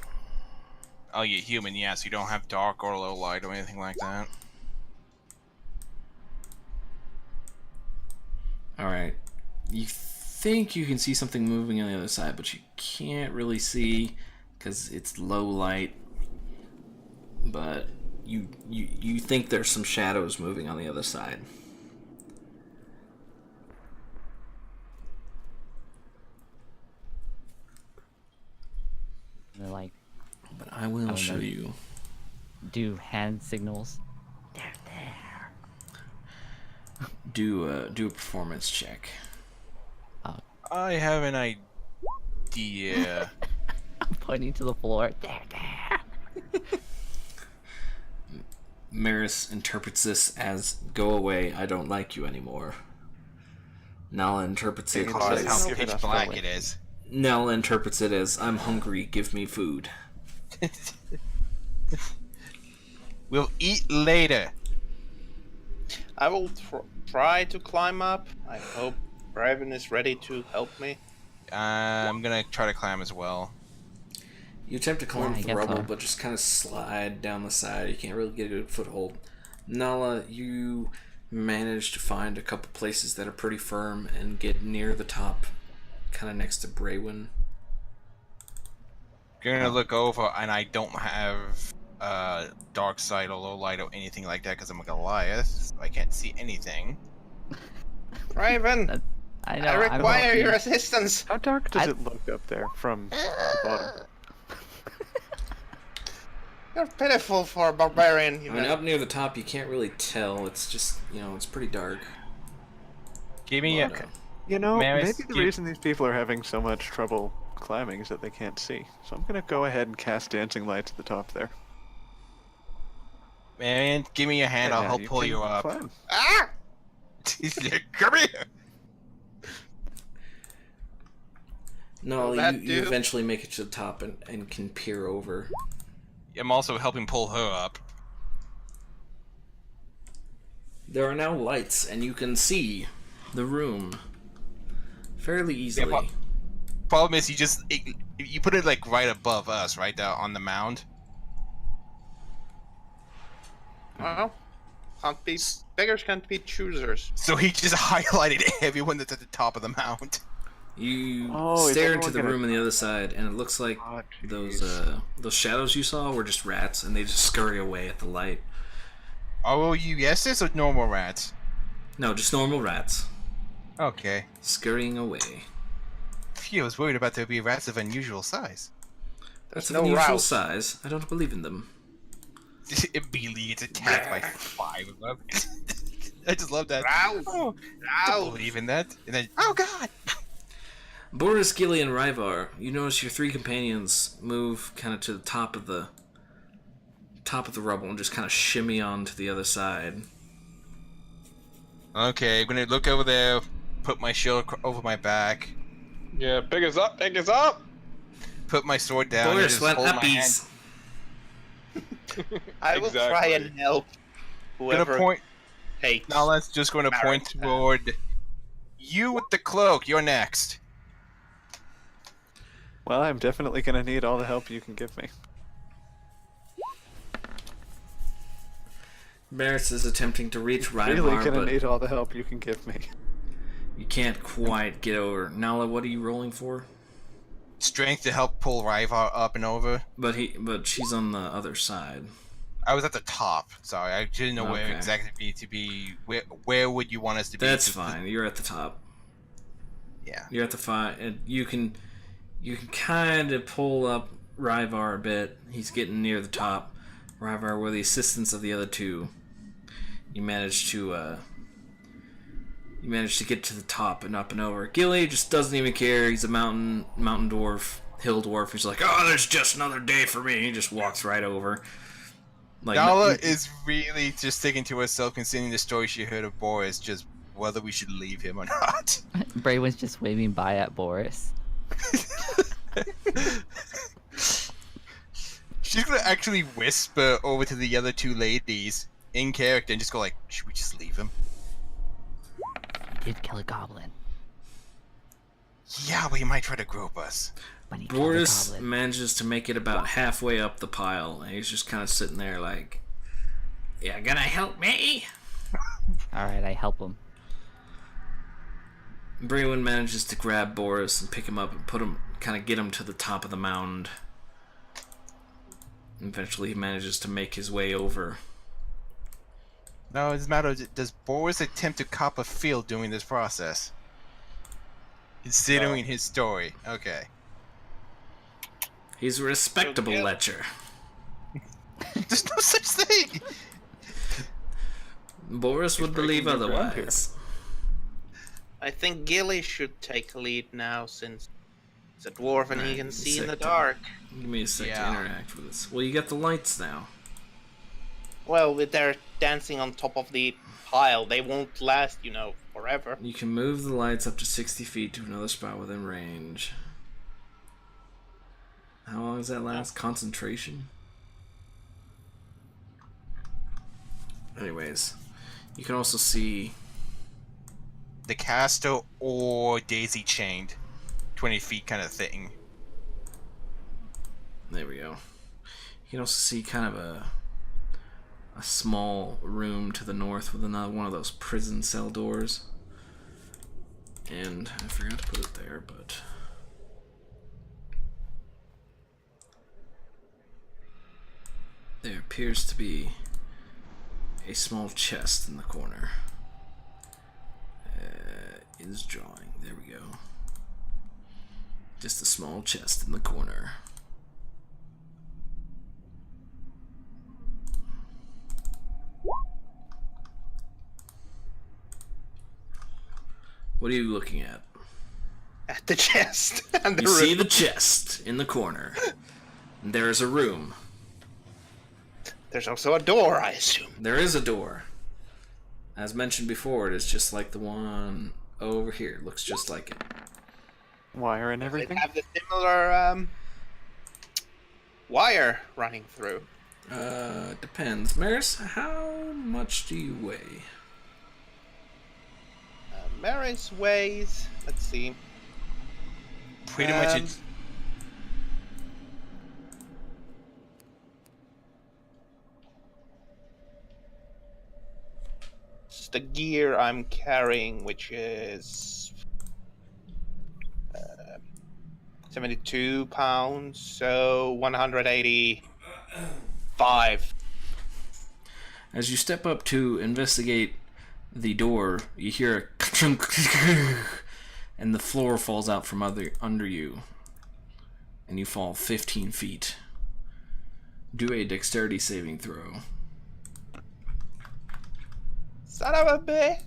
[SPEAKER 3] Oh, you're human, yes. You don't have dark or low light or anything like that.
[SPEAKER 2] Alright. You think you can see something moving on the other side, but you can't really see because it's low light. But you think there's some shadows moving on the other side.
[SPEAKER 4] They're like,
[SPEAKER 2] But I will
[SPEAKER 4] don't
[SPEAKER 2] show
[SPEAKER 4] know.
[SPEAKER 2] you.
[SPEAKER 4] do hand signals. They're there.
[SPEAKER 2] Do a performance check.
[SPEAKER 3] I have an idea.
[SPEAKER 4] I'm pointing to the floor. They're there.
[SPEAKER 2] Maris interprets this as, go away, I don't like you anymore. Nala interprets it
[SPEAKER 3] Because how
[SPEAKER 2] as
[SPEAKER 3] pitch black it is.
[SPEAKER 2] Nala interprets it as I'm hungry, give me food.
[SPEAKER 3] We'll eat later.
[SPEAKER 6] I will try to climb up. I hope Raven is ready to help me.
[SPEAKER 3] I'm gonna try to climb as well.
[SPEAKER 2] You attempt to climb
[SPEAKER 4] Yeah, I
[SPEAKER 2] the
[SPEAKER 4] guess
[SPEAKER 2] rubble,
[SPEAKER 4] so.
[SPEAKER 2] but just kind of slide down the side. You can't really get a good foothold. Nala, you manage to find a couple places that are pretty firm and get near the top, kind of next to Braywin.
[SPEAKER 3] Gonna look over, and I don't have dark sight or low light or anything like that because I'm a Goliath. So I can't see anything.
[SPEAKER 6] Raven,
[SPEAKER 4] I know.
[SPEAKER 6] I
[SPEAKER 4] I'm
[SPEAKER 6] require
[SPEAKER 4] helping.
[SPEAKER 6] your assistance.
[SPEAKER 5] How dark does it look up there from the bottom?
[SPEAKER 6] You're pitiful for a barbarian.
[SPEAKER 2] I mean, up near the top, you can't really tell. It's just, it's pretty dark.
[SPEAKER 3] Give me
[SPEAKER 2] But,
[SPEAKER 3] a.
[SPEAKER 5] You know,
[SPEAKER 3] May I
[SPEAKER 5] maybe the
[SPEAKER 3] skip-
[SPEAKER 5] reason these people are having so much trouble climbing is that they can't see. So I'm gonna go ahead and cast dancing lights at the top there.
[SPEAKER 3] Man, give me a hand. I'll
[SPEAKER 5] Yeah,
[SPEAKER 3] help pull
[SPEAKER 5] can
[SPEAKER 3] you up.
[SPEAKER 5] climb.
[SPEAKER 6] Ah!
[SPEAKER 3] Come here.
[SPEAKER 2] No,
[SPEAKER 6] Will that
[SPEAKER 2] you
[SPEAKER 6] do?
[SPEAKER 2] eventually make it to the top and can peer over.
[SPEAKER 3] I'm also helping pull her up.
[SPEAKER 2] There are now lights, and you can see the room fairly easily.
[SPEAKER 3] Yeah, problem is, you put it like right above us, right there on the mound.
[SPEAKER 6] Well, beggars can't be choosers.
[SPEAKER 3] So he just highlighted everyone that's at the top of the mound.
[SPEAKER 2] You
[SPEAKER 5] Oh, is
[SPEAKER 2] stare
[SPEAKER 5] everyone
[SPEAKER 2] into the
[SPEAKER 5] gonna-
[SPEAKER 2] room on the other side, and it looks like
[SPEAKER 5] Oh,
[SPEAKER 2] those
[SPEAKER 5] jeez.
[SPEAKER 2] those shadows you saw were just rats, and they just scurry away at the light.
[SPEAKER 3] Oh, you yeses or normal rats?
[SPEAKER 2] No, just normal rats
[SPEAKER 3] Okay.
[SPEAKER 2] scurrying away.
[SPEAKER 3] Phew, I was worried about there be rats of unusual size.
[SPEAKER 2] That's of
[SPEAKER 6] no
[SPEAKER 2] unusual
[SPEAKER 6] route.
[SPEAKER 2] size. I don't believe in them.
[SPEAKER 3] Immediately gets attacked by 5 of them. I just love that.
[SPEAKER 6] Rouse!
[SPEAKER 3] Oh, I don't believe in that. And then, oh god!
[SPEAKER 2] Boris, Gilly, and Ryvar, you notice your 3 companions move kind of to the top of the rubble and just kind of shimmy on to the other side.
[SPEAKER 3] Okay, I'm gonna look over there, put my shield over my back,
[SPEAKER 1] Yeah, pick us up, pick us up!
[SPEAKER 3] put my sword down, and
[SPEAKER 2] Boris
[SPEAKER 3] just
[SPEAKER 2] went
[SPEAKER 3] hold my hand.
[SPEAKER 2] uppies.
[SPEAKER 6] I will try
[SPEAKER 1] Exactly.
[SPEAKER 6] and help
[SPEAKER 3] Gonna
[SPEAKER 6] whoever
[SPEAKER 3] point.
[SPEAKER 6] hates.
[SPEAKER 3] Now let's just gonna point
[SPEAKER 6] Maritime.
[SPEAKER 3] toward you with the cloak. You're next.
[SPEAKER 5] Well, I'm definitely gonna need all the help you can give me.
[SPEAKER 2] Boris is attempting to reach Ryvar,
[SPEAKER 5] Really gonna
[SPEAKER 2] but
[SPEAKER 5] need all the help you can give me.
[SPEAKER 2] you can't quite get over. Nala, what are you rolling for?
[SPEAKER 3] Strength to help pull Ryvar up and over.
[SPEAKER 2] But she's on the other side.
[SPEAKER 3] I was at the top. Sorry, I didn't know where
[SPEAKER 2] Okay.
[SPEAKER 3] exactly to be. Where would you want us to be?
[SPEAKER 2] That's fine. You're at the top.
[SPEAKER 3] Yeah.
[SPEAKER 2] You're at the 5, and you can kind of pull up Ryvar a bit. He's getting near the top. Ryvar, with the assistance of the other 2, you manage to get to the top and up and over. Gilly just doesn't even care. He's a mountain dwarf, hill dwarf. He's like, oh, there's just another day for me. He just walks right over. Like
[SPEAKER 3] Nala is really just sticking to herself, considering the story she heard of Boris, just whether we should leave him or not.
[SPEAKER 4] Braywin's just waving by at Boris.
[SPEAKER 3] She's gonna actually whisper over to the other 2 ladies in character and just go like, should we just leave him?
[SPEAKER 4] He did kill a goblin.
[SPEAKER 3] Yeah, but he might try to grope us.
[SPEAKER 4] But he killed a
[SPEAKER 2] Boris
[SPEAKER 4] goblin.
[SPEAKER 2] manages to make it about halfway up the pile, and he's just kind of sitting there like, "You gonna help me?"
[SPEAKER 4] Alright, I help him.
[SPEAKER 2] Braywin manages to grab Boris and pick him up and get him to the top of the mound. Eventually, he manages to make his way over.
[SPEAKER 3] No, it's a matter of, does Boris attempt to cop a feel during this process? Considering his story. Okay.
[SPEAKER 2] He's a respectable
[SPEAKER 6] Okay.
[SPEAKER 2] lecher.
[SPEAKER 3] There's no such thing!
[SPEAKER 2] Boris would believe
[SPEAKER 5] breaking new ground
[SPEAKER 2] otherwise.
[SPEAKER 6] I think Gilly should take a lead now, since he's a dwarf and he
[SPEAKER 2] Right,
[SPEAKER 6] can see in the
[SPEAKER 2] sick.
[SPEAKER 6] dark.
[SPEAKER 2] Give me a sec
[SPEAKER 3] Yeah.
[SPEAKER 2] to interact with this. Well, you got the lights now.
[SPEAKER 6] Well, if they're dancing on top of the pile, they won't last, forever.
[SPEAKER 2] You can move the lights up to 60 feet to another spot within range. How long does that last? Concentration? Anyways, you can also see
[SPEAKER 3] The caster or daisy chained, 20 feet kind of thing.
[SPEAKER 2] there we go. You can also see kind of a small room to the north with another one of those prison cell doors. And I forgot to put it there, but there appears to be a small chest in the corner. Is drawing. There we go. Just a small chest in the corner. What are you looking at?
[SPEAKER 6] At the chest. And the
[SPEAKER 2] You see
[SPEAKER 6] room.
[SPEAKER 2] the chest in the corner. There is a room.
[SPEAKER 6] There's also a door, I assume.
[SPEAKER 2] There is a door. As mentioned before, it is just like the one over here. It looks just like it.
[SPEAKER 5] Wire and
[SPEAKER 6] They
[SPEAKER 5] everything.
[SPEAKER 6] have the similar wire running through.
[SPEAKER 2] Depends. Maris, how much do you weigh?
[SPEAKER 6] Maris weighs, let's see.
[SPEAKER 3] Pretty much
[SPEAKER 6] Um,
[SPEAKER 3] it's
[SPEAKER 6] It's the gear I'm carrying, which is 72 pounds, so 185.
[SPEAKER 2] As you step up to investigate the door, you hear a ka-chunk, and the floor falls out from under you, and you fall 15 feet. Do a dexterity saving throw.
[SPEAKER 6] Son of a bitch!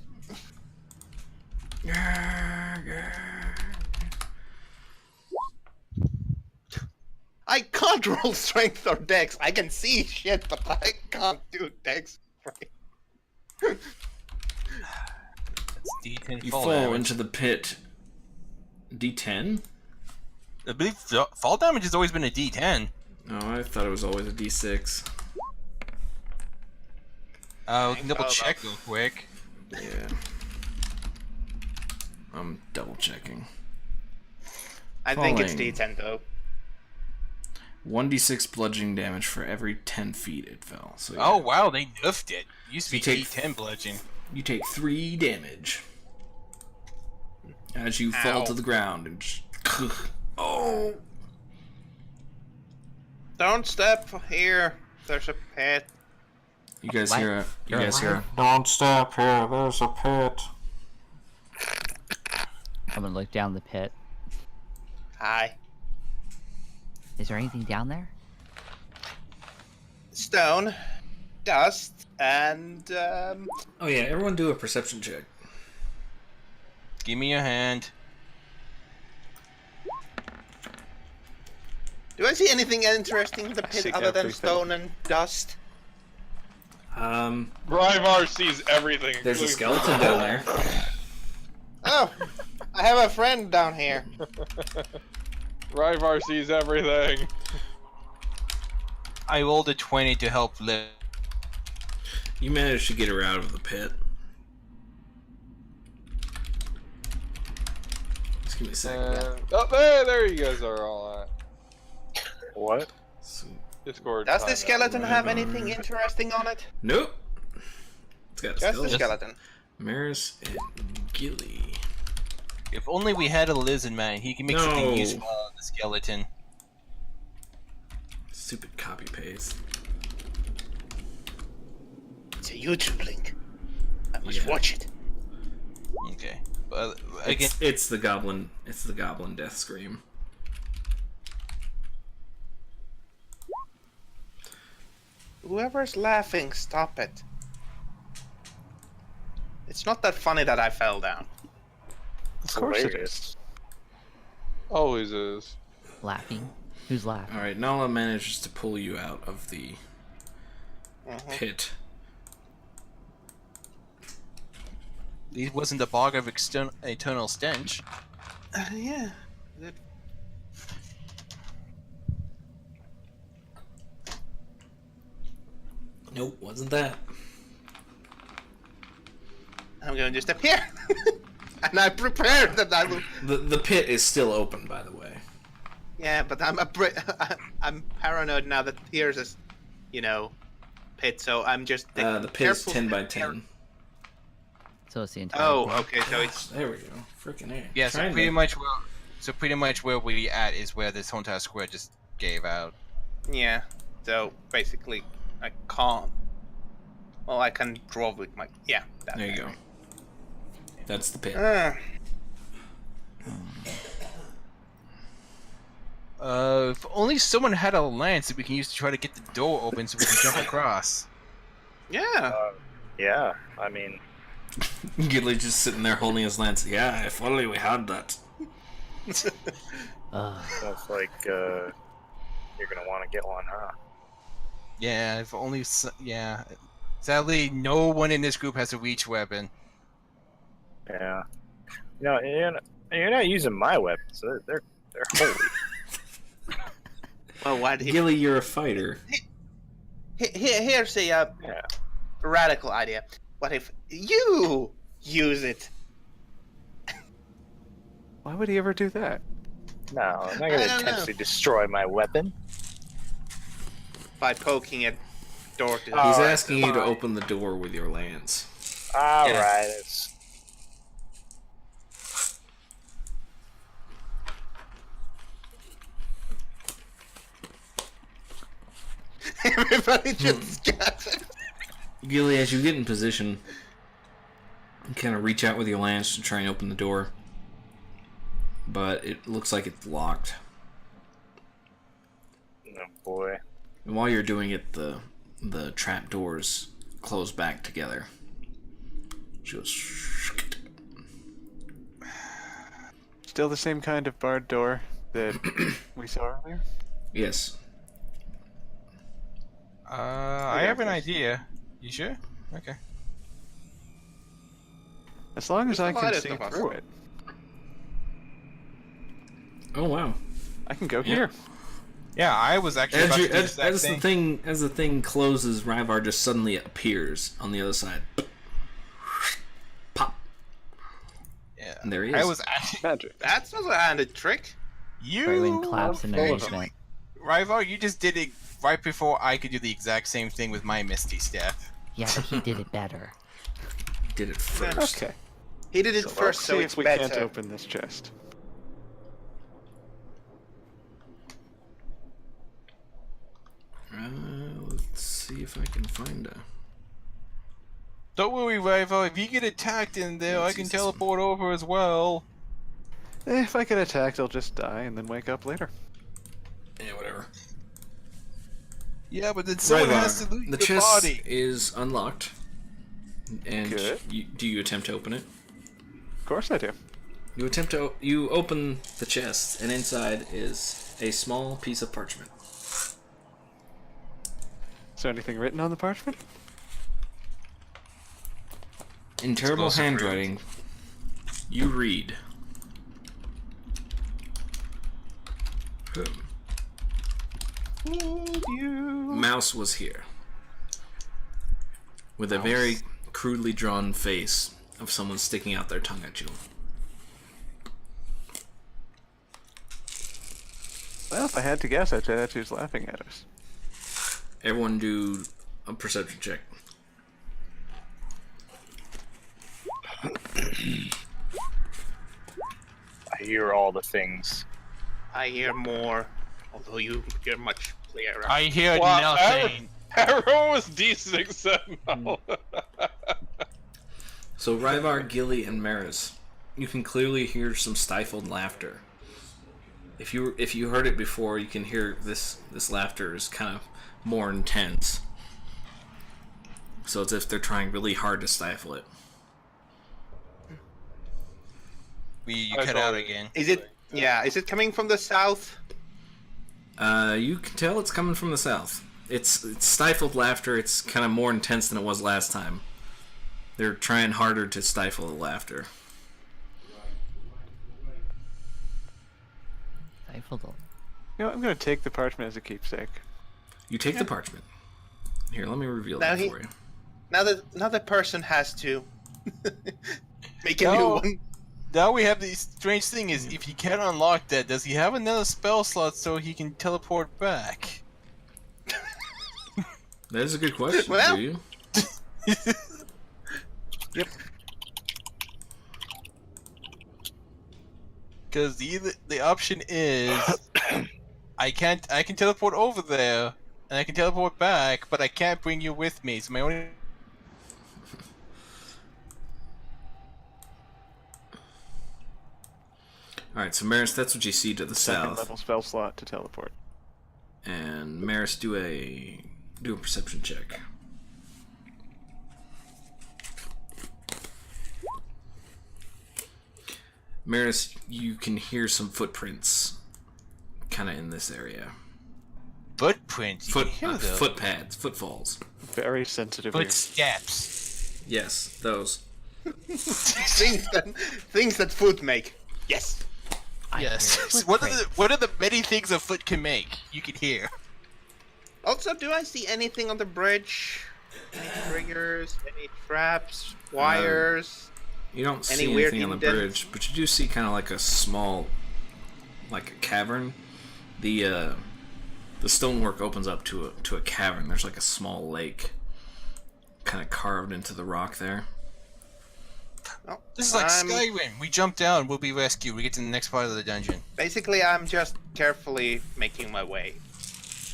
[SPEAKER 6] I can't roll strength or dex. I can see shit, but I can't do dex.
[SPEAKER 3] D10
[SPEAKER 2] You
[SPEAKER 3] fall
[SPEAKER 2] fall
[SPEAKER 3] damage.
[SPEAKER 2] into the pit. D10?
[SPEAKER 3] I believe fall damage has always been a D10.
[SPEAKER 2] Oh, I thought it was always a D6.
[SPEAKER 3] We can double check real quick.
[SPEAKER 2] Yeah. I'm double checking.
[SPEAKER 6] I think it's
[SPEAKER 2] Falling.
[SPEAKER 6] D10 though.
[SPEAKER 2] 1d6 bludgeoning damage for every 10 feet it fell. So
[SPEAKER 3] Oh wow, they nerfed it. Used to
[SPEAKER 2] You
[SPEAKER 3] be
[SPEAKER 2] take-
[SPEAKER 3] D10 bludgeon.
[SPEAKER 2] you take 3 damage as you fall
[SPEAKER 6] Ow.
[SPEAKER 2] to the ground and just, oh.
[SPEAKER 6] Don't step here. There's a pit.
[SPEAKER 2] You guys
[SPEAKER 4] What?
[SPEAKER 2] hear a, you
[SPEAKER 4] You're
[SPEAKER 2] guys hear
[SPEAKER 4] alive?
[SPEAKER 2] a,
[SPEAKER 5] Don't stop here. There's a pit.
[SPEAKER 4] I'm gonna look down the pit.
[SPEAKER 6] Hi.
[SPEAKER 4] Is there anything down there?
[SPEAKER 6] Stone, dust, and
[SPEAKER 2] oh yeah, everyone do a perception check.
[SPEAKER 3] Give me your hand.
[SPEAKER 6] do I see anything interesting in the pit
[SPEAKER 5] Seek
[SPEAKER 6] other
[SPEAKER 5] out
[SPEAKER 6] than
[SPEAKER 5] free
[SPEAKER 6] stone and dust?
[SPEAKER 1] Ryvar sees everything.
[SPEAKER 2] There's a
[SPEAKER 1] including-
[SPEAKER 2] skeleton down there.
[SPEAKER 6] Oh, I have a friend down here.
[SPEAKER 1] Ryvar sees everything.
[SPEAKER 3] I rolled a 20 to help lift.
[SPEAKER 2] You managed to get her out of the pit. Just give me a second.
[SPEAKER 1] Oh, there you guys are all at.
[SPEAKER 7] What?
[SPEAKER 2] So-
[SPEAKER 1] Discord.
[SPEAKER 6] Does the
[SPEAKER 1] timeout.
[SPEAKER 6] skeleton have
[SPEAKER 2] Ryvar.
[SPEAKER 6] anything interesting on it?
[SPEAKER 2] Nope. It's got a
[SPEAKER 6] Just the
[SPEAKER 2] skeleton.
[SPEAKER 6] skeleton.
[SPEAKER 2] Maris and Gilly.
[SPEAKER 3] If only we had a lizard man, he can make
[SPEAKER 2] No.
[SPEAKER 3] something useful out of the skeleton.
[SPEAKER 2] Stupid copy paste.
[SPEAKER 6] It's a YouTube link. I must
[SPEAKER 2] Yeah.
[SPEAKER 6] watch it.
[SPEAKER 3] Okay. But again,
[SPEAKER 2] It's the goblin. It's the goblin death scream.
[SPEAKER 6] Whoever's laughing, stop it. It's not that funny that I fell down.
[SPEAKER 5] Of course it is.
[SPEAKER 7] Hilarious.
[SPEAKER 1] Always is.
[SPEAKER 4] Laughing? Who's laughing?
[SPEAKER 2] All right, Nala manages to pull you out of the pit.
[SPEAKER 3] It wasn't the bog of eternal stench.
[SPEAKER 6] Yeah. That-
[SPEAKER 2] Nope, wasn't that.
[SPEAKER 6] I'm going to step here. And I prepared that I will.
[SPEAKER 2] The pit is still open, by the way.
[SPEAKER 6] Yeah, but I'm paranoid now that here's this, pit. So I'm just.
[SPEAKER 2] The pit is
[SPEAKER 6] careful
[SPEAKER 2] 10 by
[SPEAKER 6] that-
[SPEAKER 2] 10.
[SPEAKER 4] So it's the entire.
[SPEAKER 6] Oh,
[SPEAKER 4] thing.
[SPEAKER 6] okay. So it's.
[SPEAKER 2] There we go. Freaking A.
[SPEAKER 3] Yeah, so pretty much where we at is where this whole entire square just gave out.
[SPEAKER 6] Yeah. So basically, I can't. Well, I can draw with my. Yeah. That
[SPEAKER 2] There you go. That's the pit.
[SPEAKER 3] If only someone had a lance that we can use to try to get the door open so we can jump across.
[SPEAKER 6] Yeah.
[SPEAKER 7] Yeah, I mean,
[SPEAKER 2] Gilly just sitting there holding his lance. Yeah, if only we had that.
[SPEAKER 7] that's like, you're gonna want to get one, huh?
[SPEAKER 3] Yeah, if only. Yeah. Sadly, no one in this group has a reach weapon.
[SPEAKER 7] Yeah. You're not using my weapons. They're holy.
[SPEAKER 6] Well, why did he?
[SPEAKER 2] Gilly, you're a fighter.
[SPEAKER 6] Here's a
[SPEAKER 7] Yeah.
[SPEAKER 6] radical idea. What if you use it?
[SPEAKER 5] Why would he ever do that?
[SPEAKER 7] No, I'm not
[SPEAKER 6] I
[SPEAKER 7] gonna
[SPEAKER 6] don't know.
[SPEAKER 7] intentionally destroy my weapon.
[SPEAKER 6] By poking a door to.
[SPEAKER 2] He's
[SPEAKER 7] Oh,
[SPEAKER 2] asking you to
[SPEAKER 7] fine.
[SPEAKER 2] open the door with your lance.
[SPEAKER 7] All
[SPEAKER 3] Yeah.
[SPEAKER 7] right, it's
[SPEAKER 6] Everybody just scattered.
[SPEAKER 2] Gilly, as you get in position, you kind of reach out with your lance to try and open the door. But it looks like it's locked.
[SPEAKER 7] oh boy.
[SPEAKER 2] And while you're doing it, the trap doors close back together. She goes.
[SPEAKER 5] Still the same kind of barred door that we saw earlier?
[SPEAKER 2] Yes.
[SPEAKER 3] I have an idea. You sure? Okay.
[SPEAKER 5] As long as I
[SPEAKER 6] Well,
[SPEAKER 5] can
[SPEAKER 6] that is
[SPEAKER 5] see
[SPEAKER 6] no
[SPEAKER 5] through
[SPEAKER 6] possible.
[SPEAKER 5] it.
[SPEAKER 2] Oh wow.
[SPEAKER 5] I can go
[SPEAKER 2] Yeah.
[SPEAKER 5] here.
[SPEAKER 3] Yeah, I was actually about to do the exact same.
[SPEAKER 2] As the thing closes, Ryvar just suddenly appears on the other side. Pop.
[SPEAKER 3] Yeah.
[SPEAKER 2] And there he is.
[SPEAKER 3] I was actually
[SPEAKER 5] Magic.
[SPEAKER 6] That's not a handed trick.
[SPEAKER 4] Everyone claps in amazement.
[SPEAKER 3] Ryvar, you just did it right before I could do the exact same thing with my Misty Staff.
[SPEAKER 4] Yeah, but he did it better.
[SPEAKER 2] Did it first.
[SPEAKER 5] Okay.
[SPEAKER 6] He did it
[SPEAKER 5] Let's
[SPEAKER 6] first,
[SPEAKER 5] see
[SPEAKER 6] so
[SPEAKER 5] if
[SPEAKER 6] it's
[SPEAKER 5] we
[SPEAKER 6] better.
[SPEAKER 5] can't open this chest.
[SPEAKER 2] Let's see if I can find a.
[SPEAKER 3] Don't worry, Ryvar. If you get attacked in there, I can teleport over as well.
[SPEAKER 5] If I get attacked, I'll just die and then wake up later.
[SPEAKER 2] Yeah, whatever.
[SPEAKER 3] Yeah, but then someone has to leave
[SPEAKER 2] the
[SPEAKER 3] the
[SPEAKER 2] chest
[SPEAKER 3] body.
[SPEAKER 2] is unlocked. And
[SPEAKER 5] Good.
[SPEAKER 2] do you attempt to open it?
[SPEAKER 5] Of course I do.
[SPEAKER 2] You open the chest, and inside is a small piece of parchment.
[SPEAKER 5] Is there anything written on the parchment?
[SPEAKER 2] In terrible
[SPEAKER 3] also
[SPEAKER 2] handwriting, you read. Mouse was here. With a very crudely drawn face of someone sticking out their tongue at you.
[SPEAKER 5] Well, if I had to guess, I'd say that's who's laughing at us.
[SPEAKER 2] Everyone do a perception check.
[SPEAKER 7] I hear all the things.
[SPEAKER 6] I hear more, although you hear much clearer.
[SPEAKER 3] I hear
[SPEAKER 1] Well,
[SPEAKER 3] nothing.
[SPEAKER 1] Arrow was D6 Sentinel.
[SPEAKER 2] So Ryvar, Gilly, and Maris, you can clearly hear some stifled laughter. If you heard it before, you can hear this laughter is kind of more intense. So it's as if they're trying really hard to stifle it.
[SPEAKER 3] You
[SPEAKER 1] I
[SPEAKER 3] cut
[SPEAKER 1] saw
[SPEAKER 3] out
[SPEAKER 1] it.
[SPEAKER 3] again.
[SPEAKER 6] Is it? Yeah. Is it coming from the south?
[SPEAKER 2] You can tell it's coming from the south. it's stifled laughter. It's kind of more intense than it was last time. They're trying harder to stifle the laughter.
[SPEAKER 4] Stifled.
[SPEAKER 5] You know, I'm going to take the parchment as a keepsake.
[SPEAKER 2] You take the parchment. Here, let me reveal
[SPEAKER 6] Now
[SPEAKER 2] that for you.
[SPEAKER 6] Now the person has to make a new
[SPEAKER 3] No.
[SPEAKER 6] one.
[SPEAKER 3] Now we have the strange thing is, if he can unlock that, does he have another spell slot so he can teleport back?
[SPEAKER 2] That is a good question.
[SPEAKER 6] Well-
[SPEAKER 2] Do you?
[SPEAKER 3] Yep. Because the option is, I can teleport over there and I can teleport back, but I can't bring you with me. So my only
[SPEAKER 2] Alright, so Maris, that's what you see to the
[SPEAKER 5] Second
[SPEAKER 2] south.
[SPEAKER 5] level spell slot to teleport.
[SPEAKER 2] And Maris, do a perception check. Maris, you can hear some footprints kind of in this area.
[SPEAKER 3] footprints. You can hear those.
[SPEAKER 2] Footpads, footfalls.
[SPEAKER 5] Very sensitive ears.
[SPEAKER 3] Footsteps.
[SPEAKER 2] Yes, those.
[SPEAKER 6] things that foot make. Yes.
[SPEAKER 3] Yes. What are the many things a foot can make? You can hear.
[SPEAKER 6] Also, do I see anything on the bridge? Any triggers? Any traps? Wires?
[SPEAKER 2] You don't
[SPEAKER 6] Any
[SPEAKER 2] see
[SPEAKER 6] weird
[SPEAKER 2] anything on the
[SPEAKER 6] indents?
[SPEAKER 2] bridge, but you do see kind of like a small, like a cavern. The stonework opens up to a cavern. There's like a small lake, kind of carved into the rock there.
[SPEAKER 6] Oh,
[SPEAKER 3] This is like
[SPEAKER 6] I'm-
[SPEAKER 3] Skyrim. We jump down, we'll be rescued. We get to the next part of the dungeon.
[SPEAKER 6] Basically, I'm just carefully making my way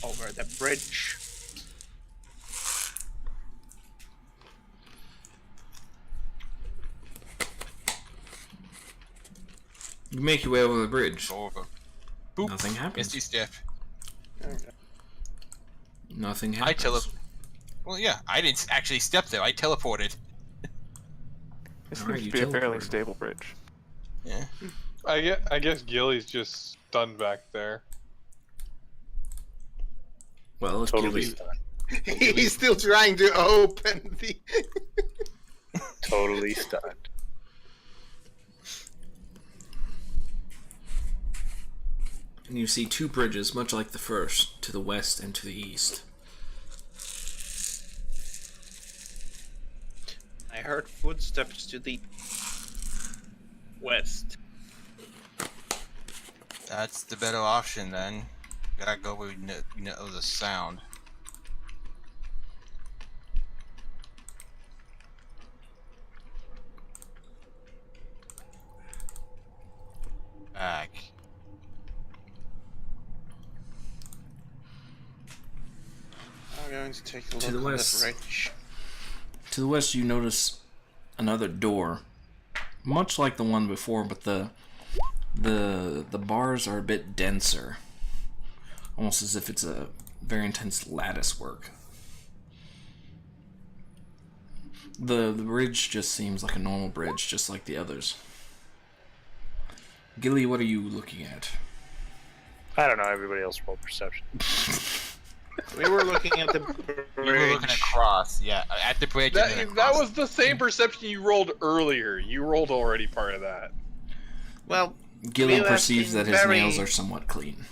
[SPEAKER 6] over the bridge.
[SPEAKER 2] You make your way over the bridge.
[SPEAKER 3] Over. Boop.
[SPEAKER 2] Nothing happens.
[SPEAKER 3] Misty step.
[SPEAKER 2] Nothing
[SPEAKER 3] I
[SPEAKER 2] happens.
[SPEAKER 3] Well, yeah, I didn't actually step there. I teleported.
[SPEAKER 5] This
[SPEAKER 2] Alright,
[SPEAKER 5] seems
[SPEAKER 2] you
[SPEAKER 5] to be a fairly
[SPEAKER 2] teleported.
[SPEAKER 5] stable bridge.
[SPEAKER 3] Yeah.
[SPEAKER 1] I guess Gilly's just stunned back there.
[SPEAKER 2] Well, if
[SPEAKER 7] Totally
[SPEAKER 2] Gilly,
[SPEAKER 7] stunned.
[SPEAKER 6] He's still trying to open the.
[SPEAKER 7] Totally stunned.
[SPEAKER 2] and you see two bridges, much like the first, to the west and to the east.
[SPEAKER 6] I heard footsteps to the west.
[SPEAKER 3] That's the better option then. Gotta go where we know the sound. Back.
[SPEAKER 6] I'm going to take a look
[SPEAKER 2] To the
[SPEAKER 6] on
[SPEAKER 2] west.
[SPEAKER 6] the bridge.
[SPEAKER 2] To the west, you notice another door, much like the one before, but the bars are a bit denser, almost as if it's a very intense lattice work. The bridge just seems like a normal bridge, just like the others. Gilly, what are you looking at?
[SPEAKER 7] I don't know. Everybody else roll perception.
[SPEAKER 6] We were looking at the bridge.
[SPEAKER 3] We were looking across, yeah, at the bridge. and then
[SPEAKER 1] That
[SPEAKER 3] across.
[SPEAKER 1] was the same perception you rolled earlier. You rolled already part of that.
[SPEAKER 6] Well,
[SPEAKER 2] Gilly
[SPEAKER 6] We have
[SPEAKER 2] perceives
[SPEAKER 6] been
[SPEAKER 2] that his
[SPEAKER 6] very-
[SPEAKER 2] nails are somewhat clean.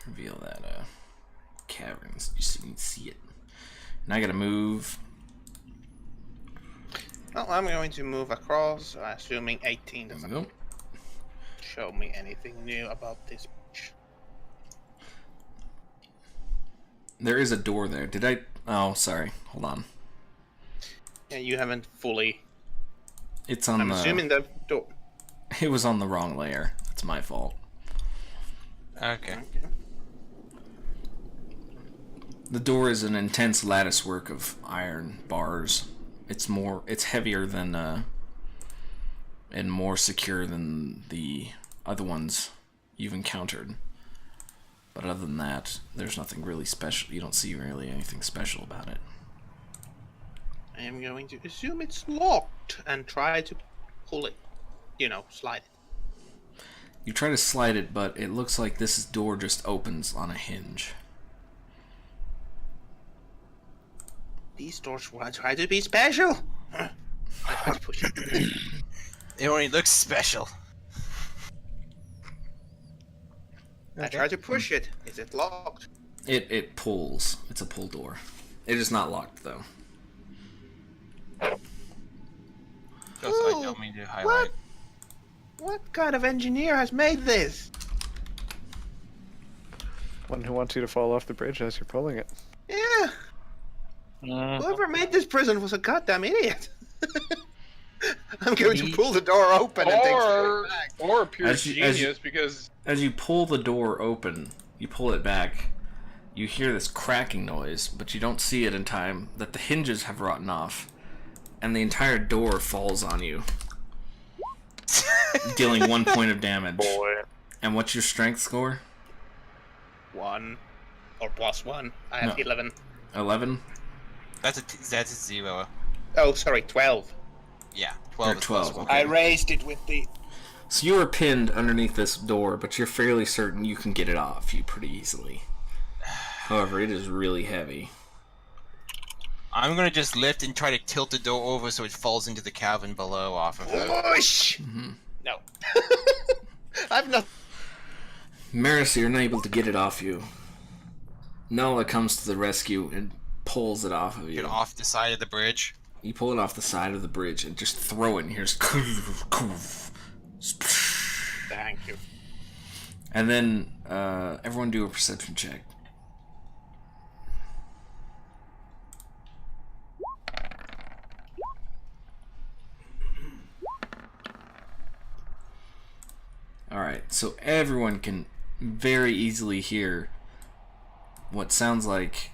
[SPEAKER 2] Reveal that caverns. You can see it. And I gotta move.
[SPEAKER 6] well, I'm going to move across, assuming 18
[SPEAKER 2] There we
[SPEAKER 6] doesn't
[SPEAKER 2] go.
[SPEAKER 6] show me anything new about this bridge.
[SPEAKER 2] There is a door there. Did I? Oh, sorry. Hold on.
[SPEAKER 6] Yeah, you haven't fully.
[SPEAKER 2] It's on
[SPEAKER 6] I'm
[SPEAKER 2] the.
[SPEAKER 6] assuming the door.
[SPEAKER 2] It was on the wrong layer. That's my fault.
[SPEAKER 3] Okay.
[SPEAKER 2] The door is an intense lattice work of iron bars. It's heavier than and more secure than the other ones you've encountered. But other than that, there's nothing really special. You don't see really anything special about it.
[SPEAKER 6] I am going to assume it's locked and try to pull it. Slide it.
[SPEAKER 2] You try to slide it, but it looks like this door just opens on a hinge.
[SPEAKER 6] These doors will try to be special. I try to push it.
[SPEAKER 3] It only looks special.
[SPEAKER 6] I try to push it. Is it locked?
[SPEAKER 2] It pulls. It's a pull door. It is not locked though.
[SPEAKER 3] Just I don't mean to highlight.
[SPEAKER 6] What kind of engineer has made this?
[SPEAKER 5] One who wants you to fall off the bridge as you're pulling it.
[SPEAKER 6] Yeah. Whoever made this prison was a goddamn idiot. I'm going to pull the door open and take it back.
[SPEAKER 1] Or pure
[SPEAKER 2] As you-
[SPEAKER 1] genius, because
[SPEAKER 2] As you pull the door open, you pull it back, you hear this cracking noise, but you don't see it in time that the hinges have rotten off, and the entire door falls on you, dealing 1 point of damage.
[SPEAKER 7] Boy.
[SPEAKER 2] And what's your strength score?
[SPEAKER 6] 1 or +1. I have
[SPEAKER 2] No.
[SPEAKER 6] 11.
[SPEAKER 2] 11?
[SPEAKER 3] That's a 0.
[SPEAKER 6] Oh, sorry, 12.
[SPEAKER 3] Yeah,
[SPEAKER 2] Or
[SPEAKER 3] 12.
[SPEAKER 2] 12,
[SPEAKER 6] I
[SPEAKER 2] okay.
[SPEAKER 6] raised it with the.
[SPEAKER 2] So you are pinned underneath this door, but you're fairly certain you can get it off you pretty easily. However, it is really heavy.
[SPEAKER 3] I'm gonna just lift and try to tilt the door over so it falls into the cavern below off of it.
[SPEAKER 6] Push! No. I've not.
[SPEAKER 2] Maris, you're unable to get it off you. Nala comes to the rescue and pulls it off of you.
[SPEAKER 3] Get off the side of the bridge.
[SPEAKER 2] You pull it off the side of the bridge and just throw it, and here's
[SPEAKER 6] Thank you.
[SPEAKER 2] and then everyone do a perception check. Alright, so everyone can very easily hear what sounds like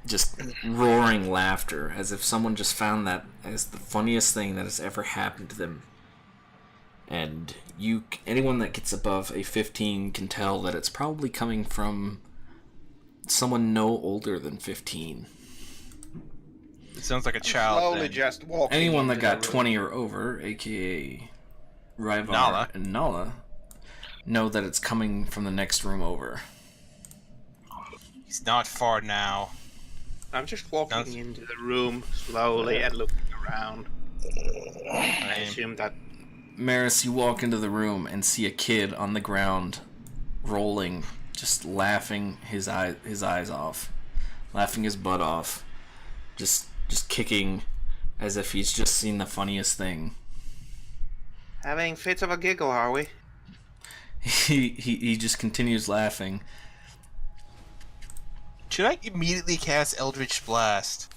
[SPEAKER 2] just roaring laughter, as if someone just found that as the funniest thing that has ever happened to them. And anyone that gets above a 15 can tell that it's probably coming from someone no older than 15.
[SPEAKER 3] It sounds like a child.
[SPEAKER 6] Slowly
[SPEAKER 3] then.
[SPEAKER 6] just walking.
[SPEAKER 2] Anyone that
[SPEAKER 6] into
[SPEAKER 2] got
[SPEAKER 6] the room.
[SPEAKER 2] 20 or over, aka Ryvar
[SPEAKER 3] Nala.
[SPEAKER 2] and Nala, know that it's coming from the next room over.
[SPEAKER 3] He's not far now.
[SPEAKER 6] I'm just walking
[SPEAKER 3] That's-
[SPEAKER 6] into the room slowly and looking around. I assume that.
[SPEAKER 2] Maris, you walk into the room and see a kid on the ground, rolling, just laughing his eyes off, laughing his butt off, just kicking as if he's just seen the funniest thing.
[SPEAKER 6] Having fits of a giggle, are we?
[SPEAKER 2] He just continues laughing.
[SPEAKER 3] Should I immediately cast Eldritch Blast?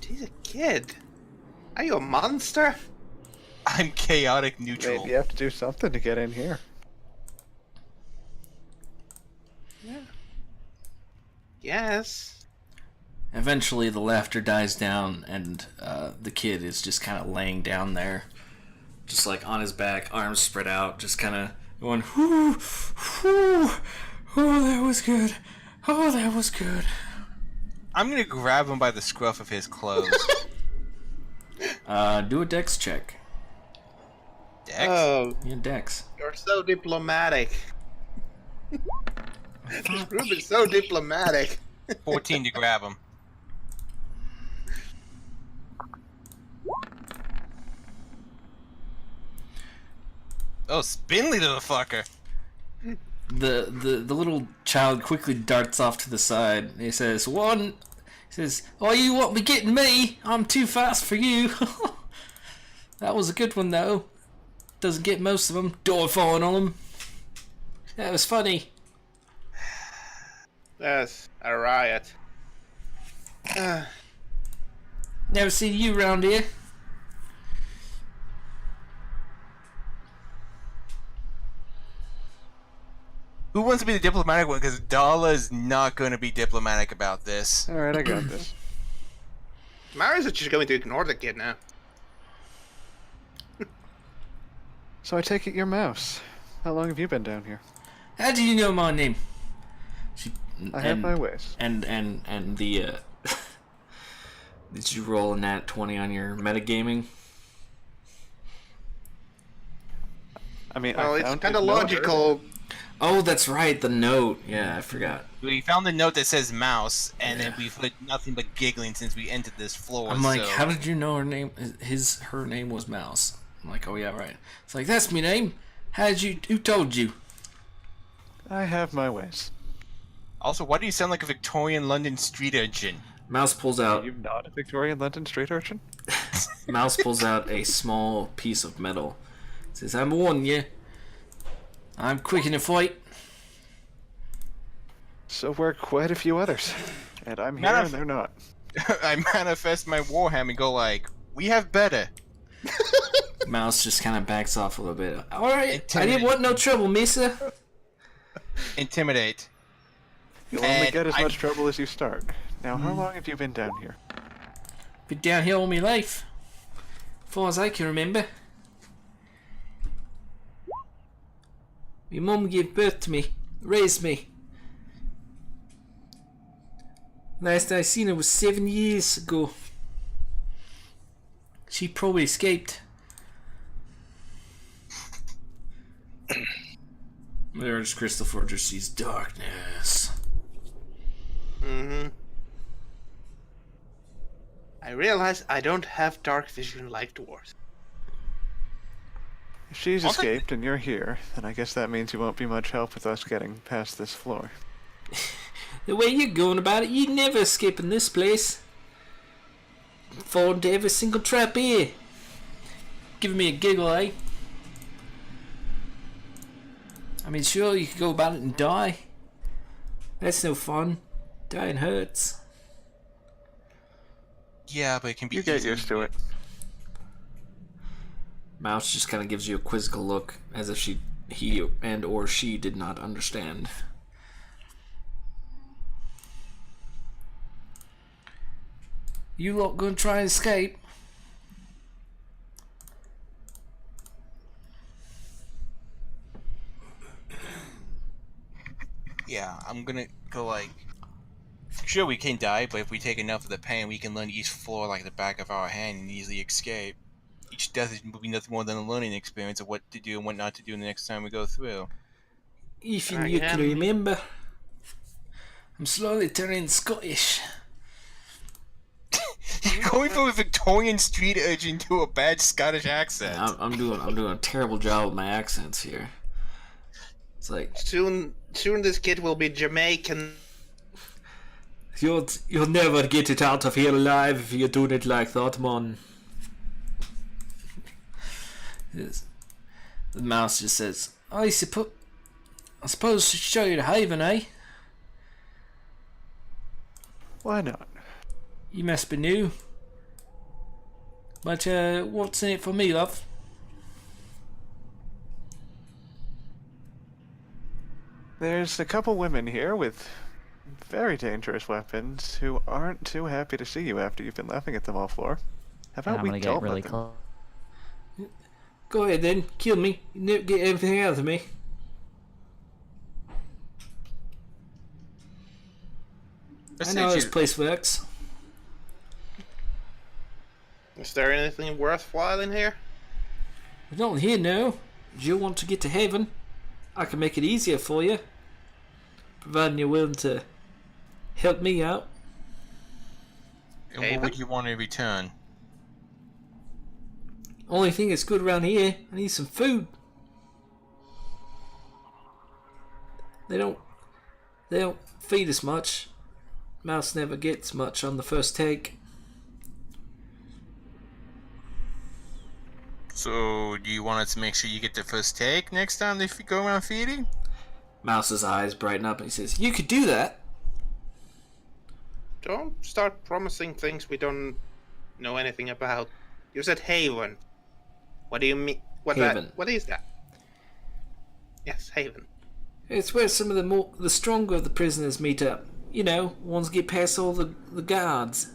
[SPEAKER 6] He's a kid. Are you a monster?
[SPEAKER 3] I'm chaotic neutral.
[SPEAKER 5] Maybe you have to do something to get in here.
[SPEAKER 6] Yes.
[SPEAKER 2] Eventually, the laughter dies down, and the kid is just kind of laying down there, just like on his back, arms spread out, just kind of going, whoo, whoo, oh, that was good. Oh, that was good.
[SPEAKER 3] I'm gonna grab him by the scruff of his clothes.
[SPEAKER 2] Do a dex check.
[SPEAKER 3] Dex?
[SPEAKER 6] Oh,
[SPEAKER 2] Yeah, dex.
[SPEAKER 6] you're so diplomatic. This group is so diplomatic.
[SPEAKER 3] 14 to grab him. Oh, spindly little fucker.
[SPEAKER 2] The little child quickly darts off to the side. He says, "One." He says, "Oh, you won't be getting me. I'm too fast for you." That was a good one though. Doesn't get most of them. Door falling on them. That was funny.
[SPEAKER 6] Yes, a riot.
[SPEAKER 2] Never seen you round here.
[SPEAKER 3] Who wants to be the diplomatic one? Because Dala is not going to be diplomatic about this.
[SPEAKER 5] Alright, I got this.
[SPEAKER 6] Marius is just going to ignore the kid now.
[SPEAKER 5] So I take it you're Mouse. How long have you been down here?
[SPEAKER 2] How do you know my name?
[SPEAKER 5] I have my ways.
[SPEAKER 2] And the did you roll a nat 20 on your metagaming?
[SPEAKER 5] I mean,
[SPEAKER 6] Well,
[SPEAKER 5] I
[SPEAKER 6] it's
[SPEAKER 5] found
[SPEAKER 6] kind
[SPEAKER 5] it
[SPEAKER 6] of
[SPEAKER 5] no
[SPEAKER 6] logical.
[SPEAKER 2] Oh, that's right, the note. Yeah, I forgot.
[SPEAKER 3] We found the note that says mouse, and then we've heard nothing but giggling since we entered this floor.
[SPEAKER 2] I'm like,
[SPEAKER 3] so...
[SPEAKER 2] how did you know her name? Her name was Mouse. I'm like, oh yeah, right. It's like, that's me name. Who told you?
[SPEAKER 5] I have my ways.
[SPEAKER 3] Also, why do you sound like a Victorian London street urchin?
[SPEAKER 2] Mouse pulls
[SPEAKER 5] Are
[SPEAKER 2] out.
[SPEAKER 5] you not a Victorian London street urchin?
[SPEAKER 2] Mouse pulls out a small piece of metal. Says, I'm warning you. I'm quick in a fight.
[SPEAKER 5] So were quite a few others. And I'm here and they're not.
[SPEAKER 3] I manifest my warhammer and go like, we have better.
[SPEAKER 2] Mouse just kind of backs off a little bit. Alright, I
[SPEAKER 3] Intimidate.
[SPEAKER 2] didn't want no trouble, mister.
[SPEAKER 3] Intimidate.
[SPEAKER 5] You'll only
[SPEAKER 3] And
[SPEAKER 5] get as
[SPEAKER 3] I-
[SPEAKER 5] much trouble as you start. Now, how long have you been down here?
[SPEAKER 2] Been down here all my life. As far as I can remember. My mum gave birth to me, raised me. Last I seen her was 7 years ago. She probably escaped. There's Christopher just sees darkness.
[SPEAKER 6] Mm-hmm. I realize I don't have dark vision like dwarves.
[SPEAKER 5] If she's
[SPEAKER 3] Also-
[SPEAKER 5] escaped and you're here, then I guess that means you won't be much help with us getting past this floor.
[SPEAKER 2] The way you're going about it, you'd never escape in this place. Fall into every single trap here. Giving me a giggle, eh? I mean, sure, you could go about it and die. That's no fun. Dying hurts.
[SPEAKER 3] Yeah, but it can be
[SPEAKER 5] You get
[SPEAKER 3] easy.
[SPEAKER 5] used to it.
[SPEAKER 2] Mouse just kind of gives you a quizzical look, as if he and or she did not understand. You lot gonna try and escape?
[SPEAKER 3] Yeah, I'm gonna go like... Sure, we can die, but if we take enough of the pain, we can learn each floor like the back of our hand and easily escape. Each death will be nothing more than a learning experience of what to do and what not to do the next time we go through.
[SPEAKER 2] If
[SPEAKER 6] I
[SPEAKER 2] you can
[SPEAKER 6] am-
[SPEAKER 2] remember. I'm slowly turning Scottish.
[SPEAKER 3] You're going from a Victorian street urchin to a bad Scottish accent.
[SPEAKER 2] I'm doing a terrible job with my accents here. It's like
[SPEAKER 6] Soon this kid will be Jamaican.
[SPEAKER 2] you'll never get it out of here alive if you're doing it like that, man. Yes. The mouse just says, I suppose to show you the haven, eh?
[SPEAKER 5] Why not?
[SPEAKER 2] You must be new. But what's in it for me, love?
[SPEAKER 5] There's a couple women here with very dangerous weapons who aren't too happy to see you after you've been laughing at them all floor. How
[SPEAKER 4] And
[SPEAKER 5] about
[SPEAKER 4] I'm
[SPEAKER 5] we
[SPEAKER 4] gonna
[SPEAKER 5] don't
[SPEAKER 4] get really
[SPEAKER 5] let them?
[SPEAKER 4] close.
[SPEAKER 2] Go ahead then, kill me. You never get anything out of me. I know how this place works.
[SPEAKER 6] Is there anything worthwhile in here?
[SPEAKER 2] We don't here now. Do you want to get to heaven? I can make it easier for you. Providing you're willing to help me out.
[SPEAKER 3] And what would you want in return?
[SPEAKER 2] Only thing that's good around here, I need some food. They don't feed us much. Mouse never gets much on the first take.
[SPEAKER 3] So, do you want us to make sure you get the first take next time they go around feeding?
[SPEAKER 2] Mouse's eyes brighten up and he says, "You could do that."
[SPEAKER 6] Don't start promising things we don't know anything about. You said haven. What do you mean?
[SPEAKER 2] Haven.
[SPEAKER 6] What is that? Yes, haven.
[SPEAKER 2] It's where some of the stronger of the prisoners meet up. You know, ones get past all the guards.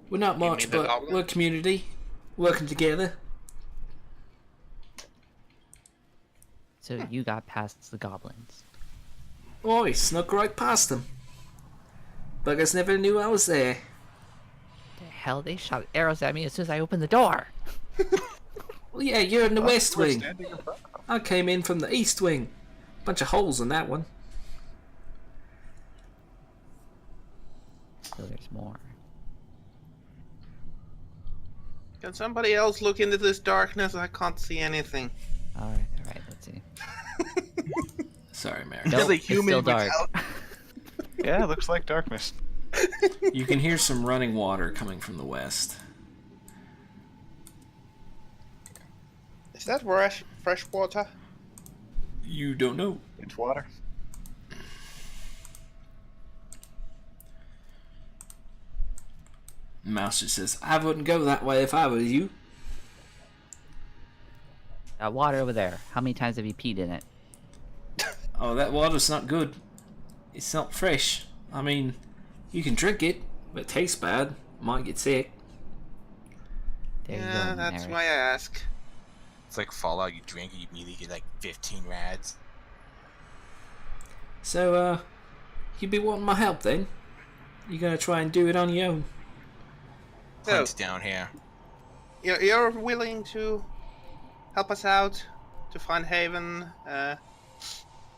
[SPEAKER 2] We're not
[SPEAKER 6] You
[SPEAKER 2] much,
[SPEAKER 6] mean the
[SPEAKER 2] but
[SPEAKER 6] goblins?
[SPEAKER 2] we're a community, working together.
[SPEAKER 4] So you got past the goblins.
[SPEAKER 2] Oh, he snuck right past them. Buggers never knew I was there.
[SPEAKER 4] The hell, they shot arrows at me as soon as I opened the door.
[SPEAKER 2] Well, yeah, you're in the West
[SPEAKER 5] We're
[SPEAKER 2] Wing.
[SPEAKER 5] standing in front.
[SPEAKER 2] I came in from the East Wing. Bunch of holes in that one.
[SPEAKER 4] So there's more.
[SPEAKER 6] Can somebody else look into this darkness? I can't see anything.
[SPEAKER 4] Alright, let's see.
[SPEAKER 2] Sorry, Mary.
[SPEAKER 4] Nope,
[SPEAKER 3] a
[SPEAKER 4] it's
[SPEAKER 3] human
[SPEAKER 4] still dark.
[SPEAKER 5] Yeah, it looks like darkness.
[SPEAKER 2] You can hear some running water coming from the west.
[SPEAKER 6] Is that fresh water?
[SPEAKER 2] You don't know.
[SPEAKER 5] It's water.
[SPEAKER 2] Mouse just says, I wouldn't go that way if I was you.
[SPEAKER 4] That water over there. How many times have you peed in it?
[SPEAKER 2] Oh, that water's not good. It's not fresh. I mean, you can drink it, but it tastes bad. Might get sick.
[SPEAKER 4] There you
[SPEAKER 6] Yeah,
[SPEAKER 4] go,
[SPEAKER 6] that's
[SPEAKER 4] Mary.
[SPEAKER 6] why I ask.
[SPEAKER 3] It's like Fallout. You drink it, you immediately get like 15 rads.
[SPEAKER 2] So, you be wanting my help then? You gonna try and do it on your own?
[SPEAKER 3] Hunt's down here.
[SPEAKER 6] You're willing to help us out to find Haven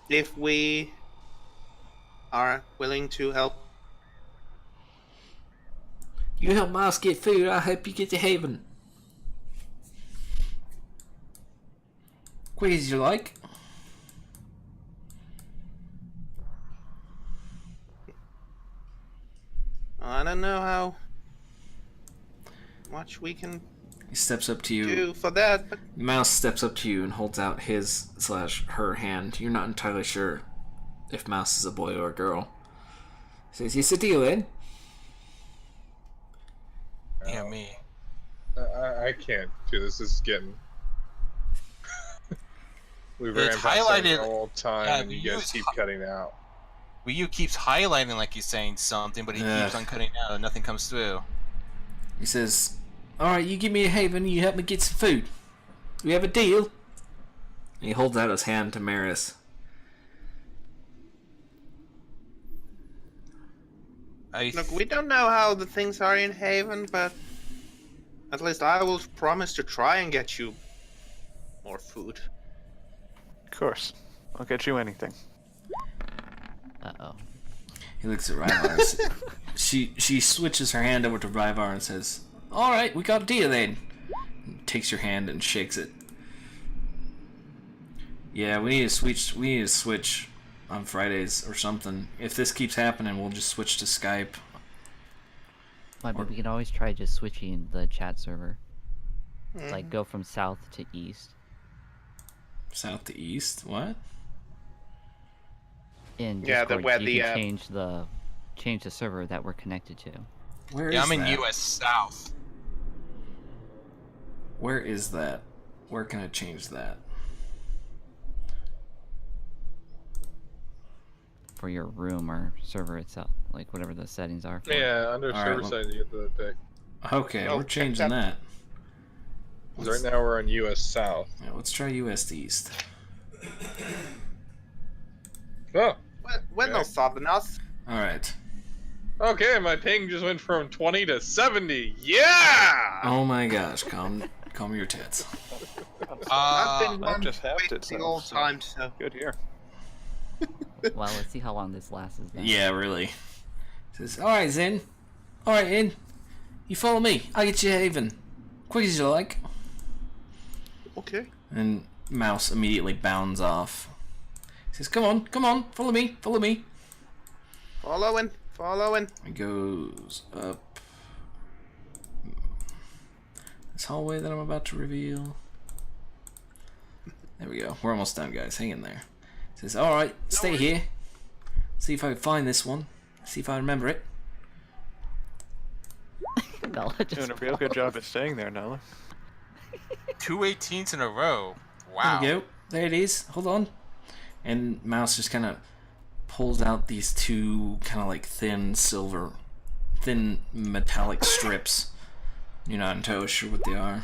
[SPEAKER 6] if we are willing to help.
[SPEAKER 2] You help Miles get food, I hope you get to Haven. Quick as you like.
[SPEAKER 6] I don't know how much we can
[SPEAKER 2] He steps up to you.
[SPEAKER 6] do for that, but
[SPEAKER 2] Mouse steps up to you and holds out his/her hand. You're not entirely sure if Mouse is a boy or a girl. Says, "It's a deal then."
[SPEAKER 3] Yeah, me.
[SPEAKER 1] I can't do this. This is getting. We ran
[SPEAKER 3] It's
[SPEAKER 1] past that
[SPEAKER 3] highlighted-
[SPEAKER 1] the whole time,
[SPEAKER 3] yeah,
[SPEAKER 1] and you
[SPEAKER 3] you
[SPEAKER 1] guys
[SPEAKER 3] use
[SPEAKER 1] keep
[SPEAKER 3] hi-
[SPEAKER 1] cutting out.
[SPEAKER 3] Ryu keeps highlighting like he's saying something, but he keeps on cutting out and nothing comes through.
[SPEAKER 2] He says, "All right, you give me a Haven. You help me get some food. We have a deal." And he holds out his hand to Maris.
[SPEAKER 6] look, we don't know how the things are in Haven, but at least I will promise to try and get you more food.
[SPEAKER 5] Of course. I'll get you anything.
[SPEAKER 4] Uh-oh.
[SPEAKER 2] He looks at Ryvar. she switches her hand over to Ryvar and says, "All right, we got a deal then." And takes your hand and shakes it. Yeah, we need to switch. We need to switch on Fridays or something. If this keeps happening, we'll just switch to Skype.
[SPEAKER 4] Well, but we can always try just switching the chat server. Like, go from south to east.
[SPEAKER 2] South to east. What?
[SPEAKER 4] In
[SPEAKER 6] Yeah,
[SPEAKER 4] Discord,
[SPEAKER 6] where
[SPEAKER 4] you
[SPEAKER 6] the,
[SPEAKER 4] can change the server that we're connected to.
[SPEAKER 2] Where is
[SPEAKER 3] Yeah, I'm in
[SPEAKER 2] that?
[SPEAKER 3] US South.
[SPEAKER 2] Where is that? Where can I change that?
[SPEAKER 4] For your room or server itself, like whatever the settings are for it.
[SPEAKER 1] Yeah, under
[SPEAKER 2] All right,
[SPEAKER 1] server
[SPEAKER 2] well-
[SPEAKER 1] side, you get the pick.
[SPEAKER 2] Okay,
[SPEAKER 6] Oh,
[SPEAKER 2] we're
[SPEAKER 6] check
[SPEAKER 2] changing that.
[SPEAKER 1] 'Cause right now we're on US South.
[SPEAKER 2] Yeah, let's try US East.
[SPEAKER 1] Oh,
[SPEAKER 6] We're no southerners.
[SPEAKER 2] All right.
[SPEAKER 1] okay. My ping just went from 20 to 70. Yeah.
[SPEAKER 2] Oh my gosh, calm your tits.
[SPEAKER 6] I've been
[SPEAKER 5] that
[SPEAKER 6] one
[SPEAKER 5] just
[SPEAKER 6] way
[SPEAKER 5] happened
[SPEAKER 6] the
[SPEAKER 5] itself,
[SPEAKER 6] old
[SPEAKER 5] so-
[SPEAKER 6] time, so
[SPEAKER 5] Good here.
[SPEAKER 4] Well, let's see how long this lasts. Then.
[SPEAKER 2] Yeah, really. Says, all right, Zen. All right, In. You follow me. I'll get you Haven. Quick as you like.
[SPEAKER 6] okay.
[SPEAKER 2] And Mouse immediately bounds off. Says, come on, follow me.
[SPEAKER 6] Following.
[SPEAKER 2] He goes up this hallway that I'm about to reveal. There we go. We're almost done, guys. Hang in there. Says, all right, stay here. See if I can find this one. See if I remember it.
[SPEAKER 4] Nala just
[SPEAKER 5] Doing a real good job at staying there, Nala.
[SPEAKER 3] 2 18s in a row. Wow.
[SPEAKER 2] There we go. There it is. Hold on. And Mouse just kind of pulls out these two kind of like thin metallic strips. You're not entirely sure what they are.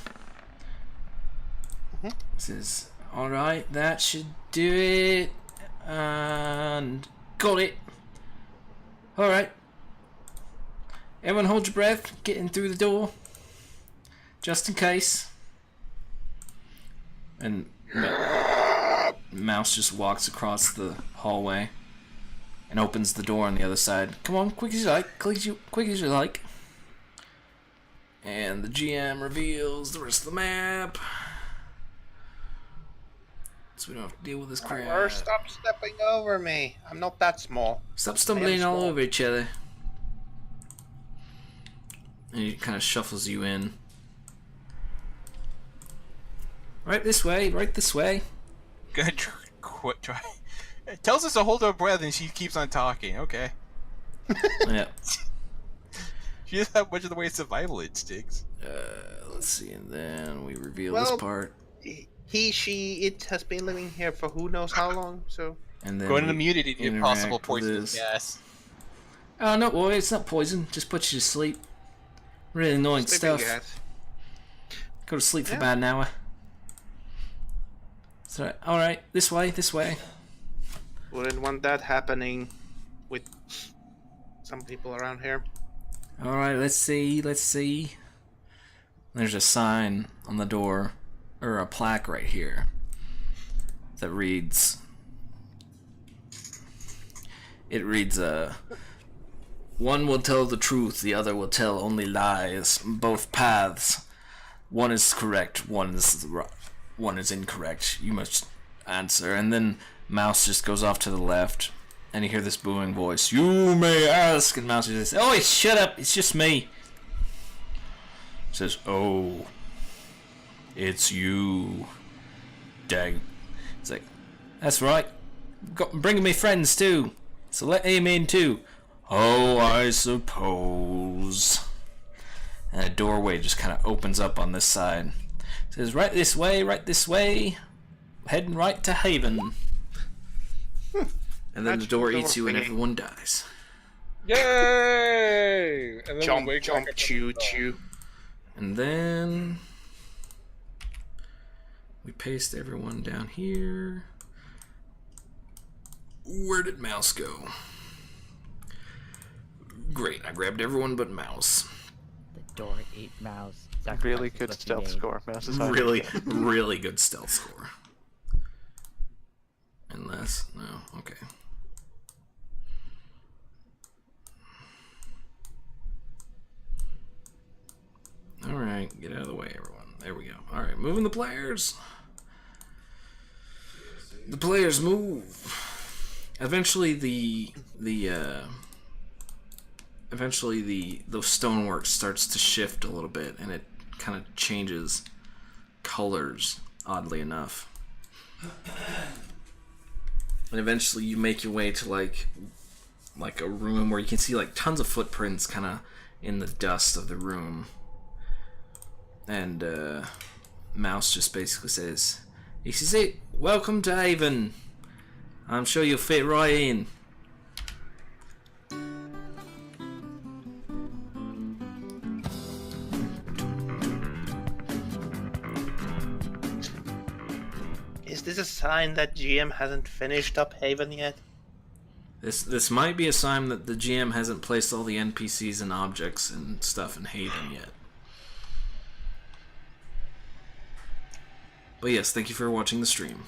[SPEAKER 2] Says, all right, that should do it. And got it. All right. Everyone hold your breath, getting through the door. Just in case. And Mouse just walks across the hallway and opens the door on the other side. Come on, quick as you like, quick as you like. And the GM reveals the rest of the map. So we don't have to deal with this crap.
[SPEAKER 6] Or stop stepping over me. I'm not that small.
[SPEAKER 2] Stop stumbling all
[SPEAKER 6] small.
[SPEAKER 2] over each other. And he kind of shuffles you in. Right this way, right this way.
[SPEAKER 3] Good. Try. It tells us to hold our breath, and she keeps on talking. Okay.
[SPEAKER 2] Yeah.
[SPEAKER 3] She doesn't have much of the way survival instincts.
[SPEAKER 2] Let's see, and then we reveal
[SPEAKER 6] Well,
[SPEAKER 2] this part.
[SPEAKER 6] He, she, it has been living here for who knows how long, so...
[SPEAKER 2] And then
[SPEAKER 3] Going
[SPEAKER 2] we
[SPEAKER 3] immunity to
[SPEAKER 2] interact
[SPEAKER 3] possible
[SPEAKER 2] with
[SPEAKER 3] poison.
[SPEAKER 2] this.
[SPEAKER 3] Yes.
[SPEAKER 2] Oh, no, boy, it's not poison. Just puts you to sleep. Really annoying
[SPEAKER 6] Sleeping
[SPEAKER 2] stuff.
[SPEAKER 6] gas.
[SPEAKER 2] Go to sleep for
[SPEAKER 6] Yeah.
[SPEAKER 2] about an hour. So, alright, this way, this way.
[SPEAKER 6] Wouldn't want that happening with some people around here.
[SPEAKER 2] Alright, let's see, let's see. There's a sign on the door, or a plaque right here, that reads... It reads, one will tell the truth, the other will tell only lies. Both paths. One is correct, one is incorrect. You must answer. And then Mouse just goes off to the left, and you hear this booming voice. You may ask. And Mouse just says, oh, shut up, it's just me. Says, oh, it's you. Dag. It's like, that's right. Bringing me friends too. So let him in too. Oh, I suppose. And a doorway just kind of opens up on this side. It says, right this way, heading right to Haven. And then the door eats you and everyone dies.
[SPEAKER 1] Yay! And then
[SPEAKER 6] Jump,
[SPEAKER 1] we wake
[SPEAKER 6] jump,
[SPEAKER 1] back up
[SPEAKER 6] chew,
[SPEAKER 1] in the
[SPEAKER 6] chew.
[SPEAKER 2] And then we paste everyone down here. Where did Mouse go?
[SPEAKER 4] Great, I grabbed everyone but Mouse.
[SPEAKER 8] The door ate Mouse.
[SPEAKER 5] Really
[SPEAKER 8] Sacrifice
[SPEAKER 5] good
[SPEAKER 8] must be
[SPEAKER 5] stealth
[SPEAKER 8] made.
[SPEAKER 5] score. Mouse is high.
[SPEAKER 2] Really good stealth score. Unless, no, okay. Alright, get out of the way, everyone. There we go. Alright, moving the players. The players move. Eventually the stonework starts to shift a little bit, and it kind of changes colors, oddly enough. And eventually you make your way to like a room where you can see like tons of footprints kind of in the dust of the room. And Mouse just basically says, "This is it. Welcome to Haven. I'm sure you'll fit right in."
[SPEAKER 6] Is this a sign that GM hasn't finished up Haven yet?
[SPEAKER 2] This might be a sign that the GM hasn't placed all the NPCs and objects and stuff in Haven yet. But yes, thank you for watching the stream.